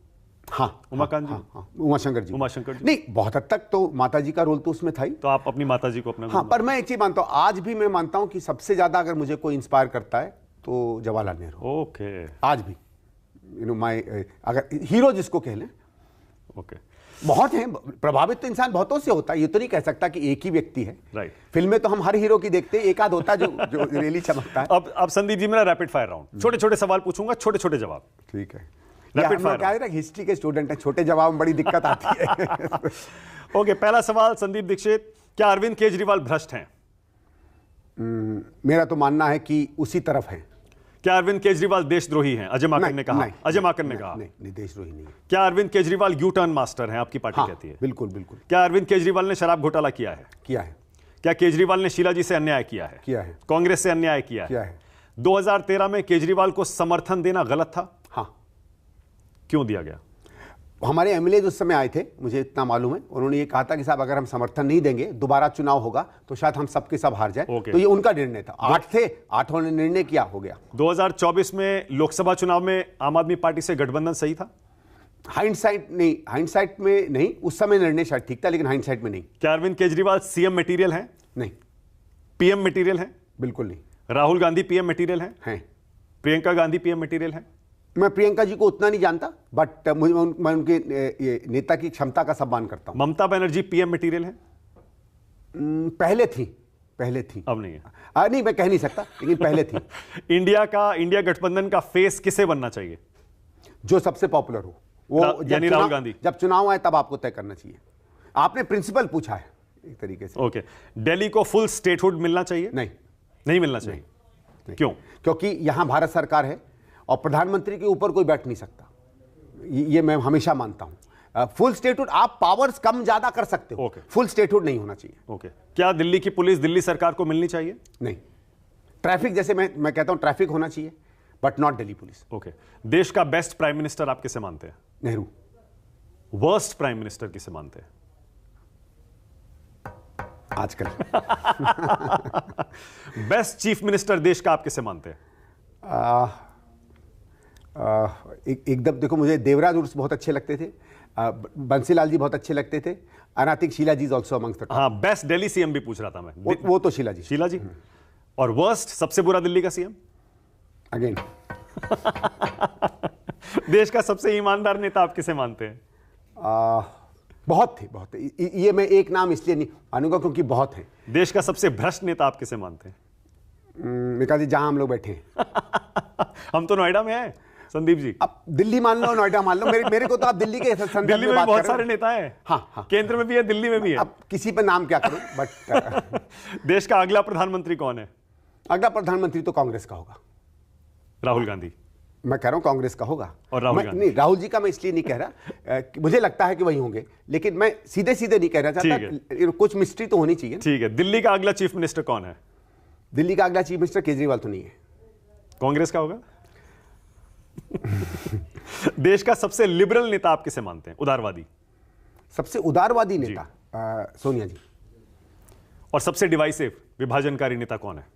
[SPEAKER 2] हाँ,
[SPEAKER 1] उमाकांत जी,
[SPEAKER 2] उमाशंकर जी,
[SPEAKER 1] उमाशंकर जी।
[SPEAKER 2] नहीं, बहुत हद तक तो माताजी का रोल तो उसमें था ही।
[SPEAKER 1] तो आप अपनी माताजी को अपना,
[SPEAKER 2] हाँ, पर मैं एक चीज मानता हूँ, आज भी मैं मानता हूँ कि सबसे ज्यादा अगर मुझे कोई इंस्पायर करता है तो जवाहरलाल नेहरू। ओके, आज भी माय, अगर हीरो जिसको कह लें,
[SPEAKER 1] ओके,
[SPEAKER 2] बहुत हैं, प्रभावित तो इंसान बहुतों से होता है, ये तो नहीं कह सकता कि एक ही व्यक्ति है।
[SPEAKER 1] राइट,
[SPEAKER 2] फिल्में तो हम हर हीरो की देखते हैं, एक आध होता है जो रियली चमकता है।
[SPEAKER 1] अब संदीप जी, मेरा रैपिड फायर राउंड, छोटे छोटे सवाल पूछूंगा, छोटे छोटे जवाब।
[SPEAKER 2] ठीक है,
[SPEAKER 1] रैपिड फायर।
[SPEAKER 2] क्या है, हिस्ट्री के स्टूडेंट है, छोटे जवाब में बड़ी दिक्कत आती है।
[SPEAKER 1] ओके, पहला सवाल संदीप दीक्षित, क्या अरविंद केजरीवाल भ्रष्ट हैं?
[SPEAKER 2] मेरा तो मानना है कि उसी तरफ है।
[SPEAKER 1] क्या अरविंद केजरीवाल देशद्रोही हैं? अजय माकन ने कहा। अजय माकन ने कहा
[SPEAKER 2] नहीं, देशद्रोही नहीं है।
[SPEAKER 1] क्या Arvind Kejriwal U turn master हैं? आपकी पार्टी कहती है।
[SPEAKER 2] बिल्कुल बिल्कुल।
[SPEAKER 1] क्या अरविंद केजरीवाल ने शराब घोटाला किया है?
[SPEAKER 2] किया है।
[SPEAKER 1] क्या केजरीवाल ने शीला जी से अन्याय किया है?
[SPEAKER 2] किया है।
[SPEAKER 1] कांग्रेस से अन्याय किया है? 2013 में केजरीवाल को समर्थन देना गलत था?
[SPEAKER 2] हाँ।
[SPEAKER 1] क्यों दिया गया?
[SPEAKER 2] हमारे एमएलए उस समय आए थे, मुझे इतना मालूम है, उन्होंने ये कहा था कि साहब अगर हम समर्थन नहीं देंगे, दोबारा चुनाव होगा तो शायद हम सबके सब हार जाए। तो ये उनका निर्णय था। 8 थे, 8 ने निर्णय किया, हो गया।
[SPEAKER 1] 2024 में लोकसभा चुनाव में आम आदमी पार्टी से गठबंधन सही था?
[SPEAKER 2] हाइंडसाइट में नहीं, उस समय निर्णय शायद ठीक था, लेकिन हाइंडसाइट में नहीं।
[SPEAKER 1] क्या अरविंद केजरीवाल सीएम मटेरियल है?
[SPEAKER 2] नहीं।
[SPEAKER 1] पीएम मटेरियल है?
[SPEAKER 2] बिल्कुल नहीं।
[SPEAKER 1] राहुल गांधी पीएम मटेरियल है?
[SPEAKER 2] हैं।
[SPEAKER 1] प्रियंका गांधी पीएम मटेरियल है?
[SPEAKER 2] मैं प्रियंका जी को उतना नहीं जानता, बट मैं उनके नेता की क्षमता का सम्मान करता हूं।
[SPEAKER 1] ममता बनर्जी पीएम मटेरियल है?
[SPEAKER 2] पहले थी।
[SPEAKER 1] अब नहीं है।
[SPEAKER 2] नहीं, मैं कह नहीं सकता, लेकिन पहले थी।
[SPEAKER 1] इंडिया गठबंधन का फेस किसे बनना चाहिए?
[SPEAKER 2] जो सबसे पॉपुलर हो वो।
[SPEAKER 1] यानी राहुल गांधी।
[SPEAKER 2] जब चुनाव आए तब आपको तय करना चाहिए। आपने प्रिंसिपल पूछा है एक तरीके से।
[SPEAKER 1] ओके। दिल्ली को फुल स्टेटहुड मिलना चाहिए? नहीं मिलना चाहिए।
[SPEAKER 2] नहीं।
[SPEAKER 1] क्यों?
[SPEAKER 2] क्योंकि यहां भारत सरकार है और प्रधानमंत्री के ऊपर कोई बैठ नहीं सकता। ये मैं हमेशा मानता हूं। फुल स्टेटहुड आप पावर्स कम ज्यादा कर सकते हो। फुल स्टेटहुड नहीं होना चाहिए।
[SPEAKER 1] ओके। क्या दिल्ली की पुलिस दिल्ली सरकार को मिलनी चाहिए?
[SPEAKER 2] नहीं। ट्रैफिक, जैसे मैं कहता हूं ट्रैफिक होना चाहिए, but not Delhi police.
[SPEAKER 1] Okay. देश का बेस्ट प्राइम मिनिस्टर आप किसे मानते हैं?
[SPEAKER 2] नेहरू।
[SPEAKER 1] वर्स्ट प्राइम मिनिस्टर किसे मानते हैं
[SPEAKER 2] आजकल?
[SPEAKER 1] बेस्ट चीफ मिनिस्टर देश का आप किसे मानते हैं?
[SPEAKER 2] एकदम देखो, मुझे देवराज उर्स बहुत अच्छे लगते थे, बंसीलाल जी बहुत अच्छे लगते थे, and I think Sheela ji is also amongst the top.
[SPEAKER 1] हाँ, बेस्ट दिल्ली सीएम भी पूछ रहा था मैं।
[SPEAKER 2] वो तो शीला जी।
[SPEAKER 1] और वर्स्ट, सबसे बुरा दिल्ली का सीएम?
[SPEAKER 2] अगेन।
[SPEAKER 1] देश का सबसे ईमानदार नेता आप किसे मानते हैं?
[SPEAKER 2] बहुत थे। ये मैं एक नाम इसलिए नहीं मानूंगा क्योंकि बहुत हैं।
[SPEAKER 1] देश का सबसे भ्रष्ट नेता आप किसे मानते हैं?
[SPEAKER 2] मिका जी, जहां हम लोग बैठे हैं।
[SPEAKER 1] हम तो नोएडा में हैं संदीप जी।
[SPEAKER 2] अब दिल्ली मान लो, नोएडा मान लो, मेरे को तो आप दिल्ली के
[SPEAKER 1] दिल्ली में बहुत सारे नेता हैं।
[SPEAKER 2] हाँ।
[SPEAKER 1] केंद्र में भी है, दिल्ली में भी है।
[SPEAKER 2] अब किसी पे नाम क्या करूं, बट
[SPEAKER 1] देश का अगला प्रधानमंत्री कौन है?
[SPEAKER 2] अगला प्रधानमंत्री तो कांग्रेस का होगा।
[SPEAKER 1] राहुल गांधी।
[SPEAKER 2] मैं कह रहा हूं कांग्रेस का होगा।
[SPEAKER 1] और राहुल गांधी?
[SPEAKER 2] नहीं, राहुल जी का मैं इसलिए नहीं कह रहा, मुझे लगता है कि वही होंगे, लेकिन मैं सीधे नहीं कहना चाहता। कुछ मिस्ट्री तो होनी चाहिए।
[SPEAKER 1] ठीक है। दिल्ली का अगला चीफ मिनिस्टर कौन है?
[SPEAKER 2] दिल्ली का अगला चीफ मिनिस्टर केजरीवाल तो नहीं है।
[SPEAKER 1] कांग्रेस का होगा? देश का सबसे लिबरल नेता आप किसे मानते हैं? उदारवादी।
[SPEAKER 2] सबसे उदारवादी नेता सोनिया जी।
[SPEAKER 1] और सबसे डिवाइसिव, विभाजनकारी नेता कौन है?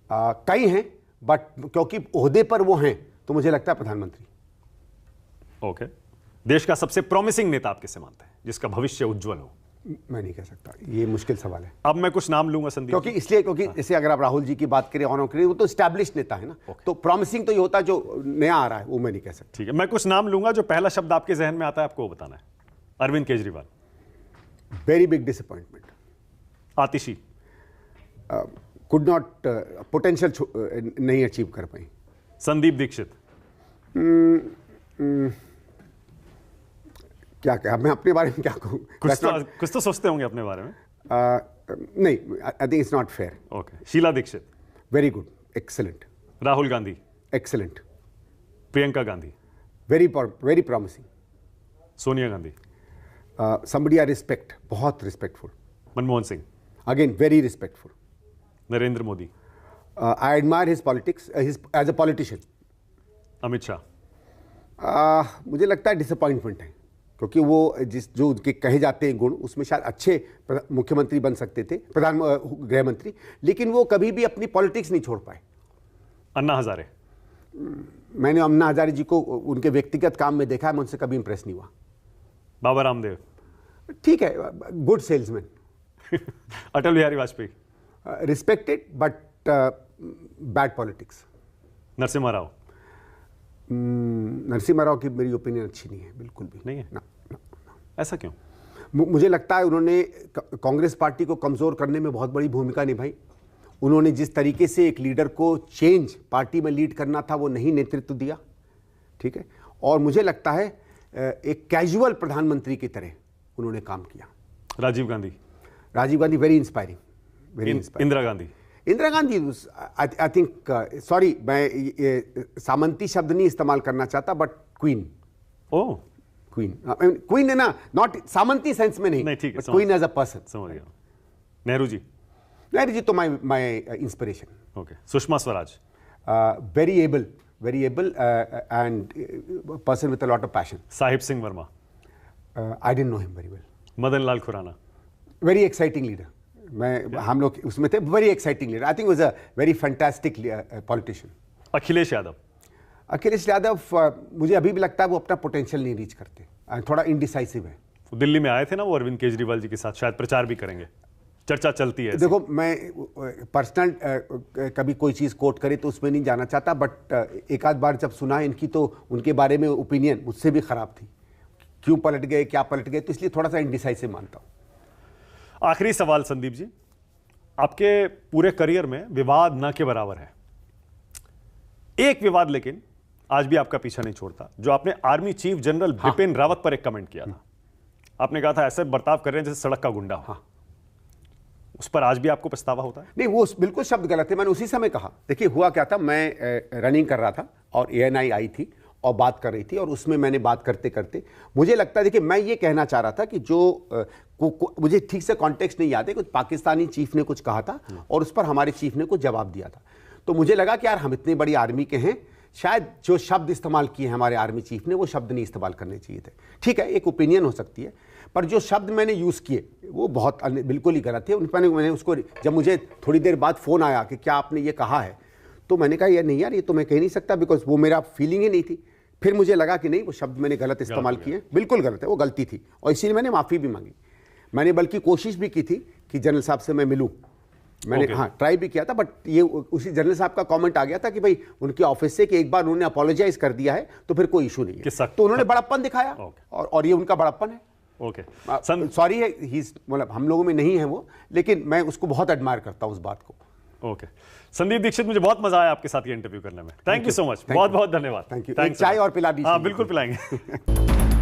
[SPEAKER 2] कई हैं, बट क्योंकि ओहदे पर वो हैं तो मुझे लगता है प्रधानमंत्री।
[SPEAKER 1] ओके। देश का सबसे प्रॉमिसिंग नेता आप किसे मानते हैं, जिसका भविष्य उज्जवल हो?
[SPEAKER 2] मैं नहीं कह सकता, ये मुश्किल सवाल है।
[SPEAKER 1] अब मैं कुछ नाम लूंगा संदीप,
[SPEAKER 2] क्योंकि जैसे अगर आप राहुल जी की बात करें, ऑनर करें, वो तो एस्टैब्लिश्ड नेता है ना। तो प्रॉमिसिंग तो ये होता है जो नया आ रहा है, वो मैं नहीं कह सकता।
[SPEAKER 1] ठीक है, मैं कुछ नाम लूंगा, जो पहला शब्द आपके जहन में आता है आपको वो बताना है। Arvind Kejriwal.
[SPEAKER 2] Very big disappointment.
[SPEAKER 1] Atishi.
[SPEAKER 2] Could not, potential नहीं अचीव कर पाई।
[SPEAKER 1] संदीप दीक्षित।
[SPEAKER 2] क्या मैं अपने बारे में क्या कहूँ?
[SPEAKER 1] कुछ तो सोचते होंगे अपने बारे में।
[SPEAKER 2] नहीं, I think it's not fair.
[SPEAKER 1] Okay. Sheila Dikshit.
[SPEAKER 2] Very good, excellent.
[SPEAKER 1] Rahul Gandhi.
[SPEAKER 2] Excellent.
[SPEAKER 1] Priyanka Gandhi.
[SPEAKER 2] Very promising.
[SPEAKER 1] Sonia Gandhi.
[SPEAKER 2] Somebody I respect, बहुत respectful.
[SPEAKER 1] Manmohan Singh.
[SPEAKER 2] Again very respectful.
[SPEAKER 1] Narendra Modi.
[SPEAKER 2] I admire his politics as a politician.
[SPEAKER 1] Amit Shah.
[SPEAKER 2] मुझे लगता है डिसअपॉइंटमेंट है, क्योंकि वो जो उनके कहे जाते हैं गुण, उसमें शायद अच्छे मुख्यमंत्री बन सकते थे, गृह मंत्री, लेकिन वो कभी भी अपनी पॉलिटिक्स नहीं छोड़ पाए।
[SPEAKER 1] अन्ना हजारे।
[SPEAKER 2] मैंने अन्ना हजारे जी को उनके व्यक्तिगत काम में देखा है, मैं उनसे कभी इंप्रेस नहीं हुआ।
[SPEAKER 1] बाबा रामदेव।
[SPEAKER 2] ठीक है, good salesman.
[SPEAKER 1] Atal Bihari Vajpayee.
[SPEAKER 2] Respected but bad politics.
[SPEAKER 1] Narasimha Rao.
[SPEAKER 2] Narasimha Rao की मेरी ओपिनियन अच्छी नहीं है, बिल्कुल भी
[SPEAKER 1] नहीं है
[SPEAKER 2] ना।
[SPEAKER 1] ऐसा क्यों?
[SPEAKER 2] मुझे लगता है उन्होंने कांग्रेस पार्टी को कमजोर करने में बहुत बड़ी भूमिका निभाई। उन्होंने जिस तरीके से एक लीडर को चेंज पार्टी में लीड करना था, वो नहीं नेतृत्व दिया। ठीक है, और मुझे लगता है एक कैजुअल प्रधानमंत्री की तरह उन्होंने काम किया।
[SPEAKER 1] Rajiv Gandhi.
[SPEAKER 2] Very inspiring, very inspiring.
[SPEAKER 1] Indira Gandhi.
[SPEAKER 2] Indira Gandhi, I think, sorry मैं सामंती शब्द नहीं इस्तेमाल करना चाहता, बट क्वीन।
[SPEAKER 1] ओह,
[SPEAKER 2] क्वीन है ना, नॉट सामंती सेंस में नहीं,
[SPEAKER 1] ठीक है,
[SPEAKER 2] क्वीन एज अ पर्सन।
[SPEAKER 1] समझ गया। नेहरू जी
[SPEAKER 2] तो my inspiration.
[SPEAKER 1] Okay. Sushma Swaraj
[SPEAKER 2] very able and person with a lot of passion.
[SPEAKER 1] Sahib Singh Verma
[SPEAKER 2] I didn't know him very well.
[SPEAKER 1] Madan Lal Khurana
[SPEAKER 2] very exciting leader, हम लोग उसमें थे, very exciting leader, I think was a very fantastic politician.
[SPEAKER 1] Akhilesh Yadav
[SPEAKER 2] मुझे अभी भी लगता है वो अपना पोटेंशियल नहीं रीच करते, थोड़ा इनडिसाइसिव है।
[SPEAKER 1] दिल्ली में आए थे ना वो अरविंद केजरीवाल जी के साथ, शायद प्रचार भी करेंगे, चर्चा चलती है।
[SPEAKER 2] देखो मैं पर्सनल कभी कोई चीज़ कोट करे तो उसमें नहीं जाना चाहता, बट एक आध बार जब सुना इनकी तो उनके बारे में ओपिनियन मुझसे भी खराब थी, क्यों पलट गए, क्या पलट गए, तो इसलिए थोड़ा सा इनडिसाइसिव मानता हूं।
[SPEAKER 1] आखिरी सवाल संदीप जी, आपके पूरे करियर में विवाद न के बराबर है। एक विवाद लेकिन आज भी आपका पीछा नहीं छोड़ता, जो आपने army chief general Bipin Rawat पर एक कमेंट किया था। आपने कहा था ऐसे बर्ताव कर रहे हैं जैसे सड़क का गुंडा हो। उस पर आज भी आपको पछतावा होता है?
[SPEAKER 2] नहीं, वो बिल्कुल शब्द गलत है, मैंने उसी समय कहा। देखिए हुआ क्या था, मैं रनिंग कर रहा था और ANI आई थी और बात कर रही थी, और उसमें मैंने बात करते करते मुझे लगता है, देखिए मैं ये कहना चाह रहा था कि जो मुझे ठीक से कॉन्टेक्स्ट नहीं याद है, कुछ पाकिस्तानी चीफ ने कुछ कहा था और उस पर हमारे चीफ ने कुछ जवाब दिया था। तो मुझे लगा कि यार हम इतनी बड़ी आर्मी के हैं, शायद जो शब्द इस्तेमाल किए हमारे आर्मी चीफ ने वो शब्द नहीं इस्तेमाल करने चाहिए थे। ठीक है, एक ओपिनियन हो सकती है, पर जो शब्द मैंने यूज़ किए वो बहुत बिल्कुल ही गलत थे। मैंने उसको, जब मुझे थोड़ी देर बाद फ़ोन आया कि क्या आपने ये कहा है, तो मैंने कहा यार नहीं यार, ये तो मैं कह नहीं सकता, बिकॉज वो मेरा फीलिंग ही नहीं थी। फिर मुझे लगा कि नहीं, वो शब्द मैंने गलत इस्तेमाल किए, बिल्कुल गलत है, वो गलती थी, और इसीलिए मैंने माफ़ी भी मांगी। मैंने बल्कि कोशिश भी की थी कि जनरल साहब से मैं मिलूँ, मैंने ट्राई भी किया था, बट ये उसी जनरल साहब का कमेंट आ गया था कि भाई उनके ऑफिस से कि एक बार उन्होंने अपोलोजाइज कर दिया है तो फिर कोई इशू नहीं है। तो उन्होंने बड़प्पन दिखाया, और ये उनका बड़प्पन है।
[SPEAKER 1] ओके,
[SPEAKER 2] सॉरी है, मतलब हम लोगों में नहीं है वो, लेकिन मैं उसको बहुत एडमायर करता हूँ उस बात को।
[SPEAKER 1] ओके, संदीप दीक्षित, मुझे बहुत मजा आया आपके साथ ये इंटरव्यू करने में। थैंक यू सो मच, बहुत बहुत धन्यवाद।
[SPEAKER 2] Thank you. चाय और पिला दीजिए।
[SPEAKER 1] हाँ बिल्कुल पिलाएंगे।